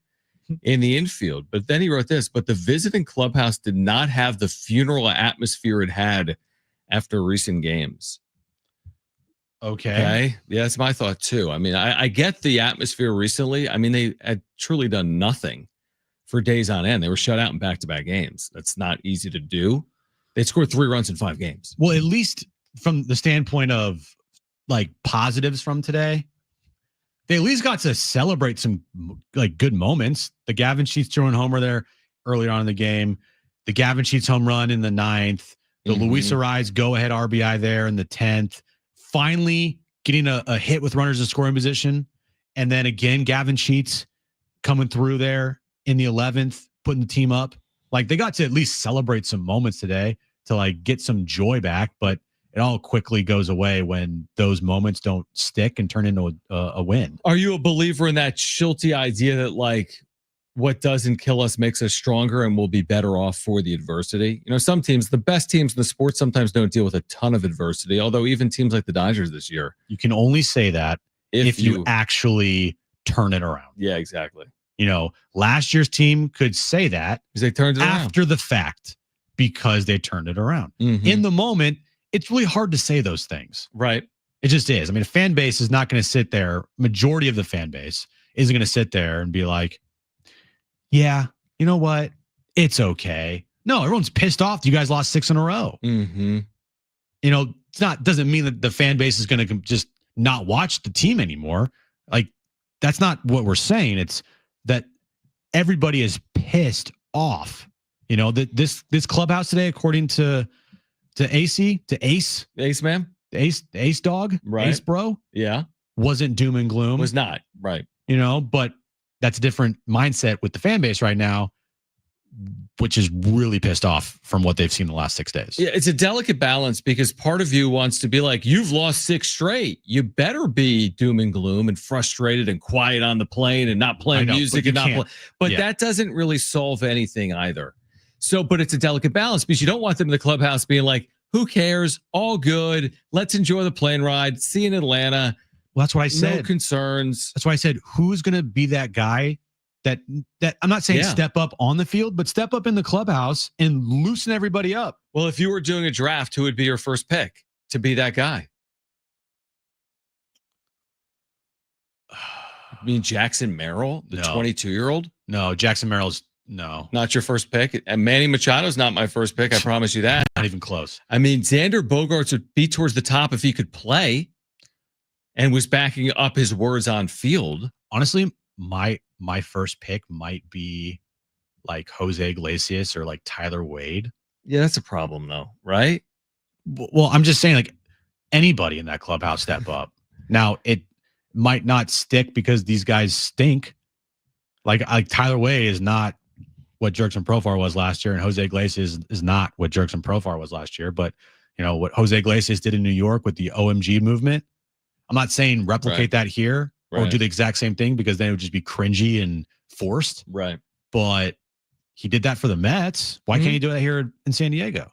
in the infield. But then he wrote this, but the visiting clubhouse did not have the funeral atmosphere it had after recent games. Okay. Yeah, that's my thought too. I mean, I get the atmosphere recently. I mean, they had truly done nothing for days on end. They were shut out in back-to-back games. That's not easy to do. They scored 3 runs in 5 games. Well, at least from the standpoint of like positives from today, they at least got to celebrate some like good moments. The Gavin Sheets throwing homer there earlier on in the game, the Gavin Sheets home run in the 9th, the Luis Arraez go-ahead RBI there in the 10th, finally getting a hit with runners in scoring position, and then again Gavin Sheets coming through there in the 11th, putting the team up. Like, they got to at least celebrate some moments today to like get some joy back, but it all quickly goes away when those moments don't stick and turn into a win. Are you a believer in that Schulte idea that like what doesn't kill us makes us stronger and we'll be better off for the adversity? Some teams, the best teams in the sport, sometimes don't deal with a ton of adversity, although even teams like the Dodgers this year. You can only say that if you actually turn it around. Yeah, exactly. Last year's team could say that because they turned it after around. The fact, because they turned it around. Mm-hmm. In the moment, it's really hard to say those things. Right. It just is. I mean, a fan base is not going to sit there. Majority of the fan base isn't going to sit there and be like, yeah, you know what? It's okay. No, everyone's pissed off. You guys lost 6 in a row. Mm-hmm. Doesn't mean that the fan base is going to just not watch the team anymore. Like, that's not what we're saying. It's that everybody is pissed off. That this clubhouse today, according to Ace man, the Ace dog, right? Ace bro, yeah, wasn't doom and gloom. Was not, right? But that's a different mindset with the fan base right now, which is really pissed off from what they've seen the last 6 days. Yeah, it's a delicate balance because part of you wants to be like, you've lost 6 straight. You better be doom and gloom and frustrated and quiet on the plane and not playing music and not play. But that doesn't really solve anything either. So, but it's a delicate balance because you don't want them in the clubhouse being like, who cares? All good. Let's enjoy the plane ride. See you in Atlanta. Well, that's what I said. No concerns. That's why I said, who's going to be that guy that I'm not saying step up on the field, but step up in the clubhouse and loosen everybody up. Well, if you were doing a draft, who would be your first pick to be that guy? I mean, Jackson Merrill, the 22-year-old? No, Jackson Merrill's no. Not your first pick. And Manny Machado's not my first pick. I promise you that. Not even close. I mean, Xander Bogaerts would be towards the top if he could play and was backing up his words on field. Honestly, my first pick might be like Jose Iglesias or like Tyler Wade. Yeah, that's a problem though, right? Well, I'm just saying, like, anybody in that clubhouse step up. Now, it might not stick because these guys stink. Like Tyler Wade is not what Jerks and Profar was last year, and Jose Iglesias is not what Jerks and Profar was last year. But what Jose Iglesias did in New York with the OMG movement, I'm not saying replicate that here or do the exact same thing, because then it would just be cringy and forced. Right. But he did that for the Mets. Why can't he do it here in San Diego?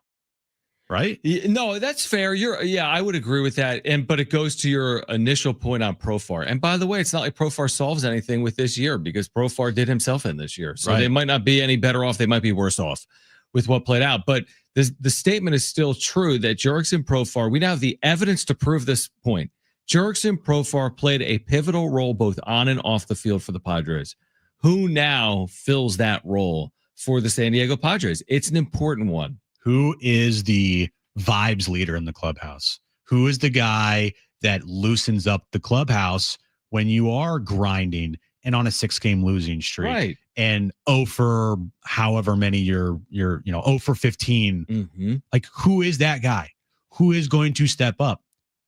Right? No, that's fair. I would agree with that. But it goes to your initial point on Profar. And by the way, it's not like Profar solves anything with this year, because Profar did himself in this year. So they might not be any better off. They might be worse off with what played out. But the statement is still true that Jerks and Profar, we now have the evidence to prove this point. Jerks and Profar played a pivotal role both on and off the field for the Padres. Who now fills that role for the San Diego Padres? It's an important one. Who is the vibes leader in the clubhouse? Who is the guy that loosens up the clubhouse when you are grinding and on a 6-game losing streak? Right. And for however many you're for 15. Mm-hmm. Like, who is that guy? Who is going to step up?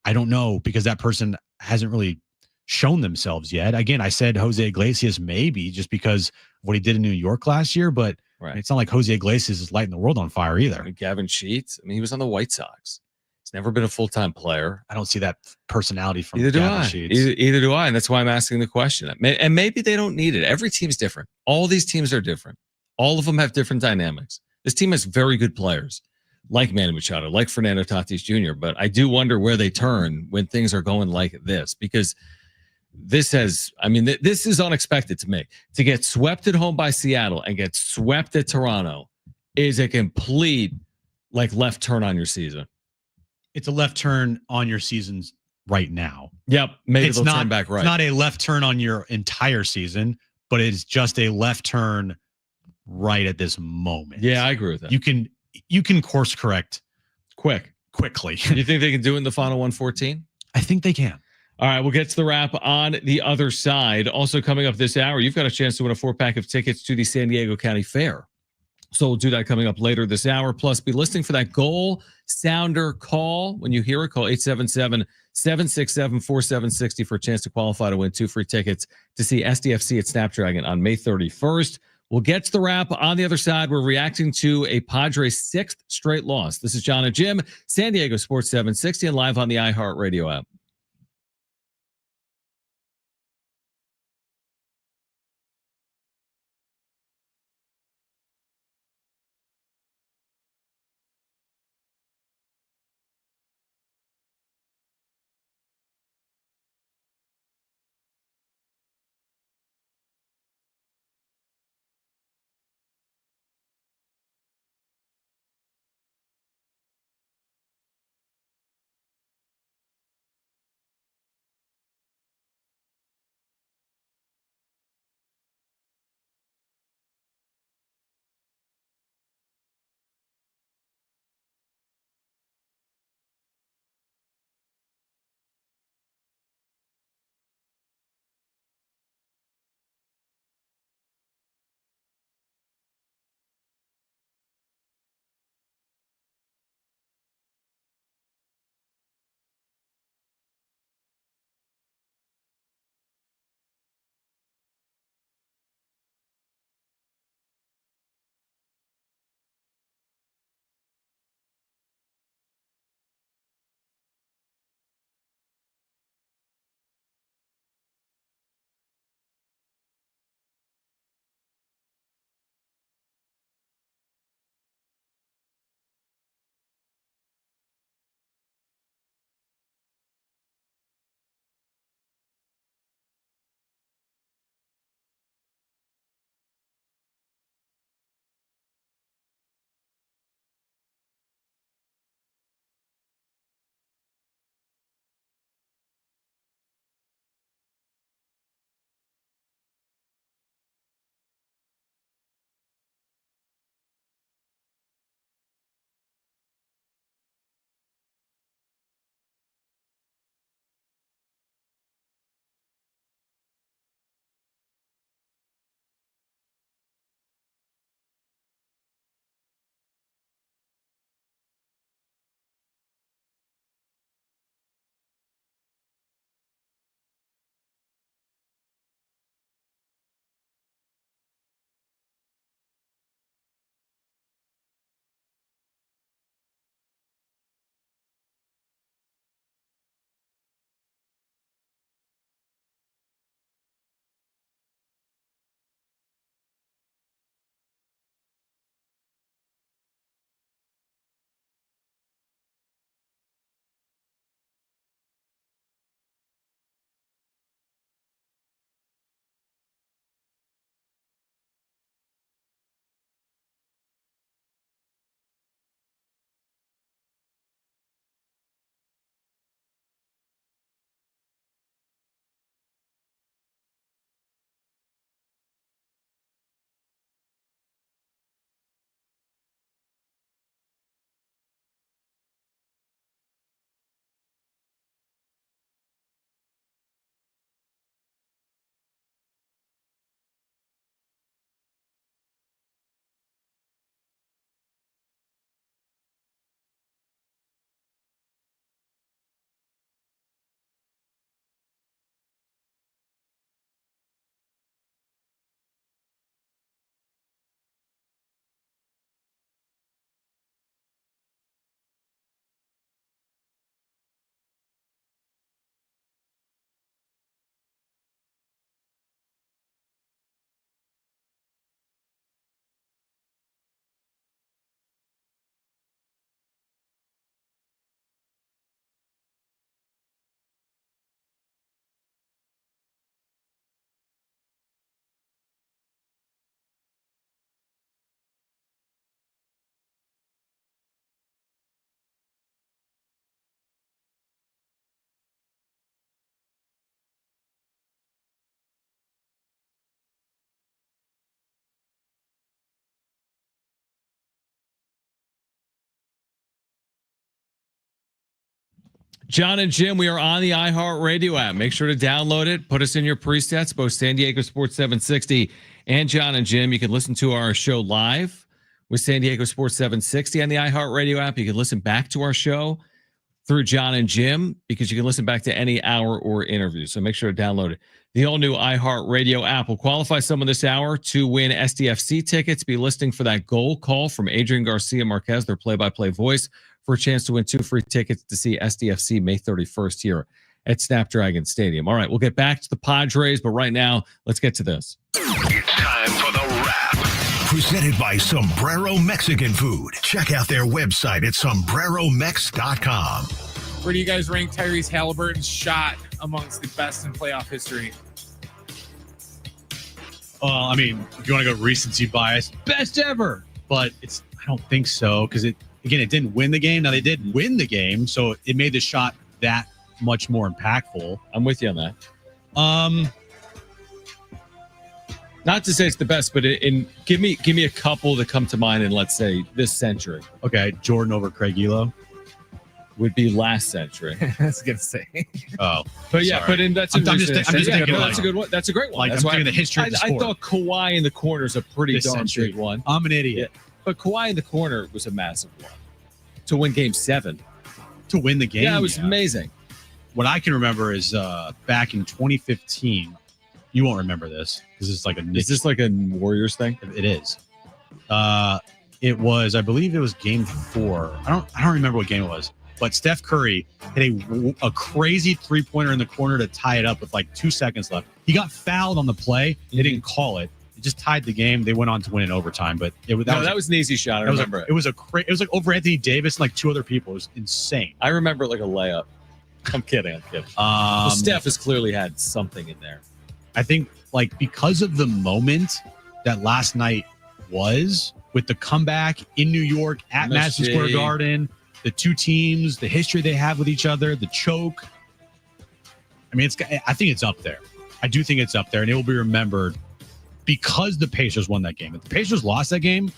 I don't know, because that person hasn't really shown themselves yet. Again, I said Jose Iglesias maybe just because of what he did in New York last year, but it's not like Jose Iglesias is lighting the world on fire either. Gavin Sheets, he was on the White Sox. He's never been a full-time player. I don't see that personality from Gavin Sheets. Either do I, and that's why I'm asking the question. And maybe they don't need it. Every team's different. All these teams are different. All of them have different dynamics. This team has very good players, like Manny Machado, like Fernando Tatis Jr., but I do wonder where they turn when things are going like this, because this is unexpected to me. To get swept at home by Seattle and get swept at Toronto is a complete left turn on your season. It's a left turn on your seasons right now. Yep. Maybe they'll turn back right. It's not a left turn on your entire season, but it's just a left turn right at this moment. Yeah, I agree with that. You can course correct quickly. You think they can do it in the final 114? I think they can. All right, we'll get to the wrap on the other side. Also coming up this hour, you've got a chance to win a 4-pack of tickets to the San Diego County Fair. So we'll do that coming up later this hour. Plus, be listening for that goal sounder call. When you hear it, call 877-767-4760 for a chance to qualify to win 2 free tickets to see SDFC at Snapdragon on May 31st. We'll get to the wrap on the other side. We're reacting to a Padres 6th straight loss. This is John and Jim, San Diego Sports 760, and live on the iHeartRadio app. John and Jim, we are on the iHeartRadio app. Make sure to download it. Put us in your presets, both San Diego Sports 760 and John and Jim. You can listen to our show live with San Diego Sports 760 on the iHeartRadio app. You can listen back to our show through John and Jim because you can listen back to any hour or interview. So make sure to download it. The all-new iHeartRadio app will qualify someone this hour to win SDFC tickets. Be listening for that goal call from Adrian Garcia Marquez, their play-by-play voice, for a chance to win 2 free tickets to see SDFC May 31st here at Snapdragon Stadium. All right, we'll get back to the Padres, but right now, let's get to this. It's time for the wrap. Presented by Sombrero Mexican Food. Check out their website at sombreromex.com. Where do you guys rank Tyrese Halliburton's shot amongst the best in playoff history? Well, I mean, if you want to go recency bias, best ever. But I don't think so because it didn't win the game. Now they did win the game, so it made the shot that much more impactful. I'm with you on that. Not to say it's the best, but give me a couple that come to mind in, let's say, this century. Okay, Jordan over Craig Elo would be last century. I was gonna say. Oh, but yeah, sorry. that's I'm just thinking that's a good one. That's a great one. Like, that's I'm thinking the history of the sport. I thought Kawhi in the corner is a pretty This darn century. big one. I'm an idiot. Yeah. But Kawhi in the corner was a massive one to win Game 7. To win the game, Yeah, it was amazing. What I can remember is back in 2015. You won't remember this because it's like a. Is this like a Warriors thing? It is. It was, I believe, it was Game 4. I don't remember what game it was. But Steph Curry hit a crazy three-pointer in the corner to tie it up with like 2 seconds left. He got fouled on the play. They didn't call it. It just tied the game. They went on to win in overtime. But that was an easy shot. I remember it. It was like over Anthony Davis and like 2 other people. It was insane. I remember it like a layup. I'm kidding. Well, Steph has clearly had something in there. I think like because of the moment that last night was with the comeback in New York at Madison Square Garden, the two teams, the history they have with each other, the choke. I mean, I think it's up there. I do think it's up there, and it will be remembered because the Pacers won that game. If the Pacers lost that game,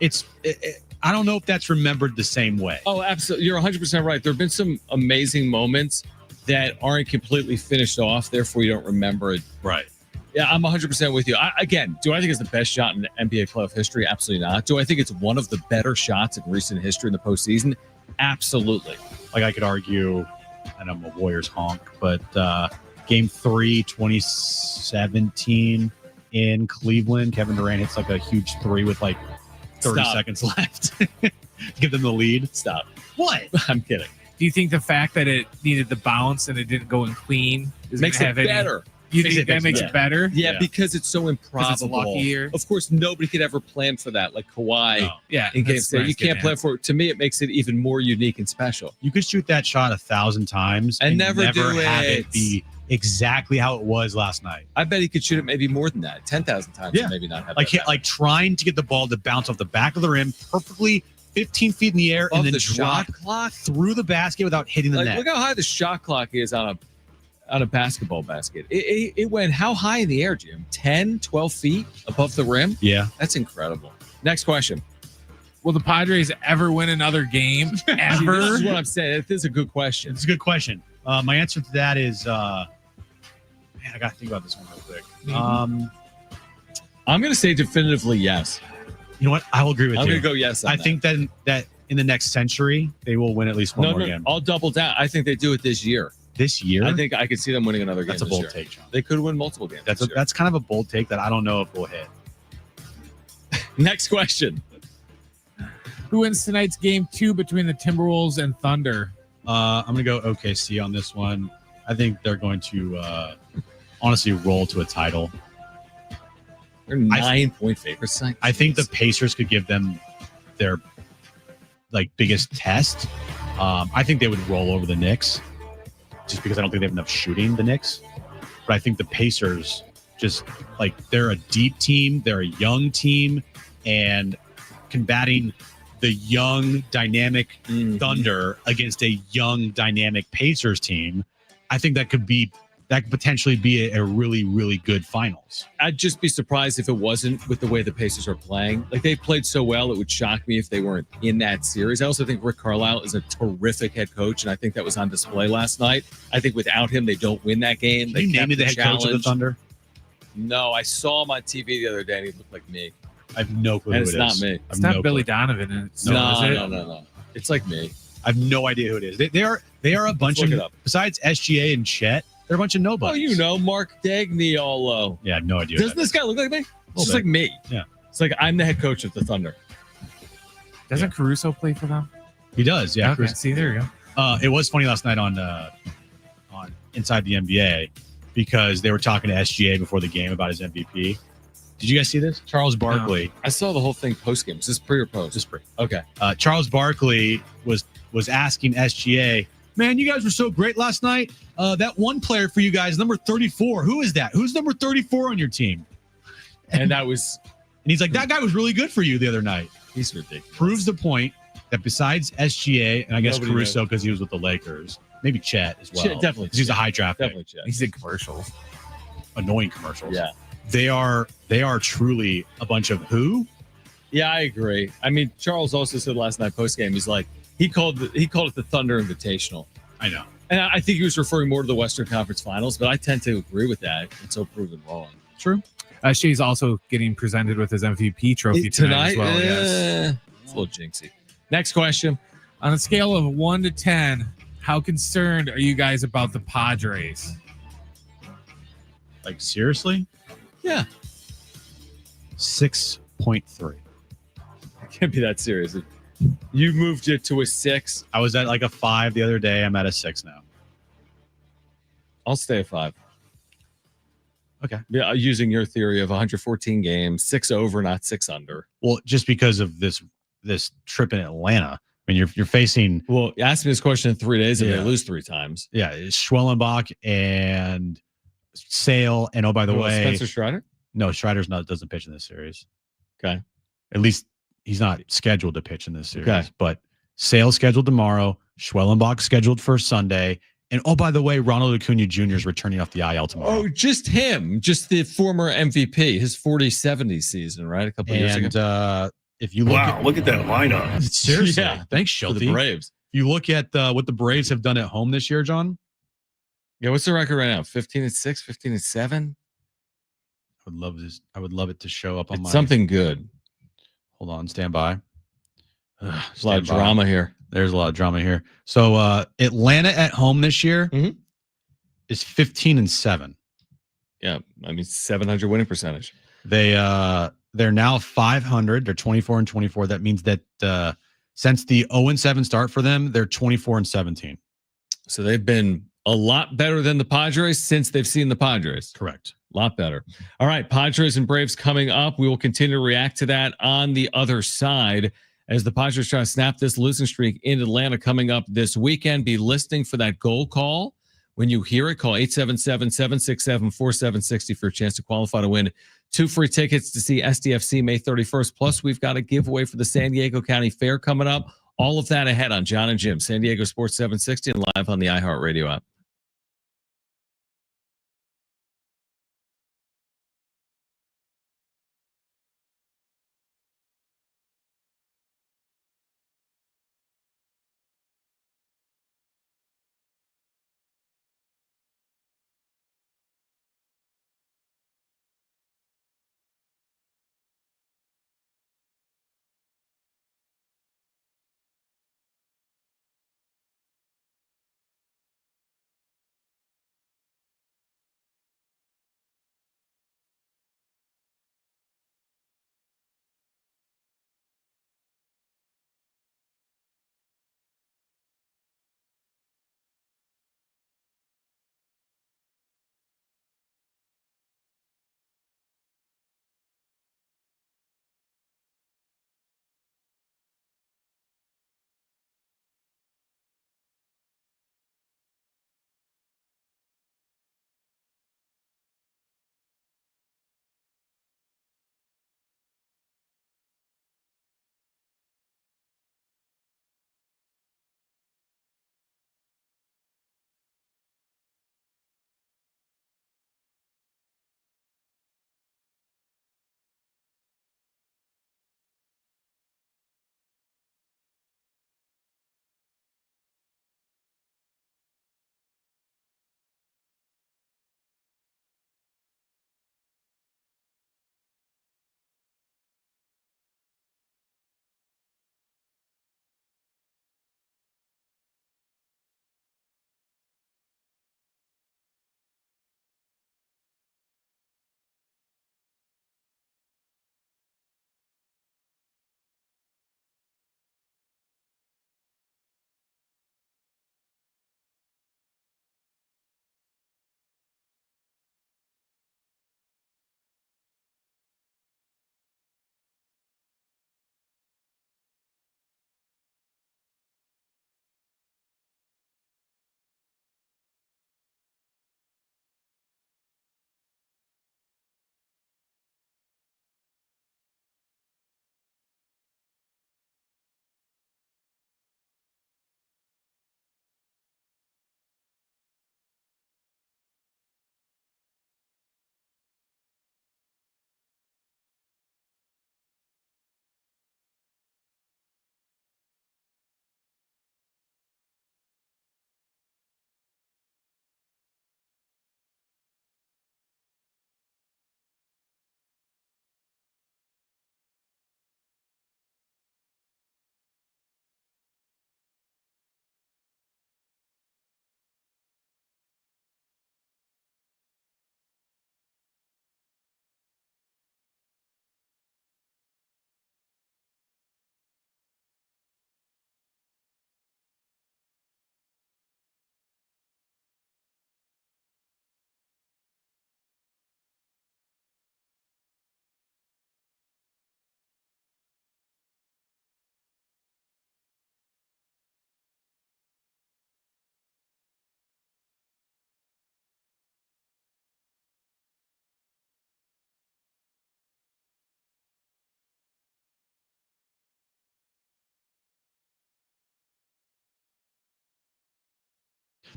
I don't know if that's remembered the same way. Oh, absolutely. You're 100% right. There have been some amazing moments that aren't completely finished off, therefore you don't remember it. Right. Yeah, I'm 100% with you. Do I think it's the best shot in NBA playoff history? Absolutely not. Do I think it's one of the better shots in recent history in the postseason? Absolutely. Like I could argue, and I'm a Warriors honk, but Game 3, 2017 in Cleveland, Kevin Durant hits like a huge three with like 30 seconds left to give them the lead. Stop. What? I'm kidding. Do you think the fact that it needed the bounce and it didn't go in clean makes it better? You think that makes it better? Yeah, because it's so improbable. It's luckier. Of course, nobody could ever plan for that, like Kawhi. No. Yeah, in Game 7. You can't plan for it. To me, it makes it even more unique and special. You could shoot that shot 1,000 times and never do have it. it be exactly how it was last night. I bet he could shoot it maybe more than that, 10,000 times. Yeah, and maybe not have like trying to get the ball to bounce off the back of the rim perfectly 15 feet in the air and then the drop shot clock through the basket without hitting the net. Look how high the shot clock is on a basketball basket. It went how high in the air, Jim? 10, 12 feet above the rim? Yeah. That's incredible. Next question. Will the Padres ever win another game? Ever? This is what I'm saying. This is a good question. It's a good question. My answer to that is, man, I got to think about this one real quick. I'm going to say definitively yes. You know what? I will agree with you. I'm going to go yes on I think that in the next century, they will win at least one more game. I'll double down. I think they do it this year. This year? I think I could see them winning another game. That's a bold take, John. They could win multiple games. That's kind of a bold take that I don't know if we'll hit. Next question. Who wins tonight's game 2 between the Timberwolves and Thunder? I'm going to go OKC on this one. I think they're going to honestly roll to a title. They're 9-point favorites. I think the Pacers could give them their biggest test. I think they would roll over the Knicks just because I don't think they have enough shooting, the Knicks. But I think the Pacers just they're a deep team. They're a young team, and combating the young dynamic Thunder against a young dynamic Pacers team, I think that could be that could potentially be a really, really good finals. I'd just be surprised if it wasn't with the way the Pacers are playing. Like, they played so well, it would shock me if they weren't in that series. I also think Rick Carlisle is a terrific head coach, and I think that was on display last night. I think without him, they don't win that game. Can you name me the head coach of the Thunder? No, I saw him on TV the other day, and he looked like me. I have no clue And who it's it not is. me. It's not Billy Donovan. No. It's like me. I have no idea who it is. They are a bunch look of, it up. besides SGA and Chet, they're a bunch of nobodies. Oh, you know, Mark Dagniolo. Yeah, I have no idea. Doesn't this guy look like me? It's just like me. Yeah. It's like I'm the head coach of the Thunder. Doesn't Caruso play for them? He does, yeah. Okay, see, there you go. It was funny last night on Inside the NBA because they were talking to SGA before the game about his MVP. Did you guys see this? Charles Barkley. I saw the whole thing post game. Is this pre or post? This is pre. Okay. Charles Barkley was asking SGA, man, you guys were so great last night. That one player for you guys, number 34. Who is that? Who's number 34 on your team? And that was, and he's like, that guy was really good for you the other night. he's ridiculous. Proves the point that besides SGA and I guess Nobody Caruso because he was with the Lakers, maybe Chet as well. Chet, definitely 'cause he's a Chet. high draft pick. Definitely Chet. He's in commercials. Annoying commercials. Yeah. They are truly a bunch of who? Yeah, I agree. I mean, Charles also said last night post game, he's like, he called it the Thunder Invitational. I know. And I think he was referring more to the Western Conference Finals, but I tend to agree with that until proven wrong. True. Shea's also getting presented with his MVP trophy tonight as well. Yes. It's a little jinxy. Next question. On a scale of 1 to 10, how concerned are you guys about the Padres? Like seriously? Yeah. 6.3. It can't be that serious. You moved it to a 6. I was at like a 5 the other day. I'm at a 6 now. I'll stay at 5. Okay. Yeah, using your theory of 114 games, 6 over, not 6 under. Well, just because of this trip in Atlanta. I mean, you're facing Well, you asked me this question in 3 days and Yeah. they lose 3 times. it's Schwellenbach and Sale, and oh by the way, Spencer Strider? no, Strider's doesn't pitch in this series. Okay. At least he's not scheduled to pitch in this series. Okay. But Sale scheduled tomorrow, Schwellenbach scheduled for Sunday, and oh by the way, Ronald Acuna Jr. is returning off the IL tomorrow. Oh, just him, just the former MVP, his 40-70 season, right? A couple years ago. And if you look Look at that lineup. seriously, Yeah. thanks, For the Schulte. Braves. If you look at what the Braves have done at home this year, John, Yeah, what's the record right now? 15-6, 15-7? I would love it to show up on It's my something good. Hold on, stand by. There's a lot of drama here. There's a lot of drama here. So Atlanta at home this year Mhm. is 15-7. Yeah, I mean 700 winning percentage. They're now 500. They're 24-24. That means that since the 0-7 start for them, they're 24-17. So they've been a lot better than the Padres since they've seen the Padres. Correct. A lot better. All right, Padres and Braves coming up. We will continue to react to that on the other side as the Padres try to snap this losing streak in Atlanta coming up this weekend. Be listening for that goal call. When you hear it, call 877-767-4760 for a chance to qualify to win 2 free tickets to see SDFC May 31st. Plus, we've got a giveaway for the San Diego County Fair coming up. All of that ahead on John and Jim, San Diego Sports 760 and live on the iHeartRadio app.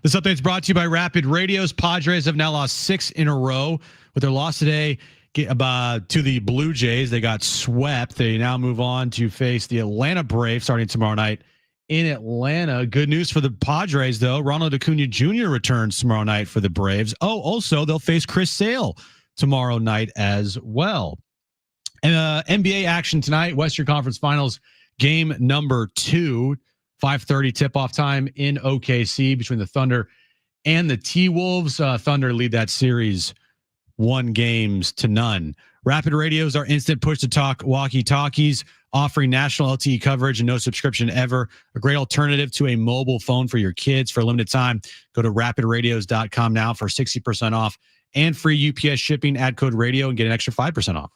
This update is brought to you by Rapid Radios. Padres have now lost 6 in a row. With their loss today to the Blue Jays, they got swept. They now move on to face the Atlanta Braves starting tomorrow night in Atlanta. Good news for the Padres, though. Ronald Acuna Jr. returns tomorrow night for the Braves. Oh, also, they'll face Chris Sale tomorrow night as well. And NBA action tonight, Western Conference Finals, game number 2, 5:30 tip-off time in OKC between the Thunder and the T-Wolves. Thunder lead that series 1-0. Rapid Radios are instant push-to-talk walkie-talkies, offering national LTE coverage and no subscription ever. A great alternative to a mobile phone for your kids. For a limited time, go to rapidradios.com now for 60% off and free UPS shipping. Add code radio and get an extra 5% off.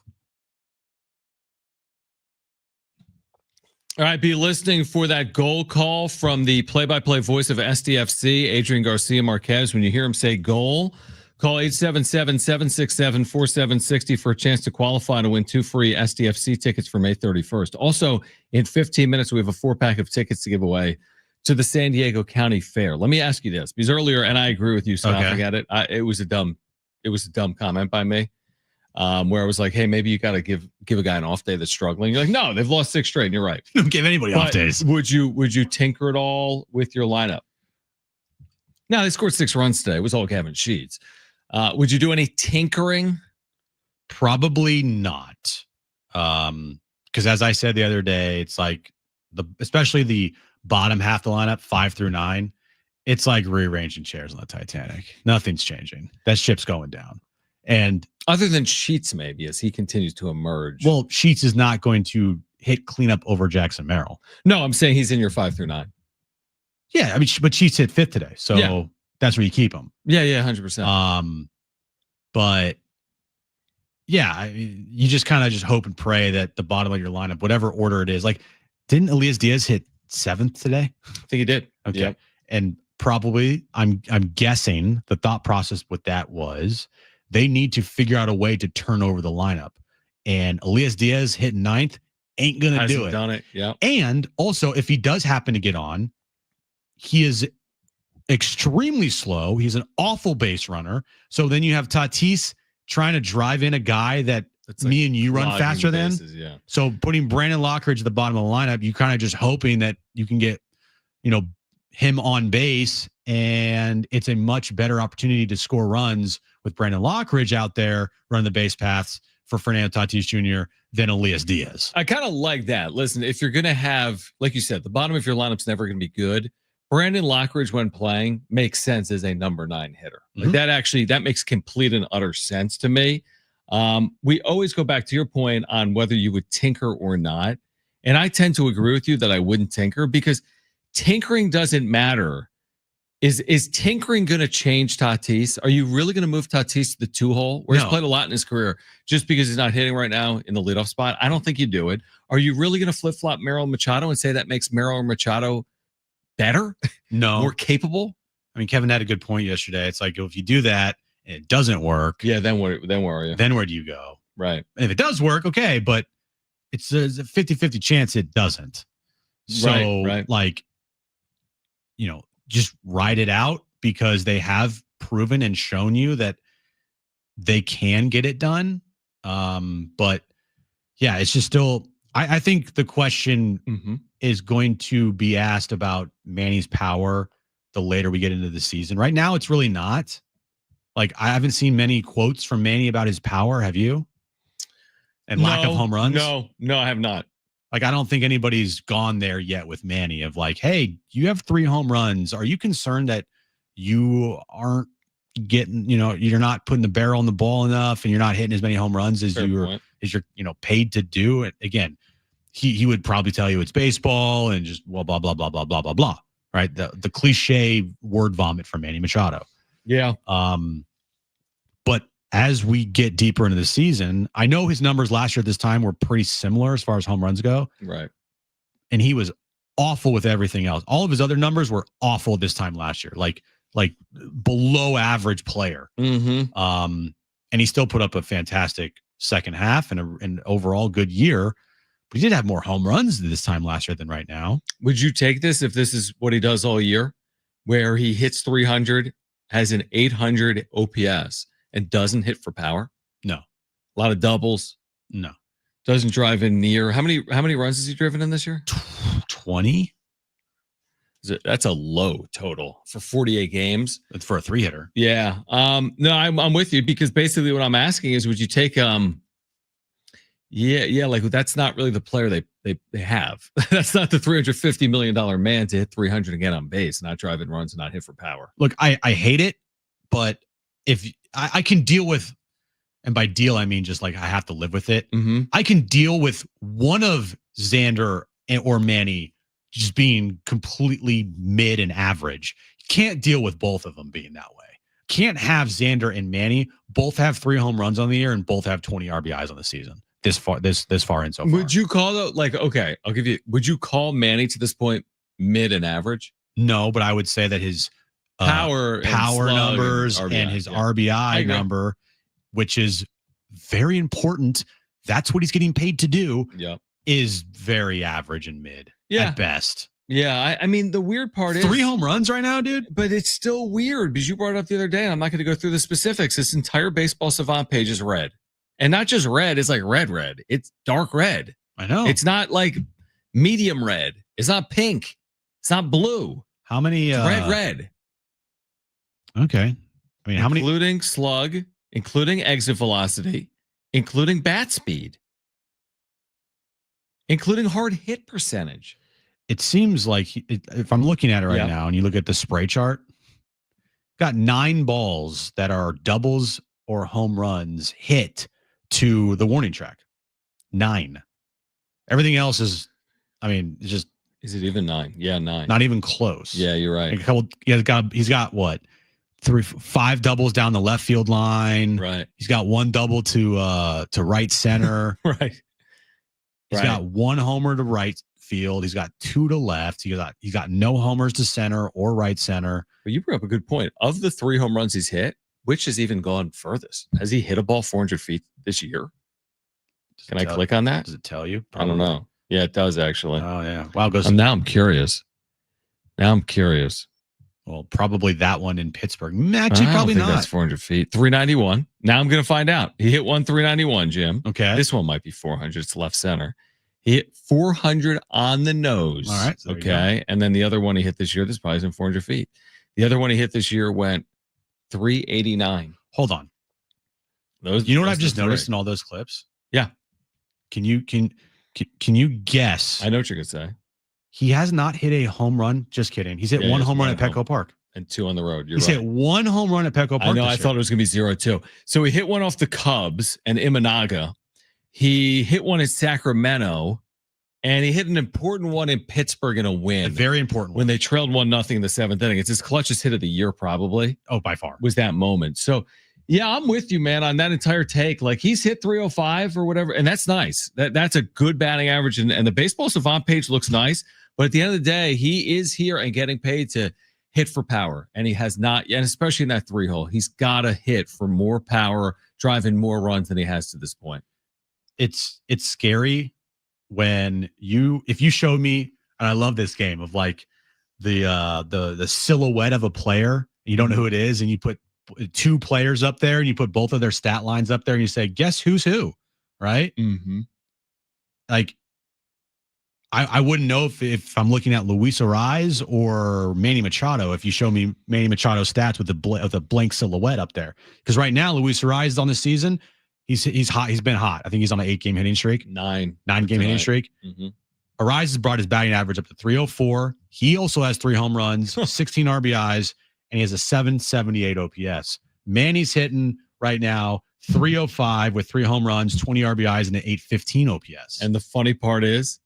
All right, be listening for that goal call from the play-by-play voice of SDFC, Adrian Garcia Marquez. When you hear him say goal, call 877-767-4760 for a chance to qualify to win 2 free SDFC tickets for May 31st. Also, in 15 minutes, we have a 4-pack of tickets to give away to the San Diego County Fair. Let me ask you this, because earlier, and I agree with you, scoffing at it, it was a dumb comment by me. Where I was like, hey, maybe you got to give a guy an off day that's struggling. You're like, no, they've lost 6 straight, and you're right. Don't give anybody off days. Would you tinker at all with your lineup? No, they scored 6 runs today. It was all Kevin Sheets. Would you do any tinkering? Probably not. Because as I said the other day, it's like especially the bottom half of the lineup, 5 through 9, it's like rearranging chairs on the Titanic. Nothing's changing. That ship's going down. And other than Sheets, maybe, as he continues to emerge. Well, Sheets is not going to hit cleanup over Jackson Merrill. No, I'm saying he's in your 5 through 9. Yeah, I mean, but Sheets hit 5th today, so that's where you keep him. Yeah, 100%. But yeah, you just kind of just hope and pray that the bottom of your lineup, whatever order it is, like, didn't Elias Diaz hit 7th today? I think he did. Okay, yep. And probably, I'm guessing the thought process with that was, they need to figure out a way to turn over the lineup. And Elias Diaz hitting 9th ain't going to do it. Done it. Yeah. And also, if he does happen to get on, he is extremely slow. He's an awful base runner. So then you have Tatis trying to drive in a guy that me and you run faster than. Yeah. So putting Brandon Lockridge at the bottom of the lineup, you kind of just hoping that you can get, him on base, and it's a much better opportunity to score runs with Brandon Lockridge out there running the base paths for Fernando Tatis Jr. than Elias Diaz. I kind of like that. Listen, if you're going to have, like you said, the bottom of your lineup's never going to be good, Brandon Lockridge, when playing, makes sense as a number 9 hitter. Like that makes complete and utter sense to me. We always go back to your point on whether you would tinker or not. And I tend to agree with you that I wouldn't tinker, because tinkering doesn't matter. Is tinkering going to change Tatis? Are you really going to move Tatis to the 2-hole, where he's played a lot in his career, just because he's not hitting right now in the leadoff spot? I don't think you do it. Are you really going to flip-flop Merrill Machado and say that makes Merrill Machado better? No. More capable? I mean, Kevin had a good point yesterday. It's like, if you do that and it doesn't work. Yeah, then where are you? Then where do you go? Right. And if it does work, okay, but it's a 50-50 chance it doesn't. So, like, just ride it out, because they have proven and shown you that they can get it done. But yeah, it's just still, I think the question is going to be asked about Manny's power the later we get into the season. Right now, it's really not. Like, I haven't seen many quotes from Manny about his power. Have you? And lack of home runs? No, I have not. Like, I don't think anybody's gone there yet with Manny of like, hey, you have 3 home runs. Are you concerned that you aren't getting, you're not putting the barrel on the ball enough, and you're not hitting as many home runs as you're paid to do? And again, he would probably tell you it's baseball and just blah, blah, blah, blah, blah, blah, blah, blah. Right. The cliche word vomit from Manny Machado. Yeah. But as we get deeper into the season, I know his numbers last year at this time were pretty similar as far as home runs go. Right. And he was awful with everything else. All of his other numbers were awful this time last year, like below average player. Mm-hmm. And he still put up a fantastic second half and an overall good year. But he did have more home runs this time last year than right now. Would you take this if this is what he does all year? where he hits 300, has an 800 OPS, and doesn't hit for power? No. A lot of doubles. No. Doesn't drive in near. How many runs has he driven in this year? 20. That's a low total for 48 games. It's for a 3-hitter. Yeah. No, I'm with you, because basically what I'm asking is, would you take like that's not really the player they have. That's not the $350 million man to hit 300 again on base, not drive in runs and not hit for power. Look, I hate it, but if I can deal with, and by deal I mean just like I have to live with it. Mm-hmm. I can deal with one of Xander or Manny just being completely mid and average. Can't deal with both of them being that way. Can't have Xander and Manny both have 3 home runs on the year and both have 20 RBIs on the season. This far in so far. Would you call okay, I'll give you, would you call Manny to this point mid and average? No, but I would say that his power numbers and his RBI number, which is very important, that's what he's getting paid to do. Yep. Is very average and mid at best. Yeah. I mean, the weird part is 3 home runs right now, dude. But it's still weird because you brought it up the other day, and I'm not going to go through the specifics. This entire Baseball Savant page is red. And not just red, it's like red. It's dark red. I know. It's not like medium red. It's not pink. It's not blue. How many? Red. Okay. I mean, how many? Including slug, including exit velocity, including bat speed, including hard hit percentage. It seems like, if I'm looking at it right now and you look at the spray chart, got 9 balls that are doubles or home runs hit to the warning track. 9. Everything else is, I mean, it's just. Is it even 9? Yeah, 9. Not even close. Yeah, you're right. Like a couple. He's got what? 5 doubles down the left field line. Right. He's got 1 double to right center. Right. He's got 1 homer to right field. He's got 2 to left. He's got no homers to center or right center. But you bring up a good point. Of the 3 home runs he's hit, which has even gone furthest? Has he hit a ball 400 feet this year? Can I click on that? Does it tell you? Probably. I don't know. Yeah, it does actually. Oh yeah. Wow. Now I'm curious. Well, probably that one in Pittsburgh. Actually, probably not. That's 400 feet. 391. Now I'm going to find out. He hit 391, Jim. Okay. This one might be 400. It's left center. He hit 400 on the nose. All right. So okay. And then the other one he hit this year, this probably isn't 400 feet. The other one he hit this year went 389. Hold on. You know what I've just noticed in all those clips? Yeah. Can you guess? I know what you're going to say. He has not hit a home run. Just kidding. He's hit 1 home run at Petco Park. And 2 on the road. He's hit 1 home run at Petco Park. I know. I thought it was going to be 0 too. So he hit one off the Cubs and Imanaga. He hit one in Sacramento. And he hit an important one in Pittsburgh in a win. A very important one. When they trailed 1-0 in the 7th inning. It's his clutchest hit of the year, probably. Oh, by far. Was that moment. So, yeah, I'm with you, man, on that entire take. Like, he's hit 305 or whatever, and that's nice. That's a good batting average, and the Baseball Savant page looks nice. But at the end of the day, he is here and getting paid to hit for power, and he has not yet, especially in that 3-hole. He's got to hit for more power, driving more runs than he has to this point. It's scary when if you showed me, and I love this game of like the silhouette of a player, you don't know who it is, and you put 2 players up there and you put both of their stat lines up there and you say, guess who's who, right? Mm-hmm. Like, I wouldn't know if I'm looking at Luis Ariz or Manny Machado if you show me Manny Machado's stats with the blank silhouette up there. Because right now, Luis Ariz on the season, he's hot. He's been hot. I think he's on an 8-game hitting streak. 9-game hitting streak. Mm-hmm. Ariz has brought his batting average up to 304. He also has 3 home runs, 16 RBIs, and he has a 778 OPS. Manny's hitting right now 305 with 3 home runs, 20 RBIs, and an 815 OPS. And the funny part is,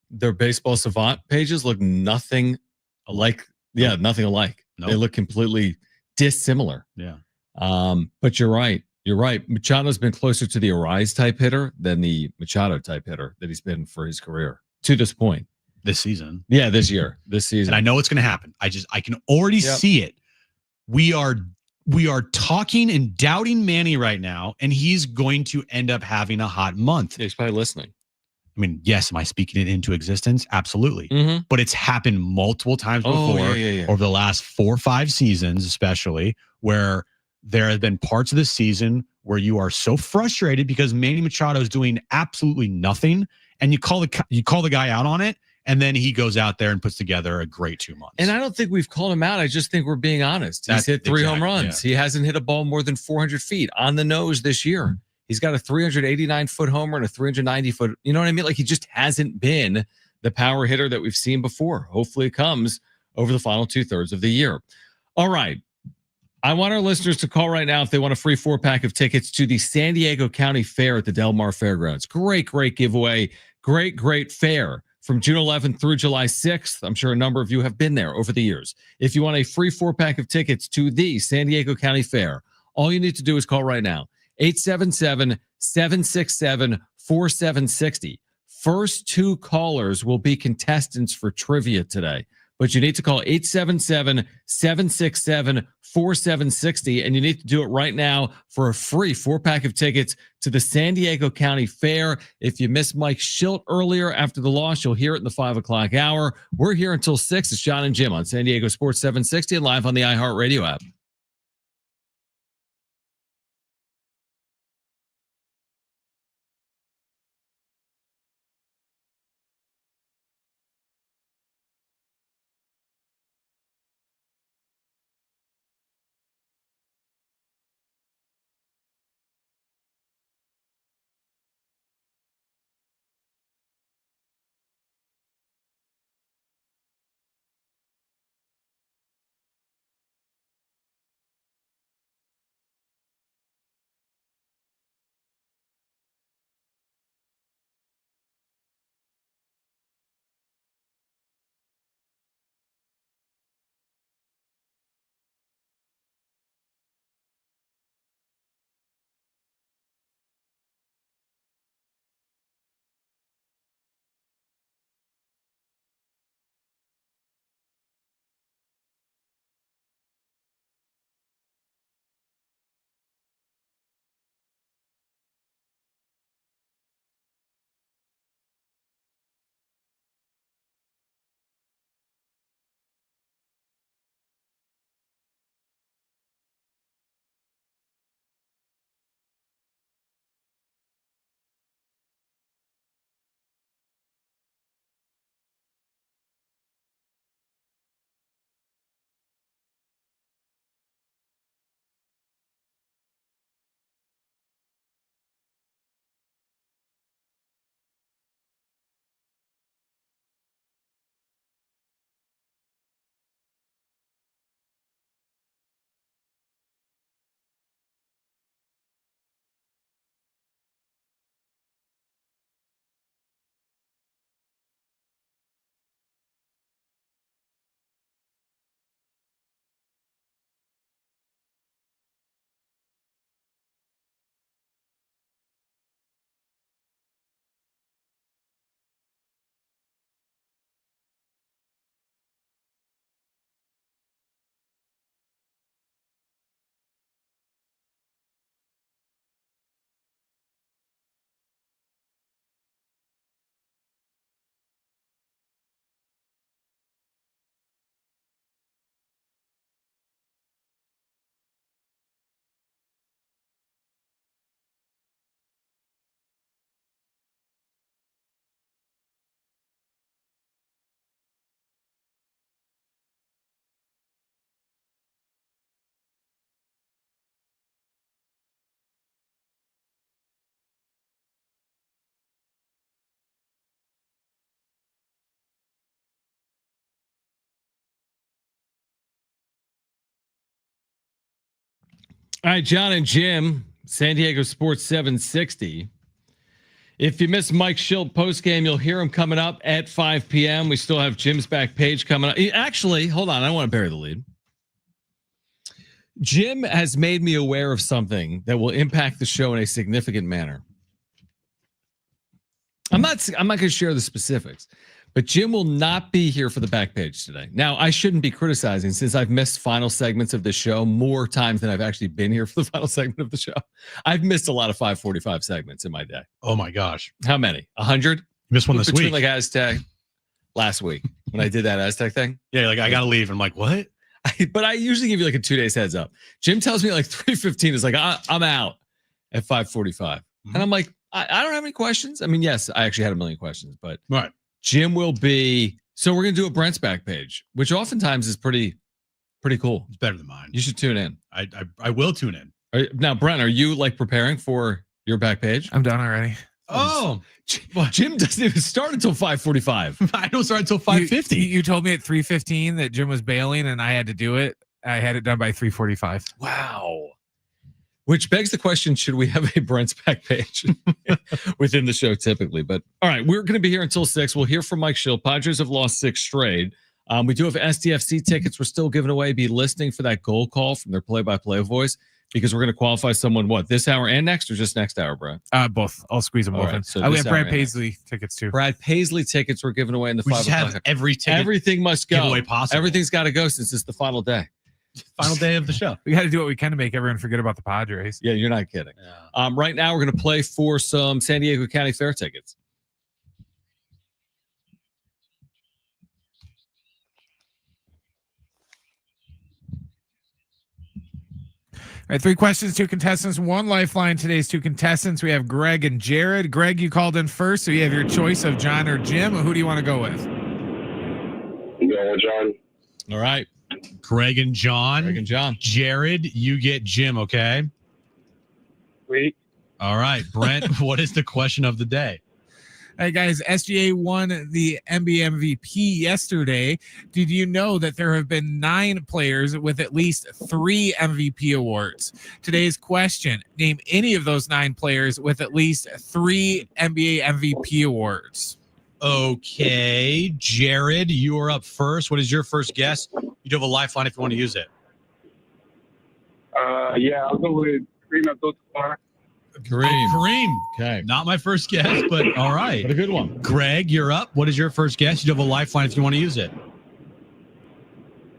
their Baseball Savant pages look nothing alike. Yeah, nothing alike. Nope. They look completely dissimilar. Yeah. But you're right. Machado's been closer to the Ariz type hitter than the Machado type hitter that he's been for his career to this point. This season. Yeah, this season. And I know it's going to happen. I can already see it. We are talking and doubting Manny right now, and he's going to end up having a hot month. Yeah, he's probably listening. I mean, yes, am I speaking it into existence? Absolutely. Mm-hmm. But it's happened multiple times before over the last 4 or 5 seasons, especially, where there have been parts of the season where you are so frustrated because Manny Machado is doing absolutely nothing, and you call the guy out on it, and then he goes out there and puts together a great 2 months. And I don't think we've called him out. I just think we're being honest. He's hit 3 home runs. Yeah. He hasn't hit a ball more than 400 feet on the nose this year. He's got a 389-foot homer and a 390-foot. You know what I mean? Like, he just hasn't been the power hitter that we've seen before. Hopefully it comes over the final 2/3 of the year. All right. I want our listeners to call right now if they want a free 4-pack of tickets to the San Diego County Fair at the Del Mar Fairgrounds. Great giveaway. Great fair from June 11th through July 6th. I'm sure a number of you have been there over the years. If you want a free 4-pack of tickets to the San Diego County Fair, all you need to do is call right now. 877-767-4760. First 2 callers will be contestants for trivia today. But you need to call 877-767-4760, and you need to do it right now for a free 4-pack of tickets to the San Diego County Fair. If you missed Mike Schilt earlier after the loss, you'll hear it in the 5 o'clock hour. We're here until 6. It's John and Jim on San Diego Sports 760 and live on the iHeartRadio app. All right, John and Jim, San Diego Sports 760. If you missed Mike Schilt postgame, you'll hear him coming up at 5 p.m. We still have Jim's back page coming up. Actually, hold on. I don't want to bury the lead. Jim has made me aware of something that will impact the show in a significant manner. I'm not going to share the specifics, but Jim will not be here for the back page today. Now, I shouldn't be criticizing since I've missed final segments of the show more times than I've actually been here for the final segment of the show. I've missed a lot of 545 segments in my day. Oh my gosh. How many? 100? missed one this between week. like Aztec last week when I did that Aztec thing. Yeah, like I gotta leave. I'm like, what? But I usually give you like a 2 days heads up. Jim tells me like 3:15 is like I'm out at 5:45, and I'm like I don't have any questions. I mean, yes, I actually had a million questions, but Right. Jim will be. So we're gonna do a Brent's back page, which oftentimes is pretty cool. It's better than mine. You should tune in. I will tune in. Now, Brent, are you like preparing for your back page? I'm done already. Oh, Jim doesn't even start until 5:45. I don't start until 5:50. You told me at 3:15 that Jim was bailing and I had to do it. I had it done by 3:45. Wow. Which begs the question, should we have a Brent's back page within the show typically? But all right, we're going to be here until 6. We'll hear from Mike Schill. Padres have lost 6 straight. We do have SDFC tickets we're still giving away. Be listening for that goal call from their play-by-play voice because we're going to qualify someone, this hour and next or just next hour, Brent? Both. I'll squeeze them All both right, in. so We this have Brad hour Paisley tickets too. Brad Paisley tickets we're giving away in the We 5 just o'clock. have every ticket Everything must go. giveaway possible. Everything's got to go since it's the final day. Final day of the show. We got to do what we can to make everyone forget about the Padres. Yeah, you're not kidding. Yeah. Right now, we're going to play for some San Diego County Fair tickets. All right, 3 questions, 2 contestants, 1 lifeline. Today's 2 contestants. We have Greg and Jared. Greg, you called in first, so you have your choice of John or Jim. Who do you want to go with? You go with John. All right. Greg and John. Greg and John. Jared, you get Jim, okay? Sweet. All right. Brent, what is the question of the day? All right, guys, SGA won the NBA MVP yesterday. Did you know that there have been 9 players with at least 3 MVP awards? Today's question, name any of those 9 players with at least 3 NBA MVP awards. Okay. Jared, you are up first. What is your first guess? You do have a lifeline if you want to use it. Yeah, I'll go with Kareem Abdul-Jabbar. Kareem. Okay. Not my first guess, but all right. What a good one. Greg, you're up. What is your first guess? You do have a lifeline if you want to use it.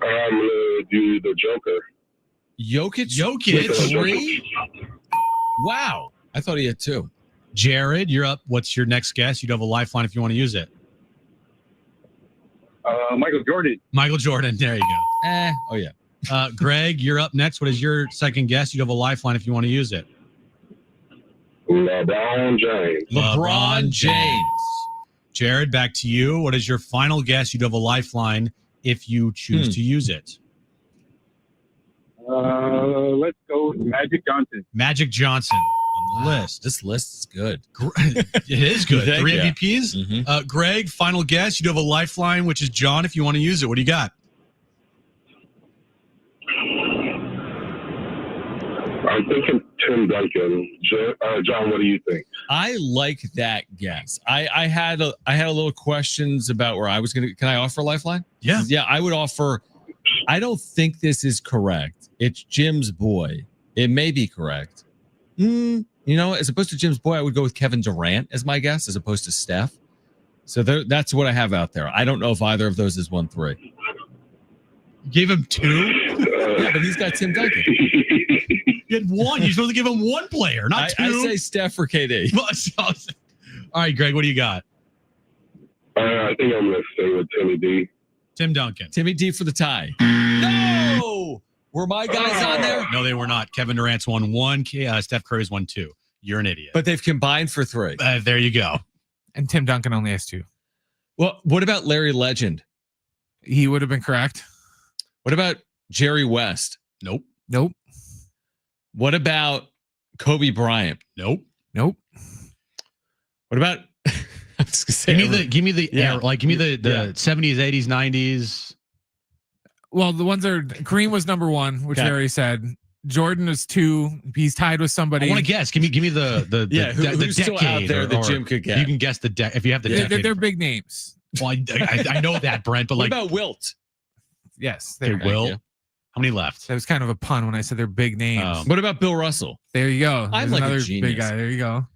I'm going to do the Joker. Jokic. 3? Wow. I thought he had 2. Jared, you're up. What's your next guess? You do have a lifeline if you want to use it. Michael Jordan. Michael Jordan. There you go. Oh, yeah. Greg, you're up next. What is your second guess? You do have a lifeline if you want to use it. LeBron James. LeBron James. Jared, back to you. What is your final guess? You do have a lifeline if you choose to use it. Let's go with Magic Johnson. Magic Johnson on the list. This list is good. It is good. Thank 3 you. MVPs. Mhm. Greg, final guess. You do have a lifeline, which is John, if you want to use it. What do you got? I'm thinking Tim Duncan. John, what do you think? I like that guess. I had a little questions about where I was going to. Can I offer a lifeline? Yeah. Yeah, I would offer. I don't think this is correct. It's Jim's boy. It may be correct. You know, as opposed to Jim's boy, I would go with Kevin Durant as my guess, as opposed to Steph. So that's what I have out there. I don't know if either of those is 1-3. You gave him 2? Yeah, but he's got Tim Duncan. You had 1. You're supposed to give him 1 player, not 2. I say Steph or KD. All right, Greg, what do you got? I think I'm going to stay with Timmy D. Tim Duncan. Timmy D for the tie. No! Were my guys on there? No, they were not. Kevin Durant's won 1. Steph Curry's won 2. You're an idiot. But they've combined for 3. There you go. And Tim Duncan only has 2. Well, what about Larry Legend? He would have been correct. What about Jerry West? Nope. What about Kobe Bryant? Nope. What about? I was gonna say Give me the Yeah. era, give me the 70s, 80s, 90s. Well, the ones are Kareem was number 1, which Okay. I already said. Jordan is 2. He's tied with somebody. I want to guess. Give me the who's decade still out there that or Jim could get? You can guess the if you have the decade. They're big names. Well, I know that, Brent, but What like, about Wilt? Yes. okay, There. Will. you. How many left? That was kind of a pun when I said they're big names. Oh. What about Bill Russell? There you go. I'm There's like a another genius. big guy. There you go.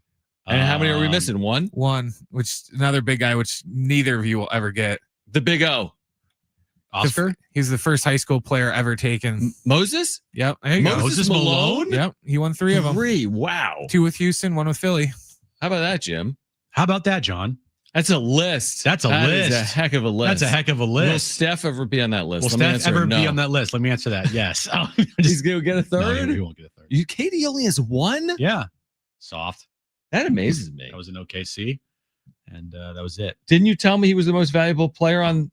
And how many are we missing? 1? 1, which another big guy, which neither of you will ever get. The Big O. Oscar? He's the first high school player ever taken. Moses? Yep. There you go. Moses Malone? Yep. He won 3 of them. 3. Wow. 2 with Houston, 1 with Philly. How about that, Jim? How about that, John? That's a list. That's a That list. is a heck of a list. That's a heck of a Will list. Steph ever be on that list? Will Let me Steph answer ever no. be on that list? Let me answer that. Yes. He's going to get a No, third? he won't get a third. KD only has one? Yeah. Soft. That amazes me. That was in OKC. And that was it. Didn't you tell me he was the most valuable player on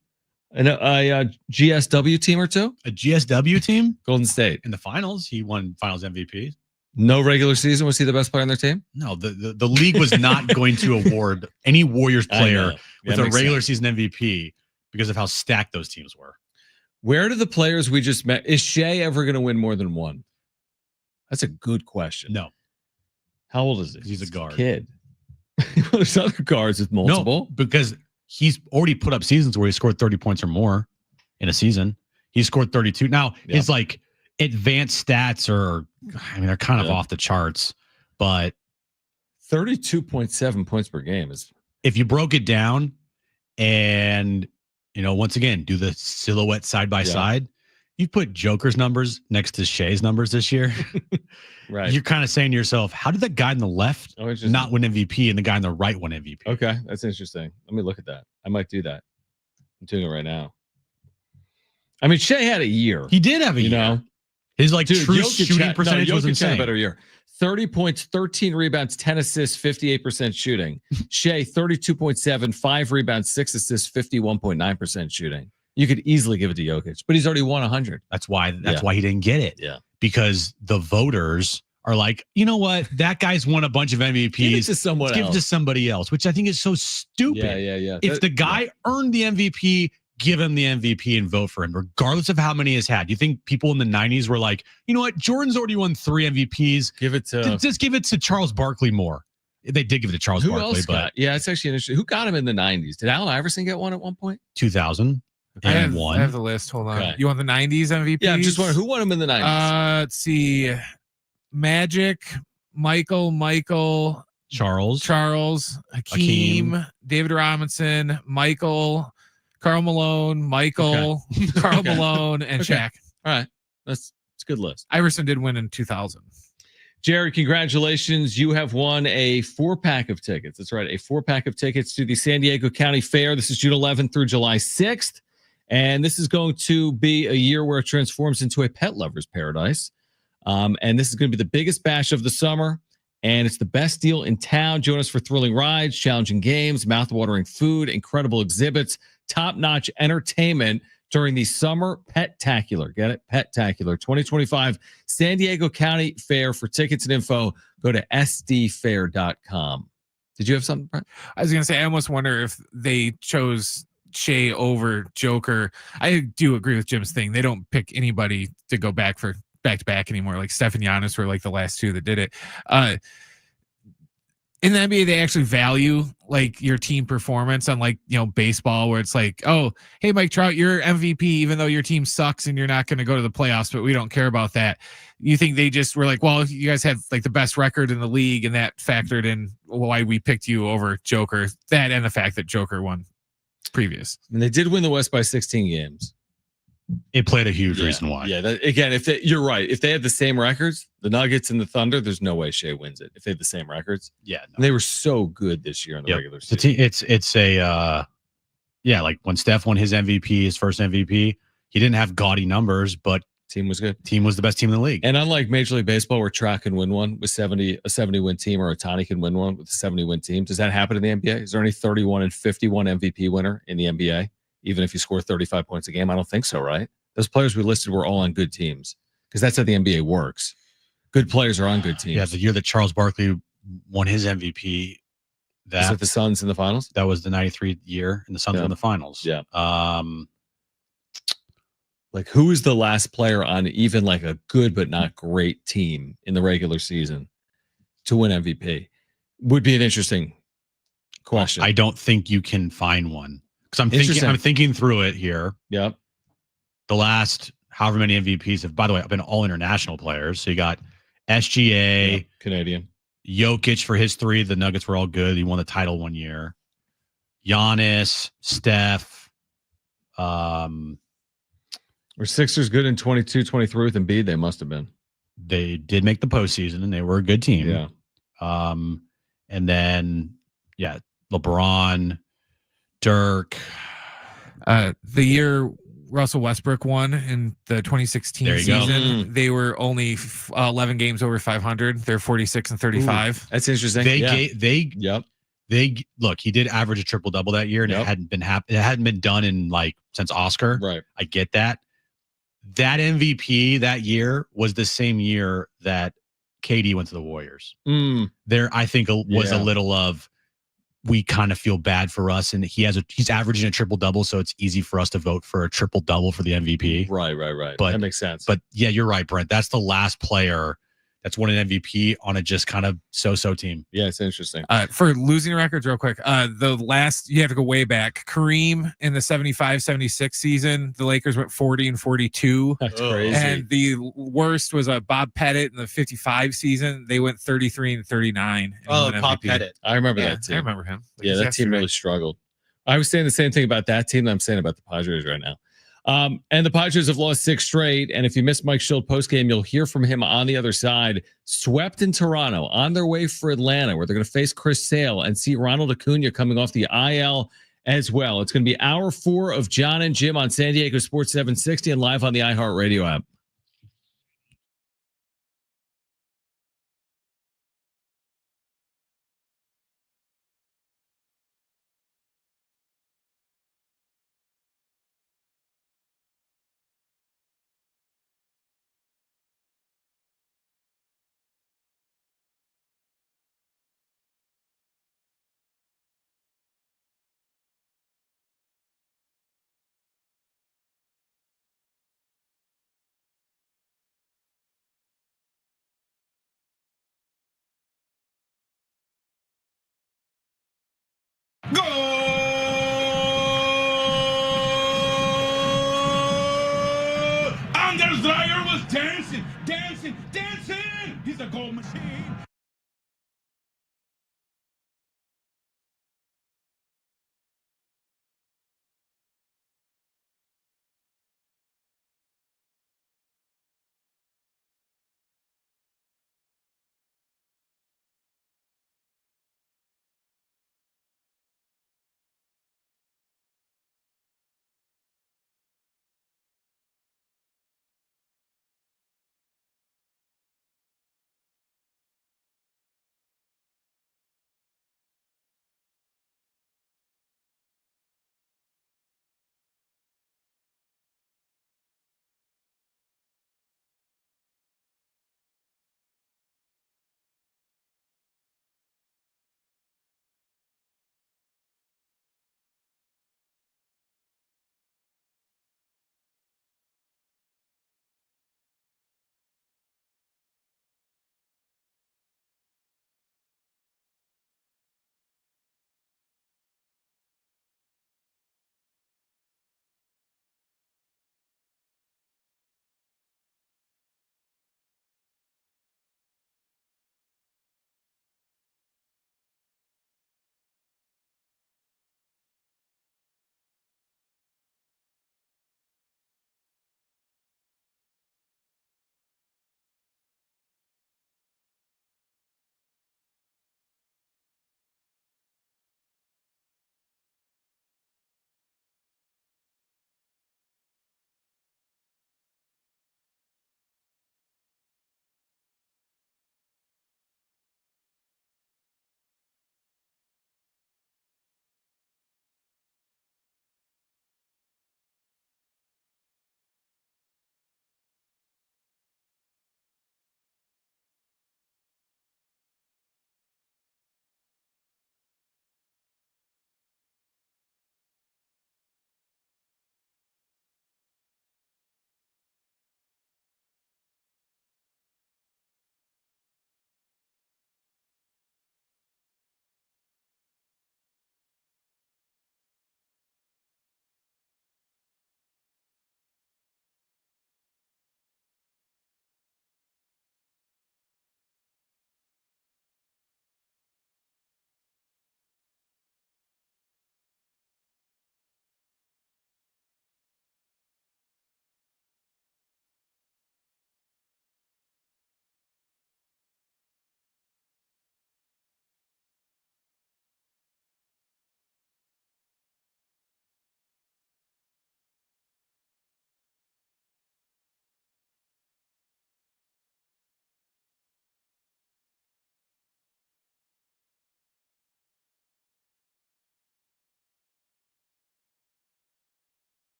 a GSW team or two? A GSW team? Golden State. In the finals, he won finals MVP. No regular season. Was he the best player on their team? No, the league was not going to award any Warriors player with a regular season MVP because of how stacked those teams were. Where do the players we just met? Is Shea ever going to win more than one? That's a good question. No. How old is he? He's a guard. Kid. There's other guards with multiple. No, because he's already put up seasons where he scored 30 points or more in a season. He scored 32. Now, his like advanced stats are, they're kind of off the charts, but 32.7 points per game is. If you broke it down and, once again, do the silhouette side by side, you put Joker's numbers next to Shea's numbers this year. Right. You're kind of saying to yourself, how did that guy in the left not win MVP and the guy in the right win MVP? Okay. That's interesting. Let me look at that. I might do that. I'm doing it right now. I mean, Shea had a year. He did have a year. His true shooting percentage was insane. Had a better year. 30 points, 13 rebounds, 10 assists, 58% shooting. Shea, 32.7, 5 rebounds, 6 assists, 51.9% shooting. You could easily give it to Jokic, but he's already won 100. That's why he didn't get it. Yeah. Because the voters are like, you know what? That guy's won a bunch of MVPs. Give it to someone else. Give it to somebody else, which I think is so stupid. Yeah. If the guy earned the MVP, give him the MVP and vote for him, regardless of how many he's had. You think people in the 90s were like, you know what? Jordan's already won 3 MVPs. Give it to just give it to Charles Barkley more. They did give it to Charles Barkley, else but it's actually interesting. Who got him in the 90s? Did Allen Iverson get one at one point? 2000. I have the list. Hold on. Okay. You want the 90s MVP? Yeah, I'm just wondering who won him in the 90s. Let's see. Magic, Michael, Charles, Hakeem, David Robinson, Michael, Karl Malone, Michael, Karl Malone, and Shaq. All right. That's a good list. Iverson did win in 2000. Jared, congratulations. You have won a 4-pack of tickets. That's right. A 4-pack of tickets to the San Diego County Fair. This is June 11th through July 6th. And this is going to be a year where it transforms into a pet lover's paradise. And this is going to be the biggest bash of the summer. And it's the best deal in town. Join us for thrilling rides, challenging games, mouth-watering food, incredible exhibits, top-notch entertainment during the Summer Pet-tacular. Get it? Pet-tacular 2025 San Diego County Fair. For tickets and info, go to sdfair.com. Did you have something, Brent? I was going to say, I almost wonder if they chose Shea over Joker. I do agree with Jim's thing. They don't pick anybody to go back to back anymore. Like Steph and Giannis were like the last two that did it. In the NBA, they actually value like your team performance, unlike baseball, where it's like, oh, hey, Mike Trout, you're MVP, even though your team sucks and you're not going to go to the playoffs, but we don't care about that. You think they just were like, well, you guys had like the best record in the league, and that factored in why we picked you over Joker. That and the fact that Joker won previous. And they did win the West by 16 games. It played a huge reason why. Yeah. Again, you're right. If they had the same records, the Nuggets and the Thunder, there's no way Shea wins it. If they had the same records. Yeah. No. And they were so good this year in the regular season. Like when Steph won his MVP, his first MVP, he didn't have gaudy numbers, but team was good. Team was the best team in the league. And unlike Major League Baseball, where Trout can win one with a 70-win team, or Ohtani can win one with a 70-win team, does that happen in the NBA? Is there any 31 and 51 MVP winner in the NBA, even if you score 35 points a game? I don't think so, right? Those players we listed were all on good teams, because that's how the NBA works. Good players are on good teams. Yeah, the year that Charles Barkley won his MVP, was it the Suns in the finals? That was the 93 year, and the Suns in the finals. Yeah. Like, who is the last player on even like a good but not great team in the regular season to win MVP? Would be an interesting question. I don't think you can find one, because I'm thinking through it here. Yeah. The last however many MVPs have, by the way, been all international players. So you got SGA, Canadian, Jokic for his 3. The Nuggets were all good. He won the title one year. Giannis, Steph. Were Sixers good in 22-23 with Embiid? They must have been. They did make the postseason, and they were a good team. Yeah. And then, LeBron, Dirk. The year Russell Westbrook won in the 2016 There you go. season, they were only 11 games over 500. They're 46 and 35. That's interesting. They look. He did average a triple double that year, and it hadn't been it hadn't been done in since Oscar. Right. I get that. That MVP that year was the same year that KD went to the Warriors. There, I think, was a little of, we kind of feel bad for us, and he's averaging a triple double, so it's easy for us to vote for a triple double for the MVP. Right. But that makes sense. But yeah, you're right, Brent. That's the last player that's won an MVP on a just kind of so-so team. Yeah, it's interesting. For losing records, real quick, the last, you have to go way back. Kareem in the 75-76 season, the Lakers went 40 and 42. That's crazy. And the worst was Bob Pettit in the 55 season. They went 33 and 39. Oh, Bob Pettit. I remember that team. I remember him. That team really struggled. I was saying the same thing about that team that I'm saying about the Padres right now. And the Padres have lost 6 straight. And if you missed Mike Schilt postgame, you'll hear from him on the other side. Swept in Toronto, on their way for Atlanta, where they're going to face Chris Sale and see Ronald Acuna coming off the IL as well. It's going to be hour 4 of John and Jim on San Diego Sports 760 and live on the iHeartRadio app. Goal! Anders Dreyer was dancing. He's a goal machine.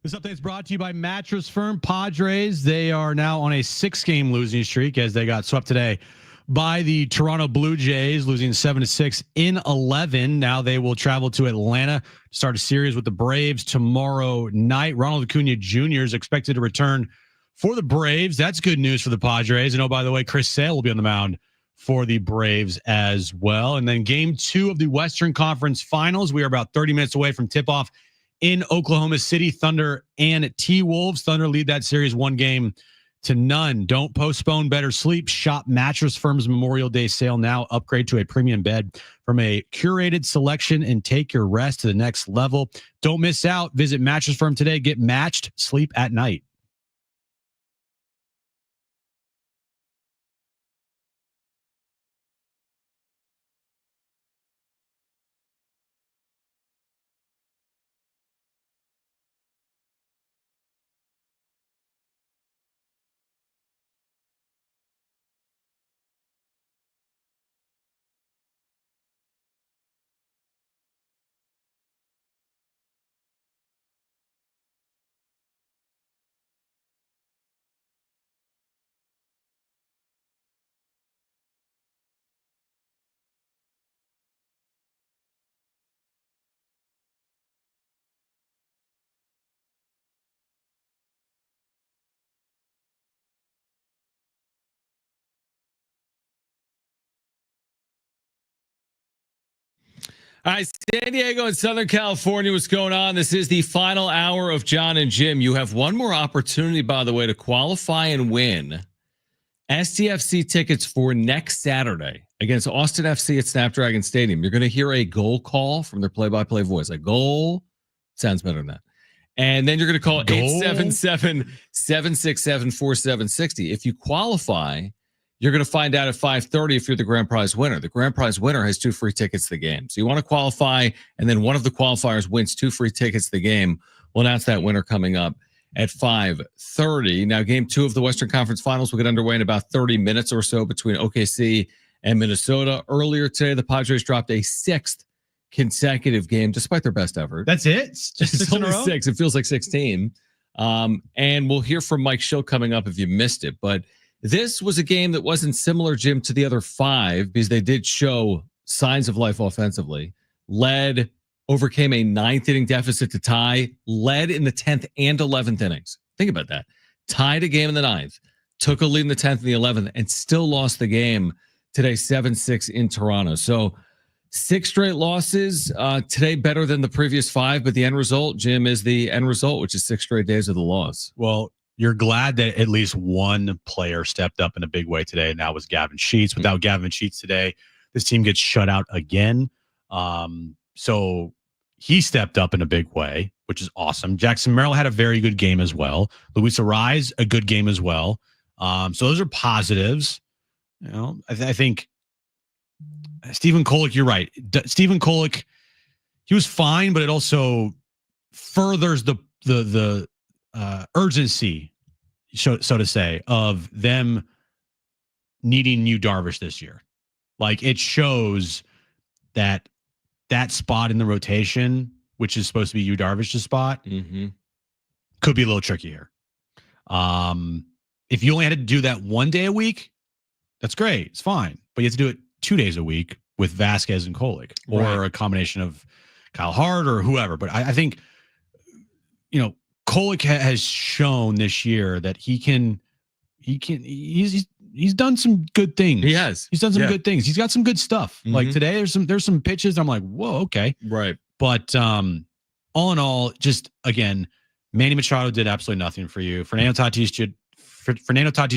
This update is brought to you by Mattress Firm. Padres, they are now on a 6-game losing streak as they got swept today by the Toronto Blue Jays, losing 7-6 in 11. Now they will travel to Atlanta to start a series with the Braves tomorrow night. Ronald Acuna Jr. is expected to return for the Braves. That's good news for the Padres. And oh, by the way, Chris Sale will be on the mound for the Braves as well. And then game 2 of the Western Conference Finals. We are about 30 minutes away from tip-off in Oklahoma City. Thunder and T-Wolves. Thunder lead that series 1-0. Don't postpone better sleep. Shop Mattress Firm's Memorial Day sale now. Upgrade to a premium bed from a curated selection and take your rest to the next level. Don't miss out. Visit Mattress Firm today. Get matched. Sleep at night. All right, San Diego and Southern California, what's going on? This is the final hour of John and Jim. You have one more opportunity, by the way, to qualify and win STFC tickets for next Saturday against Austin FC at Snapdragon Stadium. You're going to hear a goal call from their play-by-play voice. A goal sounds better than that. And then you're going to call 877-767-4760. If you qualify, you're going to find out at 5:30 if you're the grand prize winner. The grand prize winner has 2 free tickets to the game. So you want to qualify, and then one of the qualifiers wins 2 free tickets to the game. We'll announce that winner coming up at 5:30. Now, game 2 of the Western Conference Finals will get underway in about 30 minutes or so between OKC and Minnesota. Earlier today, the Padres dropped a 6th consecutive game, despite their best effort. That's it? Just 6 in a row? 6. It feels like 16. And we'll hear from Mike Schill coming up if you missed it. But this was a game that wasn't similar, Jim, to the other 5 because they did show signs of life offensively. Overcame a 9th inning deficit to tie, led in the 10th and 11th innings. Think about that. Tied a game in the 9th, took a lead in the 10th and the 11th, and still lost the game today 7-6 in Toronto. So 6 straight losses today, better than the previous 5, but the end result, Jim, is the end result, which is 6 straight days of the loss. Well, you're glad that at least one player stepped up in a big way today, and that was Gavin Sheets. Without Gavin Sheets today, this team gets shut out again. So he stepped up in a big way, which is awesome. Jackson Merrill had a very good game as well. Luis Arraez, a good game as well. So those are positives. You know, I think Stephen Kolek, you're right. Stephen Kolek, he was fine, but it also furthers the urgency, so to say, of them needing Yu Darvish this year. Like, it shows that spot in the rotation, which is supposed to be Yu Darvish's spot, could be a little tricky here. If you only had to do that 1 day a week, that's great. It's fine. But you have to do it 2 days a week with Vasquez and Kolek, or a combination of Kyle Hart or whoever. But I think, Kolek has shown this year that he's done some good things. He's done some good things. He's got some good stuff. Like today, there's some pitches. I'm like, whoa, okay. Right. But all in all, just again, Manny Machado did absolutely nothing for you. Fernando Tatis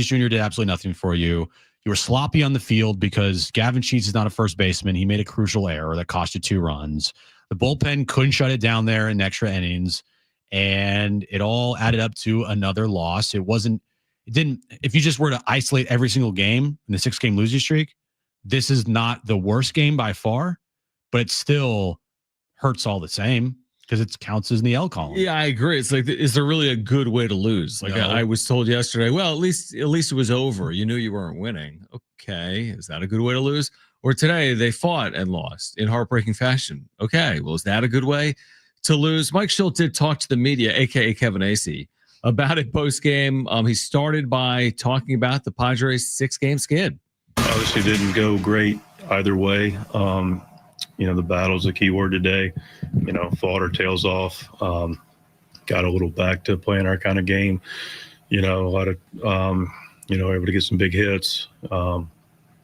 Jr. did absolutely nothing for you. You were sloppy on the field because Gavin Sheets is not a first baseman. He made a crucial error that cost you 2 runs. The bullpen couldn't shut it down there in extra innings. And it all added up to another loss. If you just were to isolate every single game in the 6-game losing streak, this is not the worst game by far, but it still hurts all the same because it counts as in the L column. Yeah, I agree. It's like, is there really a good way to lose? Like, I was told yesterday, well, at least it was over. You knew you weren't winning. Okay. Is that a good way to lose? Or today they fought and lost in heartbreaking fashion. Okay. Well, is that a good way to lose. Mike Schilt did talk to the media, aka Kevin Acee, about it post game. He started by talking about the Padres 6-game skid. Obviously didn't go great either way. The battle's a key word today. Fought our tails off. Got a little back to playing our kind of game. A lot of, able to get some big hits.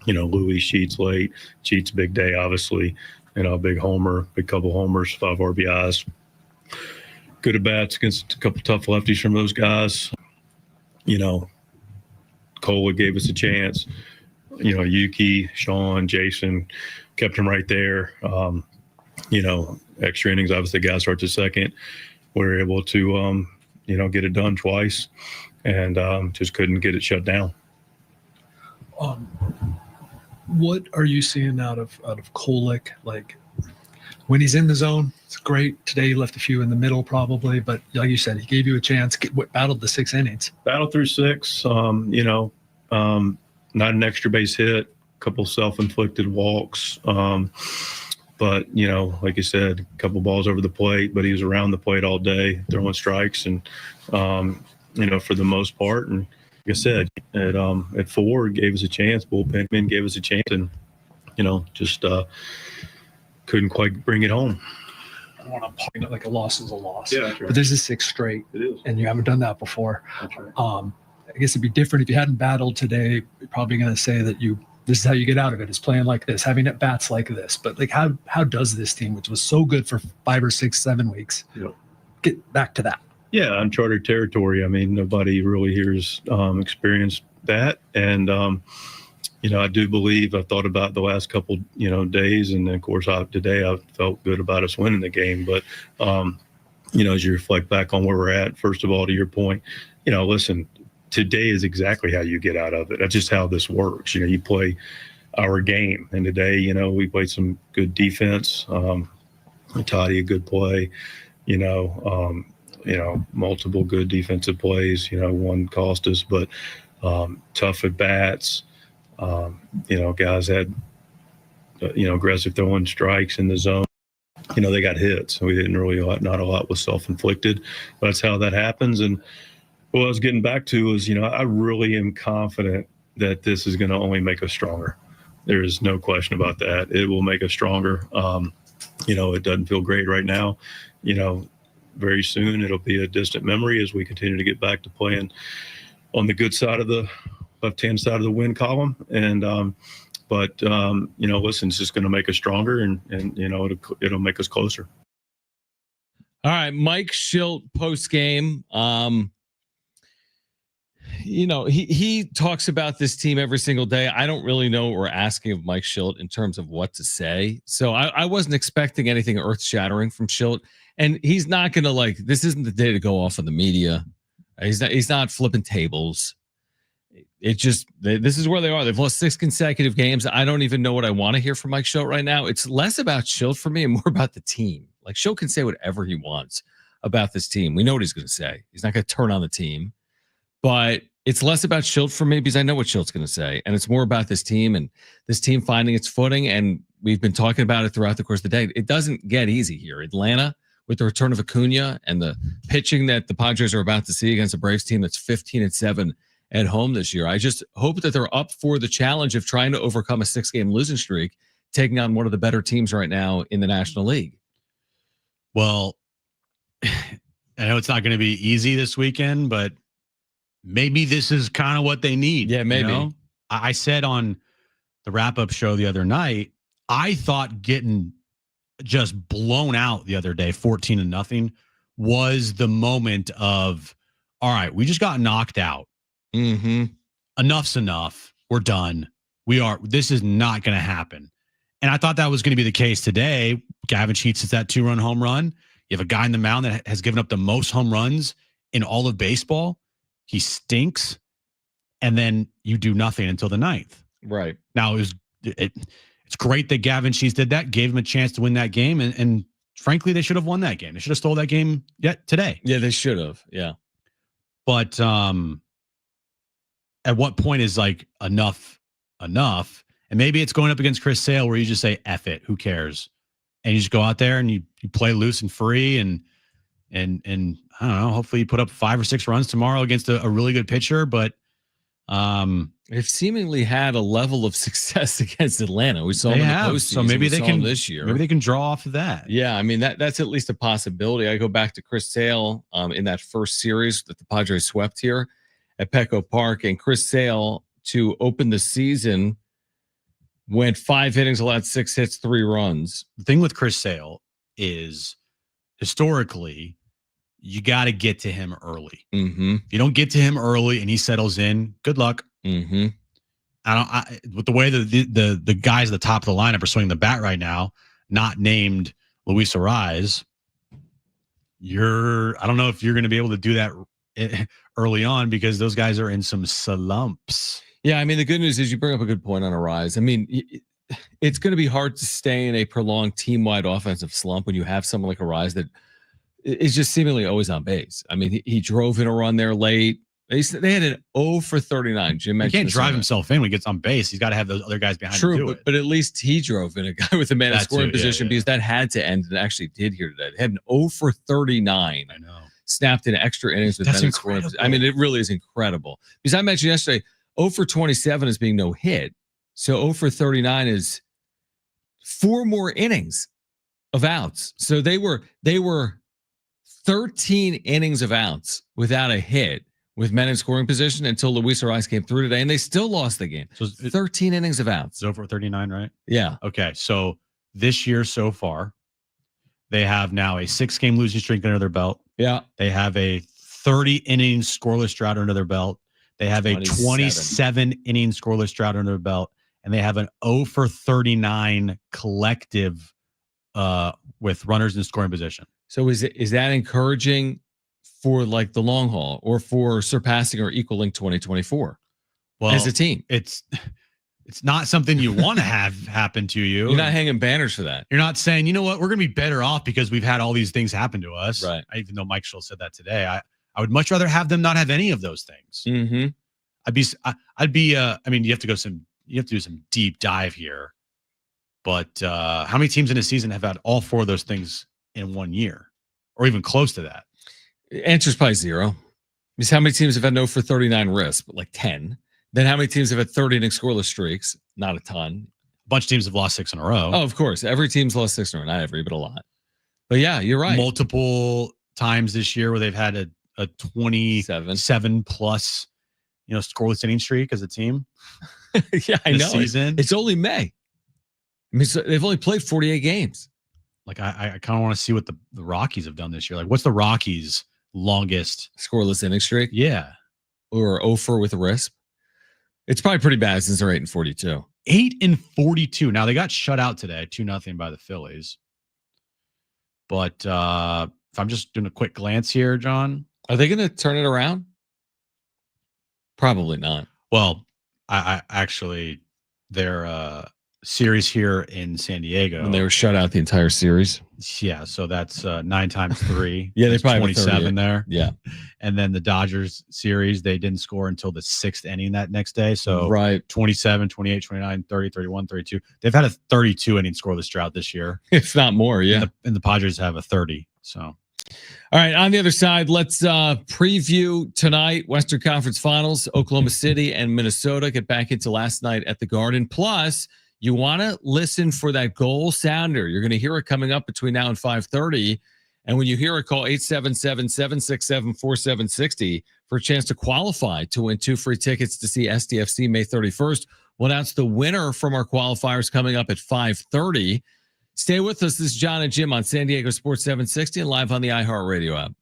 Louis Sheets late. Sheets big day, obviously. Big homer, big couple homers, 5 RBIs. Good at bats against a couple tough lefties from those guys. Cola gave us a chance. Yuki, Sean, Jason kept him right there. Extra innings, obviously, the guy starts at second. We were able to, get it done twice and just couldn't get it shut down. What are you seeing out of Kolek? Like when he's in the zone, it's great. Today he left a few in the middle probably, but like you said, he gave you a chance. Battled the 6 innings. Battled through 6. Not an extra base hit, a couple self-inflicted walks. But, like you said, a couple balls over the plate, but he was around the plate all day, throwing strikes and, for the most part. And like I said, at 4, gave us a chance. Bullpen men gave us a chance and, just couldn't quite bring it home. I don't want to point it like a loss is a loss. Yeah, that's right. But this is 6 straight. It is. And you haven't done that before. That's right. I guess it'd be different if you hadn't battled today. You're probably going to say that this is how you get out of it, is playing like this, having at bats like this. But like, how does this team, which was so good for 5 or 6, 7 weeks, get back to that? Yeah, uncharted territory. I mean, nobody really here's experienced that. And, I do believe I thought about the last couple, days. And then, of course, today I felt good about us winning the game. But, as you reflect back on where we're at, first of all, to your point, listen, today is exactly how you get out of it. That's just how this works. You play our game. And today, we played some good defense. Toddy, a good play, multiple good defensive plays, one cost us, but tough at bats. Guys had, aggressive throwing strikes in the zone. They got hits. We didn't really, not a lot was self-inflicted, but that's how that happens. And what I was getting back to is, I really am confident that this is going to only make us stronger. There is no question about that. It will make us stronger. It doesn't feel great right now. Very soon it'll be a distant memory as we continue to get back to playing on the good side of the left-hand side of the win column. And, listen, it's just going to make us stronger and it'll make us closer. All right. Mike Schilt post game. He talks about this team every single day. I don't really know what we're asking of Mike Schilt in terms of what to say. So I wasn't expecting anything earth shattering from Schilt. And he's not going to this isn't the day to go off on the media. He's not flipping tables. This is where they are. They've lost 6 consecutive games. I don't even know what I want to hear from Mike Schilt right now. It's less about Schilt for me and more about the team. Like Schilt can say whatever he wants about this team. We know what he's going to say. He's not going to turn on the team. But it's less about Schilt for me because I know what Schilt's going to say. And it's more about this team and this team finding its footing. And we've been talking about it throughout the course of the day. It doesn't get easy here. Atlanta, with the return of Acuna and the pitching that the Padres are about to see against a Braves team that's 15-7 at home this year. I just hope that they're up for the challenge of trying to overcome a 6-game losing streak, taking on one of the better teams right now in the National League. Well, I know it's not going to be easy this weekend, but maybe this is kind of what they need. Yeah, maybe. I said on the wrap-up show the other night, I thought getting just blown out the other day, 14-0, was the moment of, all right, we just got knocked out. Mm-hmm. Enough's enough. We're done. This is not going to happen. And I thought that was going to be the case today. Gavin Sheets hits that 2-run home run. You have a guy in the mound that has given up the most home runs in all of baseball. He stinks. And then you do nothing until the 9th. Right. Now, it's great that Gavin Sheets did that, gave him a chance to win that game. And frankly, they should have won that game. They should have stole that game today. Yeah, they should have. Yeah. But at what point is enough? And maybe it's going up against Chris Sale where you just say, F it, who cares? and you just go out there and you play loose and free and I don't know, hopefully you put up 5 or 6 runs tomorrow against a really good pitcher. But they've seemingly had a level of success against Atlanta. We saw them in the postseason. So maybe they can this year. Maybe they can draw off of that. Yeah, I mean that's at least a possibility. I go back to Chris Sale in that first series that the Padres swept here at Petco Park, and Chris Sale to open the season went 5 innings, allowed 6 hits, 3 runs. The thing with Chris Sale is historically you got to get to him early. Mm-hmm. If you don't get to him early and he settles in, good luck. Mm-hmm. With the way the guys at the top of the lineup are swinging the bat right now, not named Luis Arraez, I don't know if you're going to be able to do that early on because those guys are in some slumps. Yeah, I mean, the good news is you bring up a good point on Arraez. I mean, it's going to be hard to stay in a prolonged team-wide offensive slump when you have someone like Arraez that is just seemingly always on base. I mean, he drove in a run there late. They had an 0 for 39. Jim mentioned he can't drive himself in when he gets on base. He's got to have those other guys behind him. True, but at least he drove in a guy with a man in scoring position because that had to end, and it actually did here today. They had an 0 for 39. I know. Snapped in extra innings with men in scoring position. I mean, it really is incredible. Because I mentioned yesterday, 0 for 27 is being no hit. So 0 for 39 is 4 more innings of outs. So they were 13 innings of outs without a hit with men in scoring position until Luis Arraez came through today, and they still lost the game. So 13 innings of outs. 0 for 39, right? Yeah. Okay, so this year so far, they have now a 6-game losing streak under their belt. Yeah. They have a 30 inning scoreless drought under their belt. They have a 27 inning scoreless drought under their belt, and they have an 0 for 39 collective with runners in scoring position. So is that encouraging for like the long haul or for surpassing or equaling 2024 as a team? It's not something you want to have happen to you. You're not hanging banners for that. You're not saying, you know what, we're going to be better off because we've had all these things happen to us. Right. Even though Mike Schultz said that today, I would much rather have them not have any of those things. Mm-hmm. I mean, you have to do some deep dive here, but how many teams in a season have had all 4 of those things in 1 year or even close to that? Answer's probably 0. Because how many teams have had 0 for 39 risks? But like 10. Then how many teams have had 30 inning scoreless streaks? Not a ton. A bunch of teams have lost 6 in a row. Oh, of course. Every team's lost 6 in a row. Not every, but a lot. But yeah, you're right. Multiple times this year where they've had a 27 plus, scoreless inning streak as a team. Yeah, I know. Season. It's only May. I mean, so they've only played 48 games. Like I kind of want to see what the Rockies have done this year. Like, what's the Rockies' longest scoreless inning streak? Yeah, or 0 for with a risp. It's probably pretty bad since they're 8-42. 8-42. Now they got shut out today, 2-0 by the Phillies. But if I'm just doing a quick glance here, John, are they going to turn it around? Probably not. Well, I actually their series here in San Diego, when they were shut out the entire series. Yeah, so that's 9 times 3. Yeah, they probably 27 there. Yeah, and then the Dodgers series, they didn't score until the 6th inning that next day. So right, 27, 28, 29, 30, 31, 32. They've had a 32 inning scoreless drought this year, if not more. Yeah, and the Padres have a 30. So, all right. On the other side, let's preview tonight Western Conference Finals. Oklahoma City and Minnesota get back into last night at the Garden. Plus, you want to listen for that goal sounder. You're going to hear it coming up between now and 5:30. And when you hear it, call 877-767-4760 for a chance to qualify to win 2 free tickets to see SDFC May 31st. We'll announce the winner from our qualifiers coming up at 5:30. Stay with us. This is John and Jim on San Diego Sports 760 and live on the iHeartRadio app.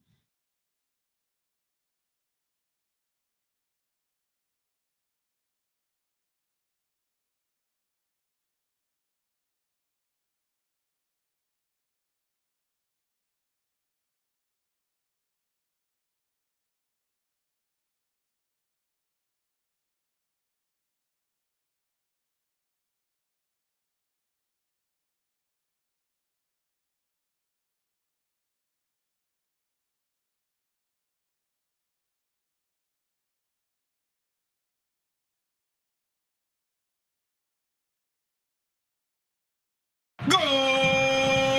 Go!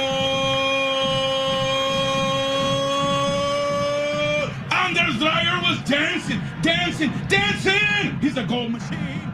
dancing, dancing, dancing. He's a goal machine.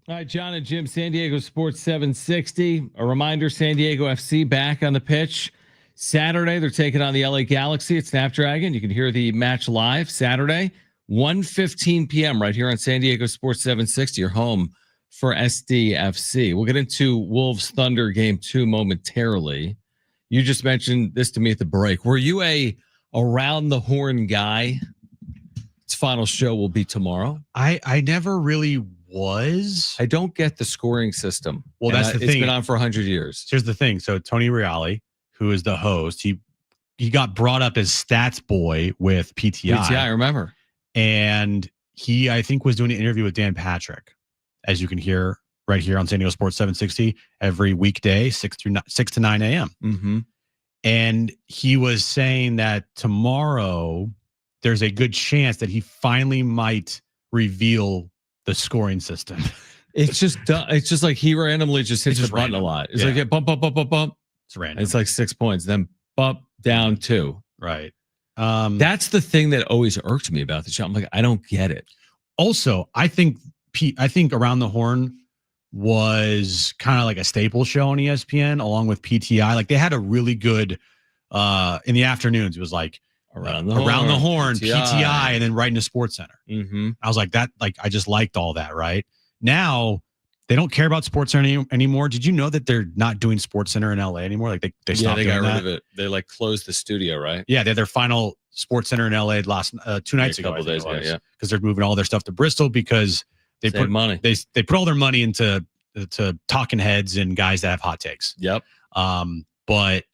All right, John and Jim, San Diego Sports 760. A reminder, San Diego FC back on the pitch. Saturday, they're taking on the LA Galaxy at Snapdragon. You can hear the match live Saturday, 1:15 p.m. right here on San Diego Sports 760, your home for SDFC. We'll get into Wolves Thunder game 2 momentarily. You just mentioned this to me at the break. Were you a around the horn guy? Its final show will be tomorrow. I never really was. I don't get the scoring system. Well, that's the thing. It's been on for 100 years. Here's the thing. So Tony Reale, who is the host, he got brought up as stats boy with PTI. PTI, I remember. And he, I think, was doing an interview with Dan Patrick, as you can hear right here on San Diego Sports 760 every weekday, 6 to 9 a.m. Mm-hmm. And he was saying that tomorrow there's a good chance that he finally might reveal the scoring system. It's just like he randomly just hits the button a lot. It's like a bump, bump, bump, bump, bump. It's random. It's like 6 points, then bump down 2. Right. That's the thing that always irked me about the show. I'm like, I don't get it. Also, I think Around the Horn was kind of like a staple show on ESPN along with PTI. Like they had a really good in the afternoons. It was like Around the Horn, PTI, and then right into Sports Center. Mm-hmm. I was like that. Like I just liked all that. Right now, they don't care about Sports Center anymore. Did you know that they're not doing Sports Center in LA anymore? Like they stopped they doing got rid that? of it. They like closed the studio, right? Yeah, they had their final Sports Center in LA last 2 nights ago. A couple days ago, yeah. Because they're moving all their stuff to Bristol because they Save put money. They put all their money into talking heads and guys that have hot takes. Yep. But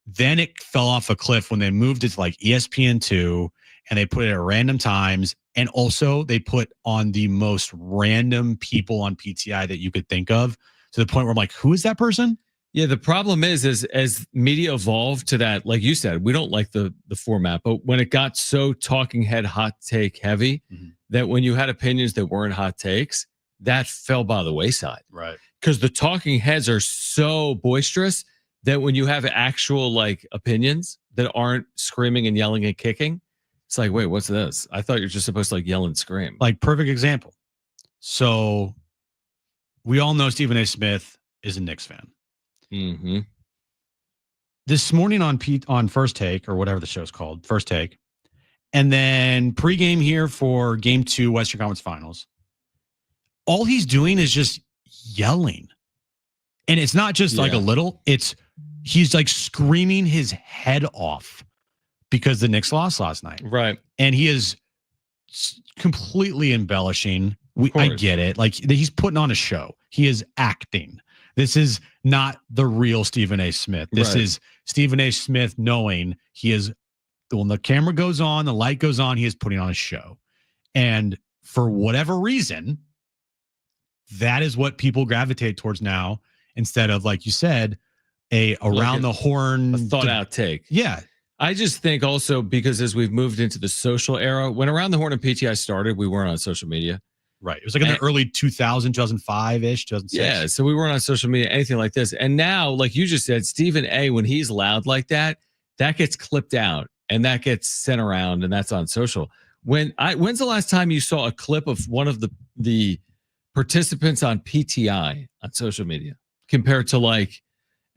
then it fell off a cliff when they moved it to like ESPN2 and they put it at random times. And also they put on the most random people on PTI that you could think of to the point where I'm like, who is that person? Yeah, the problem is as media evolved to that, like you said, we don't like the format, but when it got so talking head hot take heavy, that when you had opinions that weren't hot takes, that fell by the wayside. Right. Because the talking heads are so boisterous that when you have actual like opinions that aren't screaming and yelling and kicking, it's like, wait, what's this? I thought you're just supposed to like yell and scream. Like perfect example. So we all know Stephen A. Smith is a Knicks fan. Mm-hmm. This morning on First Take or whatever the show's called, First Take, and then pregame here for Game 2 Western Conference Finals. All he's doing is just yelling, and it's not just like a little. He's like screaming his head off because the Knicks lost last night, right? And he is completely embellishing. I get it. Like he's putting on a show. He is acting. This is not the real Stephen A. Smith. This is Stephen A. Smith knowing he is, when the camera goes on, the light goes on, he is putting on a show. And for whatever reason, that is what people gravitate towards now instead of, like you said, around the horn. A thought out take. Yeah. I just think also because as we've moved into the social era, when Around the Horn and PTI started, we weren't on social media. Right. It was like in the early 2005-ish, 2006. Yeah. So we weren't on social media, anything like this. And now, like you just said, Stephen A., when he's loud like that, that gets clipped out and that gets sent around and that's on social. When's the last time you saw a clip of one of the participants on PTI on social media compared to like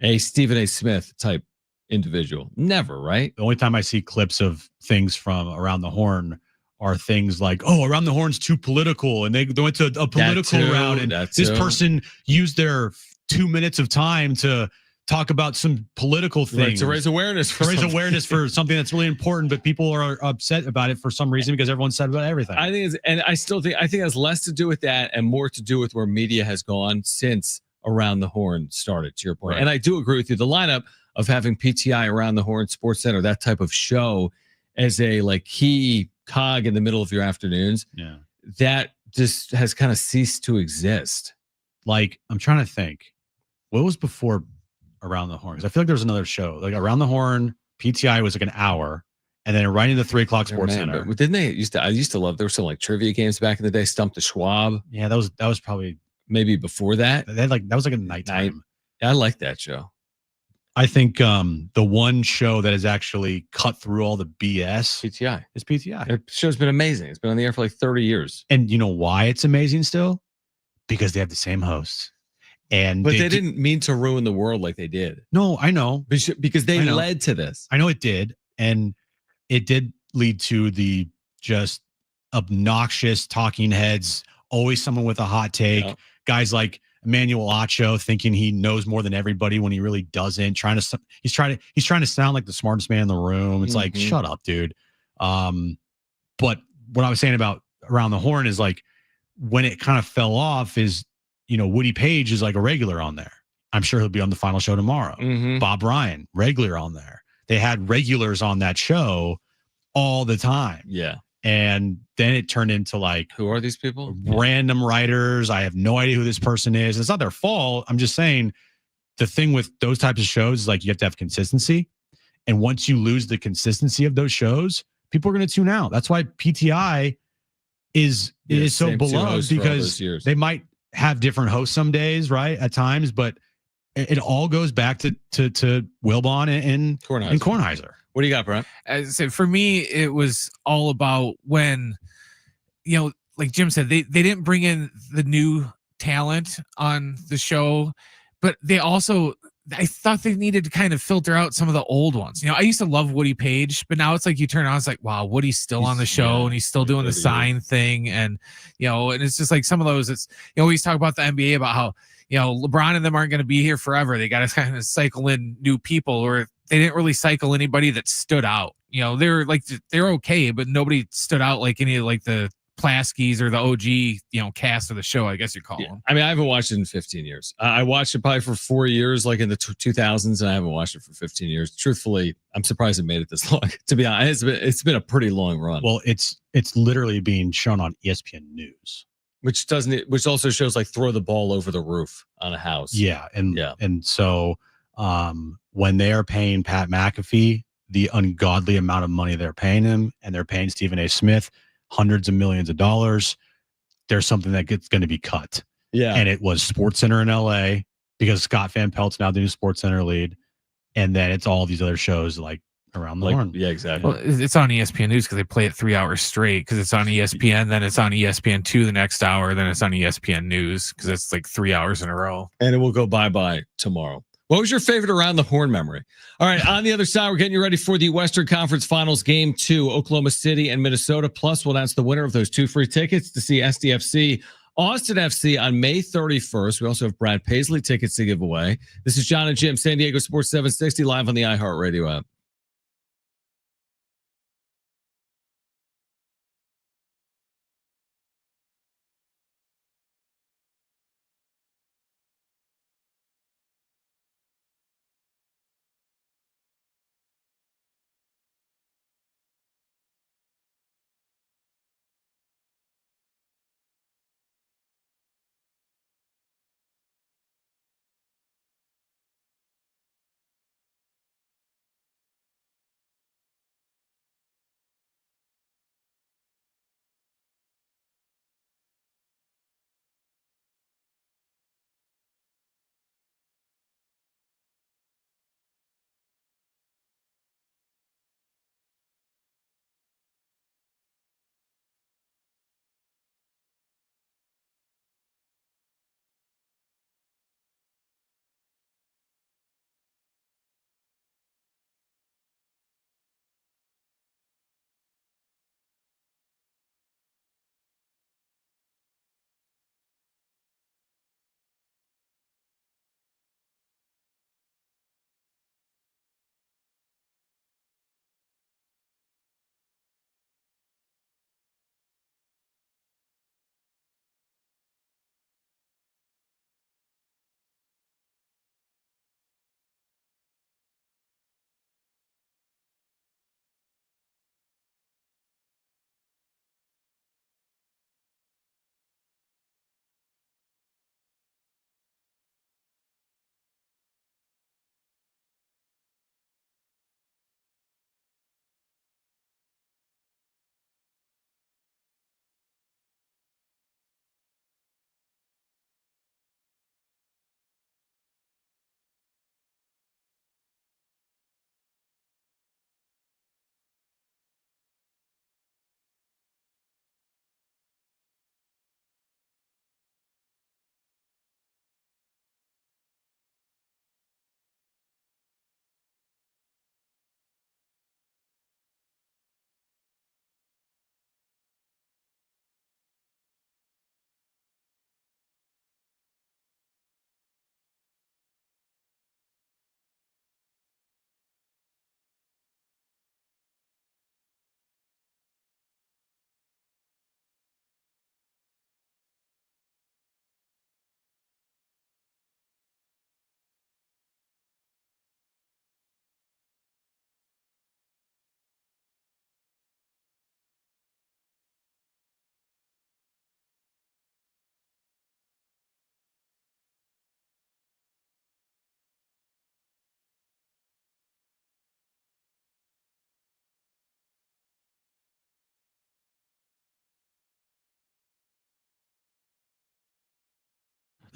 a Stephen A. Smith type individual? Never, right? The only time I see clips of things from Around the Horn are things like, oh, Around the Horn's too political, and they went to a political route, and this person used their 2 minutes of time to talk about some political things, right, to raise awareness for something that's really important, but people are upset about it for some reason because everyone's said about everything. I think I think it has less to do with that and more to do with where media has gone since Around the Horn started, to your point. Right. And I do agree with you. The lineup of having PTI, Around the Horn, Sports Center, that type of show as a like key cog in the middle of your afternoons, that just has kind of ceased to exist. Like, I'm trying to think, what was before Around the Horn? Because I feel like there was another show, like Around the Horn, PTI was like an hour, and then right into 3 o'clock Sports Center. But didn't they I used to love, there were some like trivia games back in the day, Stump the Schwab. Yeah, that was probably maybe before that. That was like a nighttime. I like that show. I think the one show that has actually cut through all the BS PTI is PTI. The show's been amazing. It's been on the air for like 30 years. And you know why it's amazing still? Because they have the same hosts. But they didn't mean to ruin the world like they did. No, I know. Because they led to this. I know it did. And it did lead to the just obnoxious talking heads, always someone with a hot take. Yeah. Guys like Emmanuel Acho thinking he knows more than everybody when he really doesn't. He's trying to sound like the smartest man in the room. It's like, shut up, dude. But what I was saying about Around the Horn is like when it kind of fell off is, Woody Page is like a regular on there. I'm sure he'll be on the final show tomorrow. Bob Ryan, regular on there. They had regulars on that show all the time. Yeah. And then it turned into like, who are these people? Random writers. I have no idea who this person is. It's not their fault. I'm just saying the thing with those types of shows is like you have to have consistency. And once you lose the consistency of those shows, people are going to tune out. That's why PTI is so beloved, because they might have different hosts some days, right? At times, but it all goes back to Wilbon and Kornheiser. What do you got, Brent? As I said, for me, it was all about when, like Jim said, they didn't bring in the new talent on the show, but they also, I thought they needed to kind of filter out some of the old ones. I used to love Woody Page, but now it's like you turn on, it's like, wow, Woody's still on the show and he's still doing the sign thing. And, and it's just like some of those, we always talk about the NBA about how, LeBron and them aren't going to be here forever. They got to kind of cycle in new people, or they didn't really cycle anybody that stood out. They're okay, but nobody stood out like any of like the Plaskies or the OG, cast of the show, I guess you call them. I mean, I haven't watched it in 15 years. I watched it probably for 4 years, like in the 2000s, and I haven't watched it for 15 years. Truthfully, I'm surprised it made it this long. To be honest, it's been a pretty long run. Well, it's literally being shown on ESPN News, which also shows like throw the ball over the roof on a house. Yeah, and so when they are paying Pat McAfee the ungodly amount of money they're paying him, and they're paying Stephen A. Smith hundreds of millions of dollars, there's something that gets going to be cut. Yeah. And it was SportsCenter in LA because Scott Van Pelt's now the new SportsCenter lead. And then it's all these other shows like around the horn. Yeah, exactly. Well, it's on ESPN News because they play it 3 hours straight, because it's on ESPN, then it's on ESPN2 the next hour, then it's on ESPN News because it's like 3 hours in a row. And it will go bye-bye tomorrow. What was your favorite around the horn memory? All right, on the other side, we're getting you ready for the Western Conference Finals Game 2, Oklahoma City and Minnesota. Plus, we'll announce the winner of those 2 free tickets to see SDFC Austin FC on May 31st. We also have Brad Paisley tickets to give away. This is John and Jim, San Diego Sports 760, live on the iHeartRadio app.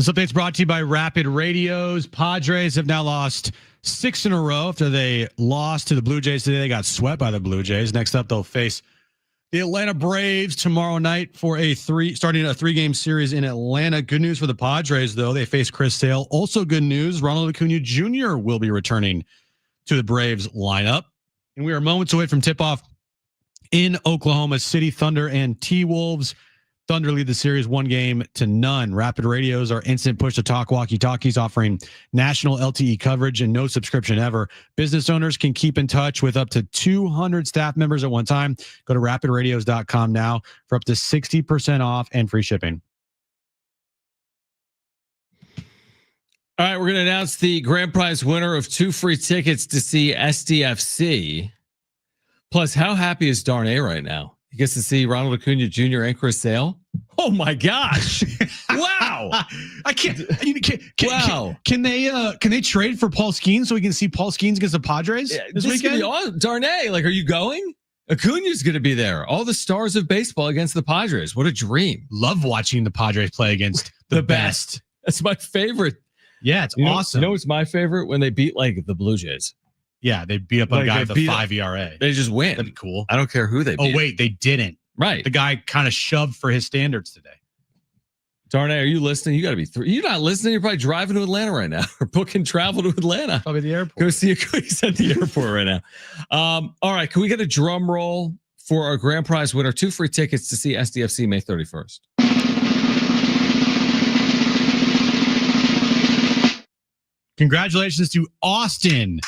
This update's brought to you by Rapid Radios. Padres have now lost 6 in a row after they lost to the Blue Jays today. They got swept by the Blue Jays. Next up, they'll face the Atlanta Braves tomorrow night for starting a 3-game series in Atlanta. Good news for the Padres, though. They face Chris Sale. Also good news, Ronald Acuna Jr. will be returning to the Braves lineup. And we are moments away from tip-off in Oklahoma City. Thunder and T-Wolves. Thunder lead the series 1-0. Rapid Radios are instant push-to-talk walkie-talkies offering national LTE coverage and no subscription ever. Business owners can keep in touch with up to 200 staff members at one time. Go to rapidradios.com now for up to 60% off and free shipping. All right, we're going to announce the grand prize winner of 2 free tickets to see SDFC. Plus, how happy is Darnay right now? He gets to see Ronald Acuna Jr. and Chris Sale. Oh my gosh! Wow! I can't. Wow! Can they trade for Paul Skeens so we can see Paul Skeens against the Padres this weekend? Be awesome. Darnay, like, are you going? Acuna's going to be there. All the stars of baseball against the Padres. What a dream! Love watching the Padres play against the best. That's my favorite. Yeah, it's awesome. You know what's my favorite? When they beat like the Blue Jays. Yeah, they beat up a guy with a 5 ERA. They just win. That'd be cool. I don't care who they beat. Oh, wait, they didn't. Right. The guy kind of shoved for his standards today. Darnay, are you listening? You got to be you're not listening. You're probably driving to Atlanta right now or booking travel to Atlanta. Probably the airport. Go see He's at the airport right now. All right. Can we get a drum roll for our grand prize winner? 2 free tickets to see SDFC May 31st. Congratulations to Austin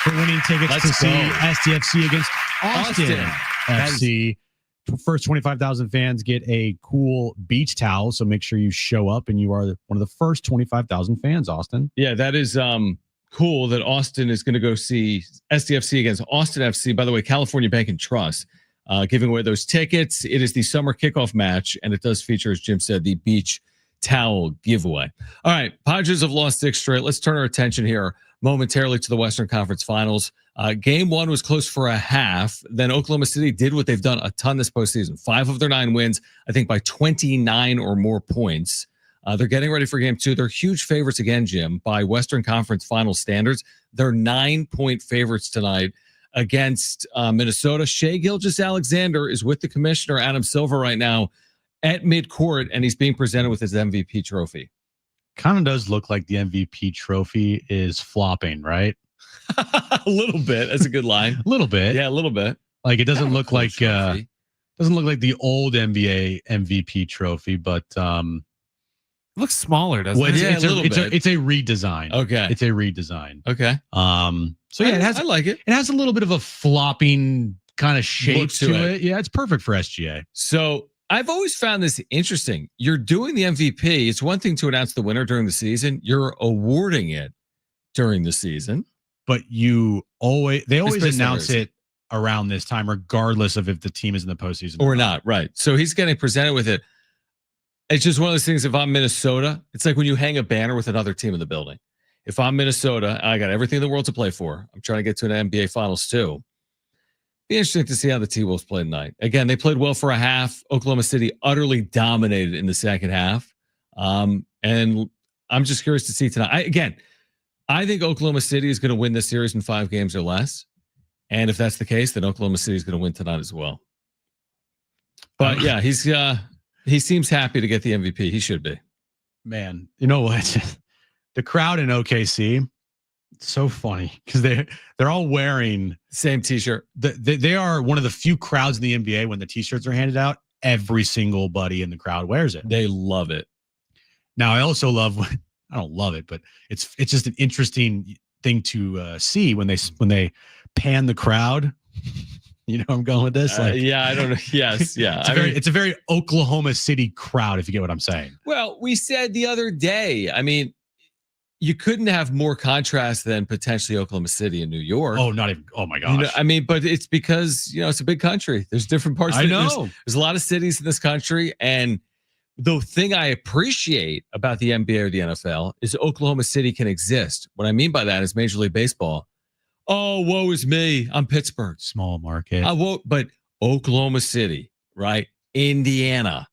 for winning tickets to see SDFC against Austin FC. First 25,000 fans get a cool beach towel, so make sure you show up and you are one of the first 25,000 fans, Austin. Yeah, that is cool that Austin is going to go see SDFC against Austin FC. By the way, California Bank and Trust giving away those tickets. It is the summer kickoff match, and it does feature, as Jim said, the beach towel giveaway. All right, Padres have lost 6 straight. Let's turn our attention here momentarily to the Western Conference Finals. Game 1 was close for a half. Then Oklahoma City did what they've done a ton this postseason. 5 of their 9 wins, I think by 29 or more points. They're getting ready for Game 2. They're huge favorites again, Jim, by Western Conference Final standards. They're 9-point favorites tonight against Minnesota. Shai Gilgeous-Alexander is with the commissioner, Adam Silver, right now at midcourt, and he's being presented with his MVP trophy. Kind of does look like the MVP trophy is flopping, right? A little bit. That's a good line. A little bit. Yeah, a little bit. Like it doesn't look like the old NBA MVP trophy, but it looks smaller, doesn't it? Yeah, it's a redesign. Okay. It's a redesign. Okay. So yeah, I like it. It has a little bit of a flopping kind of shape Look to it. Yeah, it's perfect for SGA. So I've always found this interesting. You're doing the MVP. It's one thing to announce the winner during the season. You're awarding it during the season. But they always announce it around this time, regardless of if the team is in the postseason or not. Right. So he's getting presented with it. It's just one of those things. If I'm Minnesota, it's like when you hang a banner with another team in the building. If I'm Minnesota, I got everything in the world to play for. I'm trying to get to an NBA Finals too. Be interesting to see how the T-Wolves play tonight. Again, they played well for a half. Oklahoma City utterly dominated in the second half. And I'm just curious to see tonight. I think Oklahoma City is going to win this series in 5 games or less. And if that's the case, then Oklahoma City is going to win tonight as well. But yeah, he seems happy to get the MVP. He should be. Man, you know what? The crowd in OKC, it's so funny because they're all wearing same T-shirt. They are one of the few crowds in the NBA when the T-shirts are handed out, every single buddy in the crowd wears it. They love it. Now, I also love I don't love it, but it's just an interesting thing to see when they pan the crowd. You know where I'm going with this? Yeah, I don't know. Yes, yeah. It's a very Oklahoma City crowd, if you get what I'm saying. Well, we said the other day, I mean, you couldn't have more contrast than potentially Oklahoma City and New York. Oh, not even. Oh my gosh. You know, I mean, but it's because, it's a big country. There's different parts. I know. There's a lot of cities in this country. And the thing I appreciate about the NBA or the NFL is Oklahoma City can exist. What I mean by that is Major League Baseball. Oh, woe is me. I'm Pittsburgh. Small market. But Oklahoma City, right? Indiana,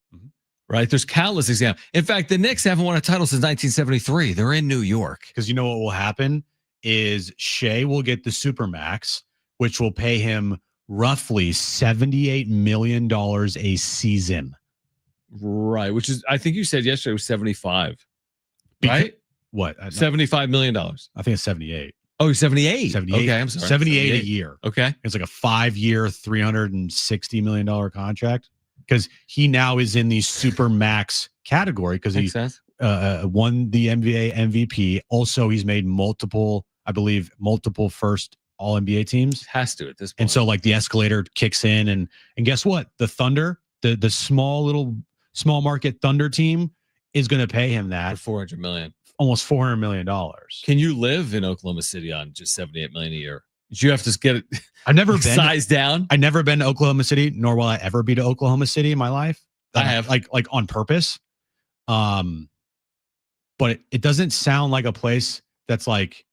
right? There's countless examples. In fact, the Knicks haven't won a title since 1973. They're in New York. Because you know what will happen is Shea will get the Supermax, which will pay him roughly $78 million a season. Right, which is, I think you said yesterday was 75, Because- right? What? $75 million. I think it's 78. Oh, 78. 78. Okay, I'm sorry. 78 a year. Okay. It's like a 5-year, $360 million contract. Because he now is in the super max category because he Makes sense. won the NBA MVP. Also, he's made multiple first All NBA teams. Has to at this point. And so like the escalator kicks in and guess what? The Thunder, the small market Thunder team is going to pay him that for $400 million. Almost $400 million. Can you live in Oklahoma City on just $78 million a year? Did you have to get it I've never been sized down? I've never been to Oklahoma City, nor will I ever be to Oklahoma City in my life. I have. like on purpose. But it doesn't sound like a place that's like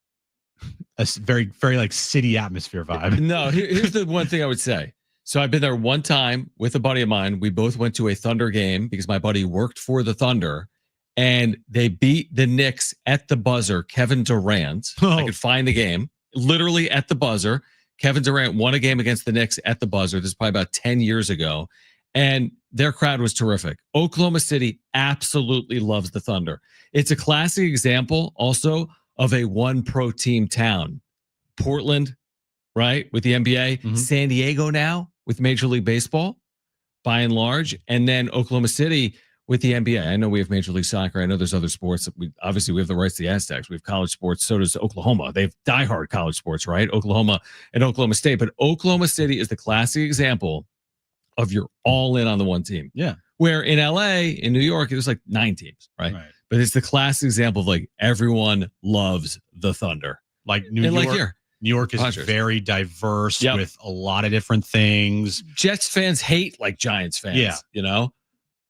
a very, very like city atmosphere vibe. No, here's the one thing I would say. So I've been there one time with a buddy of mine. We both went to a Thunder game because my buddy worked for the Thunder. And they beat the Knicks at the buzzer. Kevin Durant. I could find the game. Literally at the buzzer. Kevin Durant won a game against the Knicks at the buzzer. This is probably about 10 years ago. And their crowd was terrific. Oklahoma City absolutely loves the Thunder. It's a classic example also of a one pro team town. Portland, right, with the NBA. Mhm. San Diego now with Major League Baseball, by and large. And then Oklahoma City with the NBA. I know we have Major League Soccer. I know there's other sports. We have the rights to the Aztecs. We have college sports. So does Oklahoma. They have diehard college sports, right? Oklahoma and Oklahoma State. But Oklahoma City is the classic example of you're all in on the one team. Yeah. Where in LA, in New York, it was like 9 teams, right? But it's the classic example of like everyone loves the Thunder. Like New And York. like here. New York is Padres. very diverse Yep. with a lot of different things. Jets fans hate like Giants fans. Yeah. You know?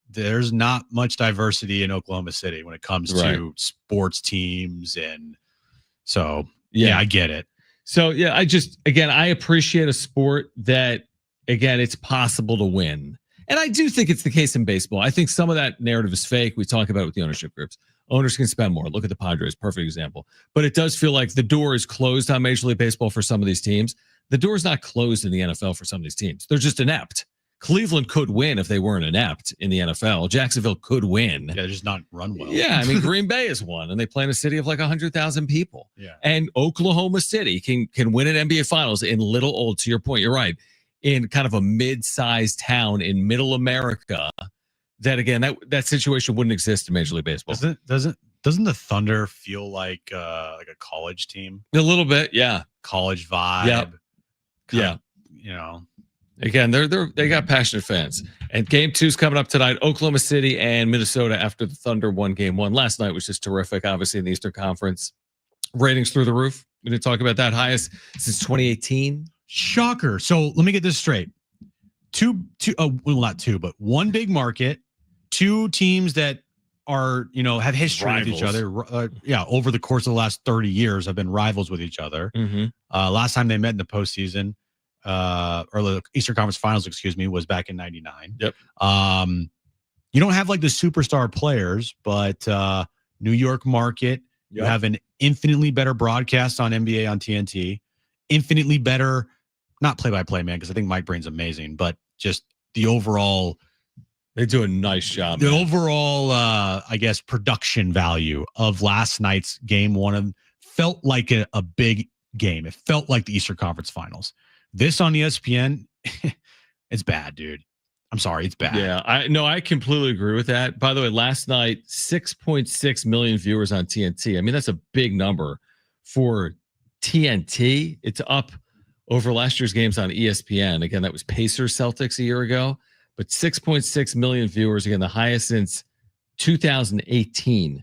There's not much diversity in Oklahoma City when it comes Right. to sports teams. And so, yeah, I get it. So, yeah, I appreciate a sport that, again, it's possible to win. And I do think it's the case in baseball. I think some of that narrative is fake. We talk about it with the ownership groups. Owners can spend more. Look at the Padres, perfect example. But it does feel like the door is closed on Major League Baseball for some of these teams. The door is not closed in the NFL for some of these teams. They're just inept. Cleveland could win if they weren't inept in the NFL. Jacksonville could win. Yeah, they're just not run well. Yeah, I mean, Green Bay has won, and they play in a city of like 100,000 people. Yeah. And Oklahoma City can win an NBA Finals in Little Old. To your point, you're right. In kind of a mid-sized town in Middle America, that again, that situation wouldn't exist in Major League Baseball. Doesn't the Thunder feel like a college team? A little bit, yeah. College vibe. Yep. Yeah. Of, you know. Again, they got passionate fans. And game 2 is coming up tonight. Oklahoma City and Minnesota after the Thunder won game 1. Last night was just terrific, obviously, in the Eastern Conference. Ratings through the roof. We didn't talk about that. Highest since 2018. Shocker. So let me get this straight. Not two, but one big market, 2 teams that are, have history with each other. Over the course of the last 30 years have been rivals with each other. Mm-hmm. Last time they met in the postseason, or the Eastern Conference Finals, was back in '99. Yep. You don't have like the superstar players, but New York market, you have an infinitely better broadcast on NBA on TNT, infinitely better, not play-by-play, man, because I think Mike Breen's amazing, but just the overall. They do a nice job. The overall, production value of last night's game 1 felt like a big game. It felt like the Eastern Conference Finals. This on ESPN, it's bad, dude. I'm sorry, it's bad. Yeah, I completely agree with that. By the way, last night, 6.6 million viewers on TNT. I mean, that's a big number for TNT. It's up over last year's games on ESPN. Again, that was Pacers Celtics a year ago. But 6.6 million viewers, again, the highest since 2018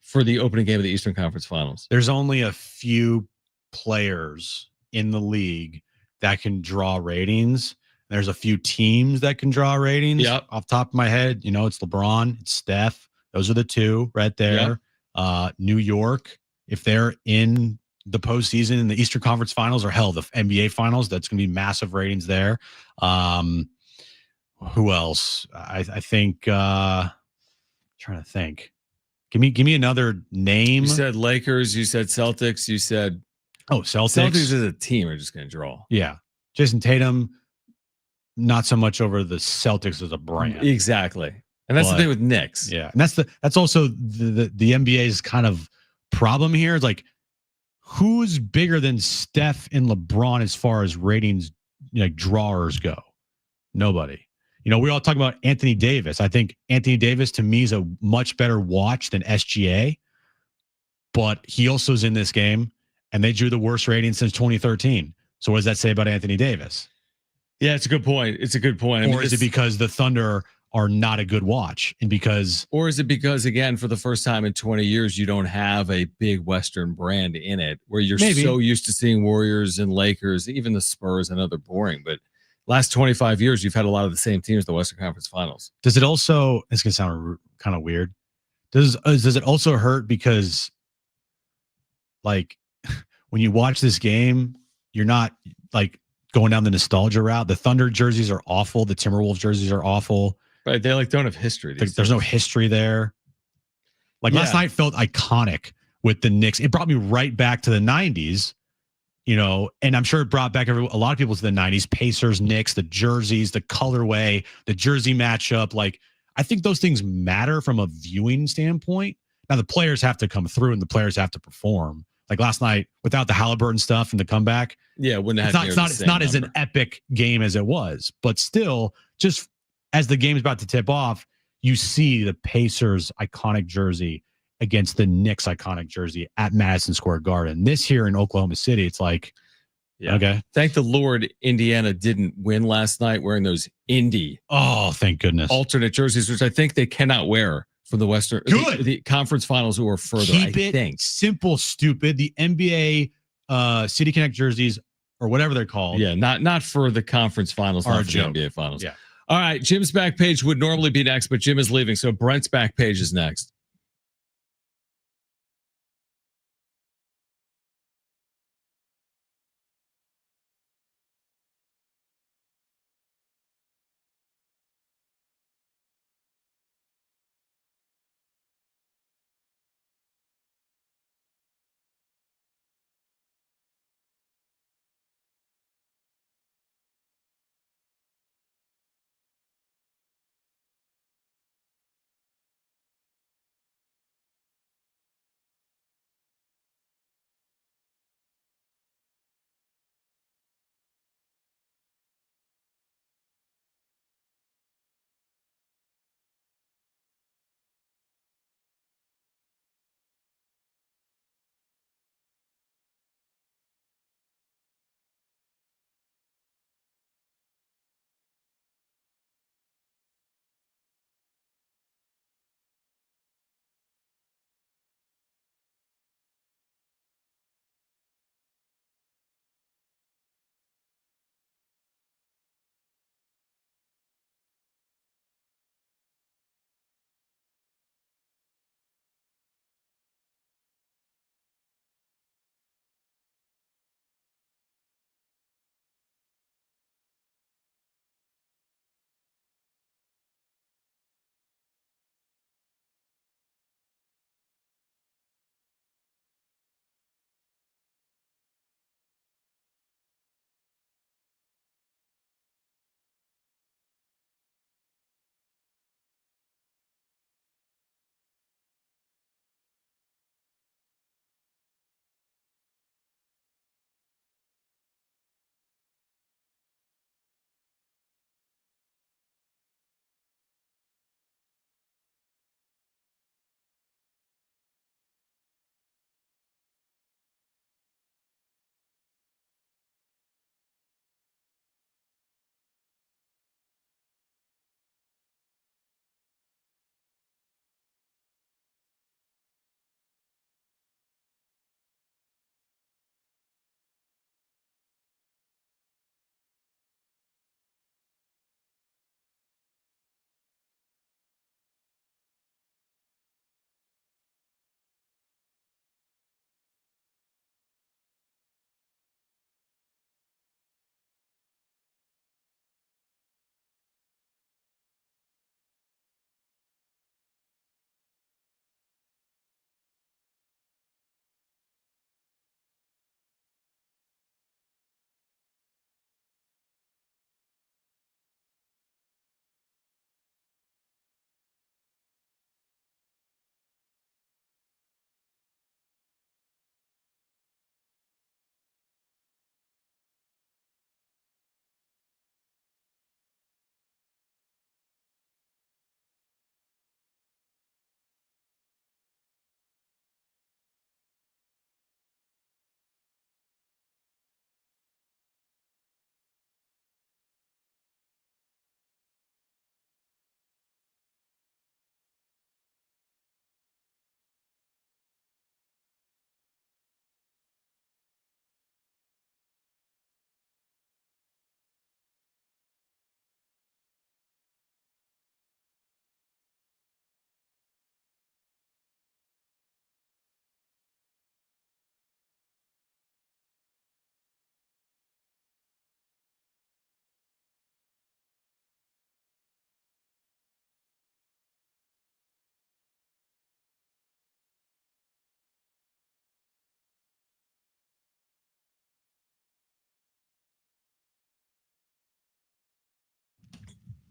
for the opening game of the Eastern Conference Finals. There's only a few players in the league that can draw ratings. There's a few teams that can draw ratings. Yep. Off the top of my head, it's LeBron, it's Steph. Those are the 2 right there. Yep. New York, if they're in the postseason in the Eastern Conference Finals, or hell, the NBA Finals, that's going to be massive ratings there. Who else? I think trying to think. Give me another name. You said Lakers. You said Celtics. You said Celtics. Celtics as a team are just going to draw. Yeah. Jason Tatum, not so much over the Celtics as a brand. Exactly. And that's the thing with Knicks. Yeah. And that's also the NBA's kind of problem here. Is like, who's bigger than Steph and LeBron as far as ratings, like drawers go? Nobody. We all talk about Anthony Davis. I think Anthony Davis to me is a much better watch than SGA, but he also is in this game and they drew the worst rating since 2013. So what does that say about Anthony Davis? Yeah, it's a good point. It's a good point. Or is it because the Thunder are not a good watch? Or is it because, again, for the first time in 20 years, you don't have a big Western brand in it where you're so used to seeing Warriors and Lakers, even the Spurs. I know they're boring, but last 25 years, you've had a lot of the same teams in the Western Conference Finals. Does it also, it's going to sound kind of weird. Does it also hurt because, like, when you watch this game, you're not like going down the nostalgia route? The Thunder jerseys are awful. The Timberwolves jerseys are awful. Right. They don't have history. There's no history there. Last night felt iconic with the Knicks. It brought me right back to the 90s. And I'm sure it brought back a lot of people to the 90s, Pacers, Knicks, the jerseys, the colorway, the jersey matchup. Like, I think those things matter from a viewing standpoint. Now, the players have to come through and the players have to perform. Like last night, without the Halliburton stuff and the comeback. Yeah, it's not as an epic game as it was. But still, just as the game's about to tip off, you see the Pacers' iconic jersey against the Knicks' iconic jersey at Madison Square Garden. This here in Oklahoma City, it's like, okay. Thank the Lord Indiana didn't win last night wearing those Indy. Oh, thank goodness. Alternate jerseys, which I think they cannot wear for the Western the conference finals or further. Keep it simple, stupid. The NBA City Connect jerseys or whatever they're called. Yeah, not for the conference finals, not for the NBA finals. Yeah. All right, Jim's back page would normally be next, but Jim is leaving, so Brent's back page is next.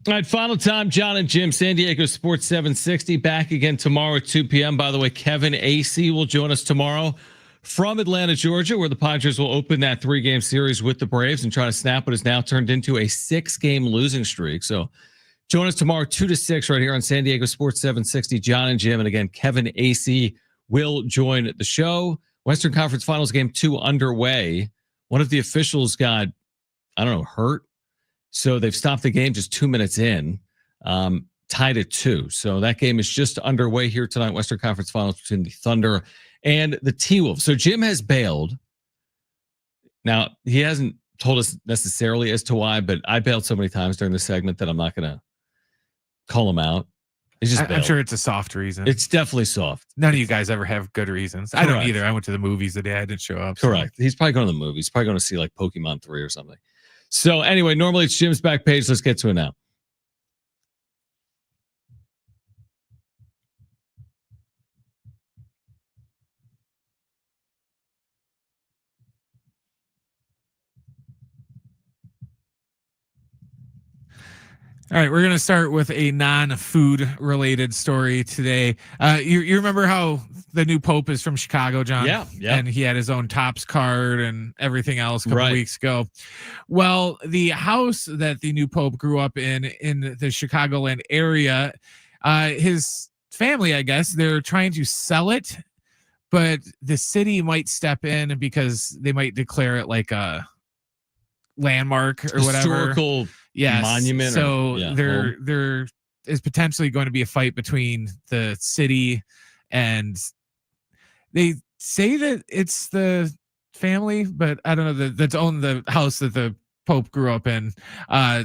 All right, final time, John and Jim, San Diego Sports 760, back again tomorrow at 2 p.m. By the way, Kevin AC will join us tomorrow from Atlanta, Georgia, where the Padres will open that 3-game series with the Braves and try to snap what has now turned into a 6-game losing streak. So join us tomorrow, 2 to 6, right here on San Diego Sports 760. John and Jim, and again, Kevin AC will join the show. Western Conference Finals Game 2 underway. One of the officials got, hurt. So they've stopped the game just 2 minutes in, tied at 2. So that game is just underway here tonight. Western Conference Finals between the Thunder and the T-Wolves. So Jim has bailed. Now, he hasn't told us necessarily as to why, but I bailed so many times during the segment that I'm not going to call him out. He's just I'm sure it's a soft reason. It's definitely soft. None of you guys ever have good reasons. Correct. I don't either. I went to the movies the day I didn't show up. So. Correct. He's probably going to the movies. He's probably going to see like Pokemon 3 or something. So anyway, normally it's Jim's back page. Let's get to it now. All right, we're going to start with a non-food related story today. You remember how the new Pope is from Chicago, John? Yeah. And he had his own Topps card and everything else a couple weeks ago. Well, the house that the new Pope grew up in the Chicagoland area, his family, I guess, they're trying to sell it, but the city might step in because they might declare it like a landmark or whatever. Historical monument. So there is potentially going to be a fight between the city, and they say that it's the family, but I don't know, that's owned the house that the Pope grew up in.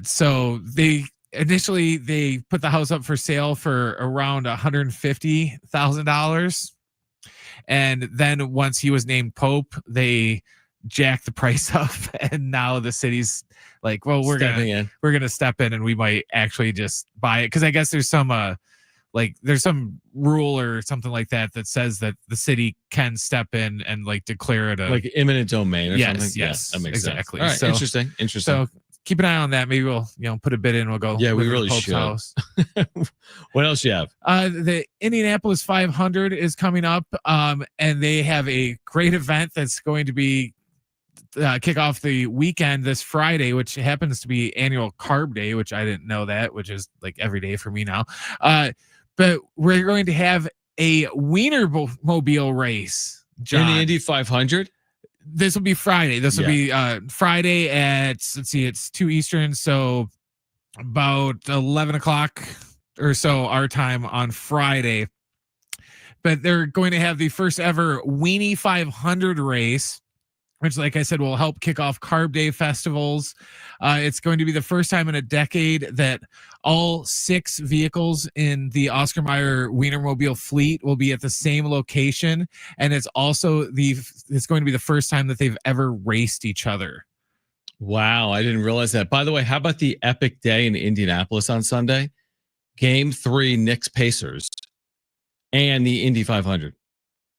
So they initially put the house up for sale for around $150,000. And then once he was named Pope, they jack the price up, and now the city's like, well, we're gonna step in and we might actually just buy it, because I guess there's some there's some rule or something like that says that the city can step in and like declare it like eminent domain or something. Yes, that makes exactly. Sense. All right, interesting. So keep an eye on that. Maybe we'll put a bid in. We'll go. Yeah, we really Pope's should. House. What else you have? The Indianapolis 500 is coming up, and they have a great event that's going to be kick off the weekend this Friday, which happens to be annual carb day, which I didn't know that, which is like every day for me now. But we're going to have a Wienermobile race, John. In the Indy 500? This will be Friday. This will be Friday at, let's see, it's 2 Eastern. So about 11 o'clock or so our time on Friday. But they're going to have the first ever Weenie 500 race, which, like I said, will help kick off Carb Day festivals. It's going to be the first time in a decade that all 6 vehicles in the Oscar Mayer Wienermobile fleet will be at the same location, and it's also it's going to be the first time that they've ever raced each other. Wow, I didn't realize that. By the way, how about the epic day in Indianapolis on Sunday? Game 3, Knicks Pacers, and the Indy 500,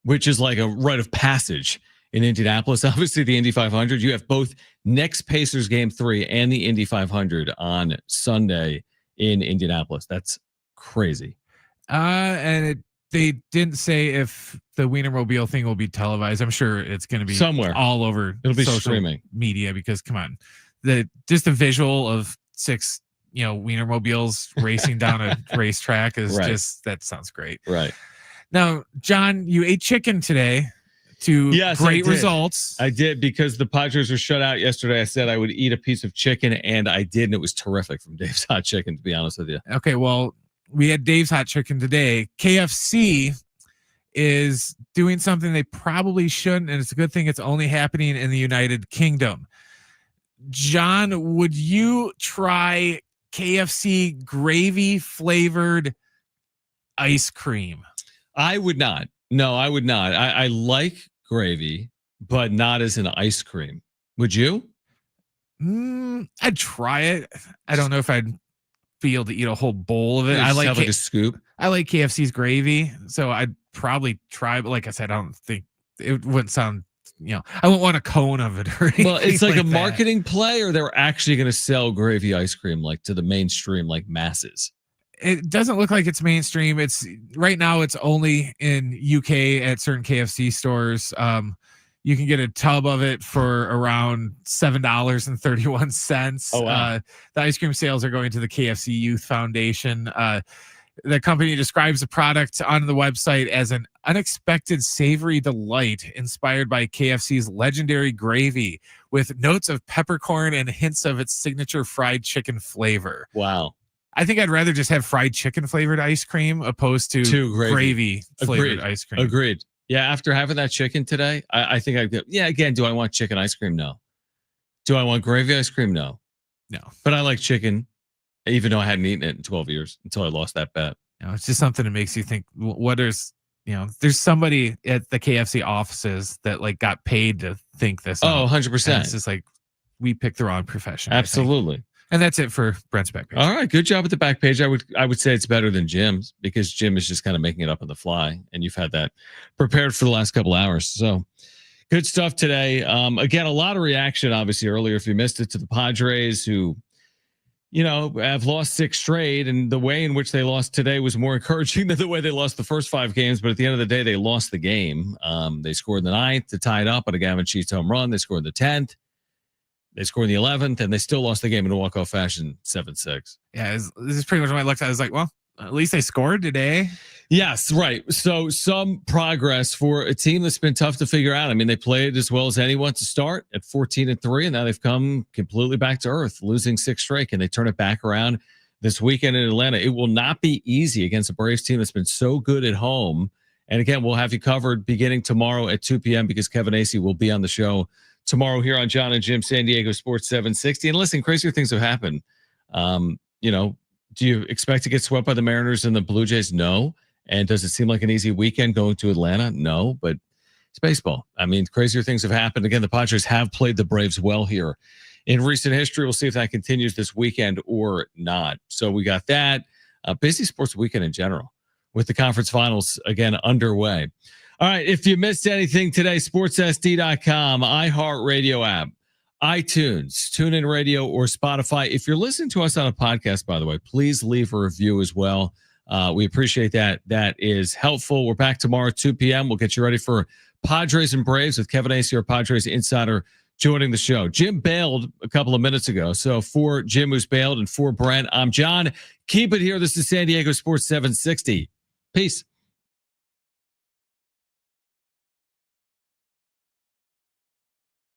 which is like a rite of passage in Indianapolis. Obviously, the Indy 500, you have both Knicks Pacers Game 3 and the Indy 500 on Sunday in Indianapolis. That's crazy. And they didn't say if the Wienermobile thing will be televised. I'm sure it's going to be somewhere all over. It'll be social streaming media, because come on, just the visual of 6 Wienermobiles racing down a racetrack is just, that sounds great. Right. Now, John, you ate chicken today. Great results. I did, because the Padres were shut out yesterday. I said I would eat a piece of chicken, and I did, and it was terrific from Dave's Hot Chicken, to be honest with you. Okay, well, we had Dave's Hot Chicken today. KFC is doing something they probably shouldn't, and it's a good thing it's only happening in the United Kingdom. John, would you try KFC gravy flavored ice cream? I would not. No, I would not. I like gravy, but not as an ice cream. Would you? I'd try it. I don't know if I'd feel to eat a whole bowl of it. I like a scoop. I like KFC's gravy, so I'd probably try. But like I said, I don't think it wouldn't sound I won't want a cone of it. Or Well, it's like a that. marketing play, or they're actually going to sell gravy ice cream like to the mainstream, like masses. It doesn't look like it's mainstream. It's right now. It's only in UK at certain KFC stores. You can get a tub of it for around $7.31. Oh, wow. The ice cream sales are going to the KFC Youth Foundation. The company describes the product on the website as an unexpected savory delight inspired by KFC's legendary gravy with notes of peppercorn and hints of its signature fried chicken flavor. Wow. I think I'd rather just have fried chicken flavored ice cream opposed to gravy flavored ice cream. Agreed. Yeah. After having that chicken today, I think I'd go, yeah, again, do I want chicken ice cream? No. Do I want gravy ice cream? No. But I like chicken, even though I hadn't eaten it in 12 years until I lost that bet. It's just something that makes you think, there's somebody at the KFC offices that like got paid to think this. Oh, 100%. It's just like, we picked the wrong profession. Absolutely. And that's it for Brent's back page. All right, good job at the back page. I would say it's better than Jim's because Jim is just kind of making it up on the fly, and you've had that prepared for the last couple hours. So good stuff today. Again, a lot of reaction, obviously, earlier, if you missed it, to the Padres who, have lost 6 straight, and the way in which they lost today was more encouraging than the way they lost the first 5 games. But at the end of the day, they lost the game. They scored in the 9th to tie it up on a Gavin Sheets home run. They scored in the 10th. They scored in the 11th, and they still lost the game in a walk-off fashion, 7-6. Yeah, this is pretty much what I looked at. I was like, well, at least they scored today. Yes, right. So some progress for a team that's been tough to figure out. I mean, they played as well as anyone to start at 14-3, and now they've come completely back to earth, losing 6 straight. Can they turn it back around this weekend in Atlanta? It will not be easy against a Braves team that's been so good at home. And again, we'll have you covered beginning tomorrow at 2 p.m. because Kevin Acee will be on the show tomorrow here on John and Jim, San Diego Sports 760. And listen, crazier things have happened. Do you expect to get swept by the Mariners and the Blue Jays? No. And does it seem like an easy weekend going to Atlanta? No, but it's baseball. I mean, crazier things have happened. Again, the Padres have played the Braves well here in recent history. We'll see if that continues this weekend or not. So we got that. Busy sports weekend in general with the conference finals again underway. All right, if you missed anything today, sportssd.com, iHeartRadio app, iTunes, TuneIn Radio, or Spotify. If you're listening to us on a podcast, by the way, please leave a review as well. We appreciate that. That is helpful. We're back tomorrow at 2 p.m. We'll get you ready for Padres and Braves with Kevin Acee, our Padres insider, joining the show. Jim bailed a couple of minutes ago. So for Jim, who's bailed, and for Brent, I'm John. Keep it here. This is San Diego Sports 760. Peace.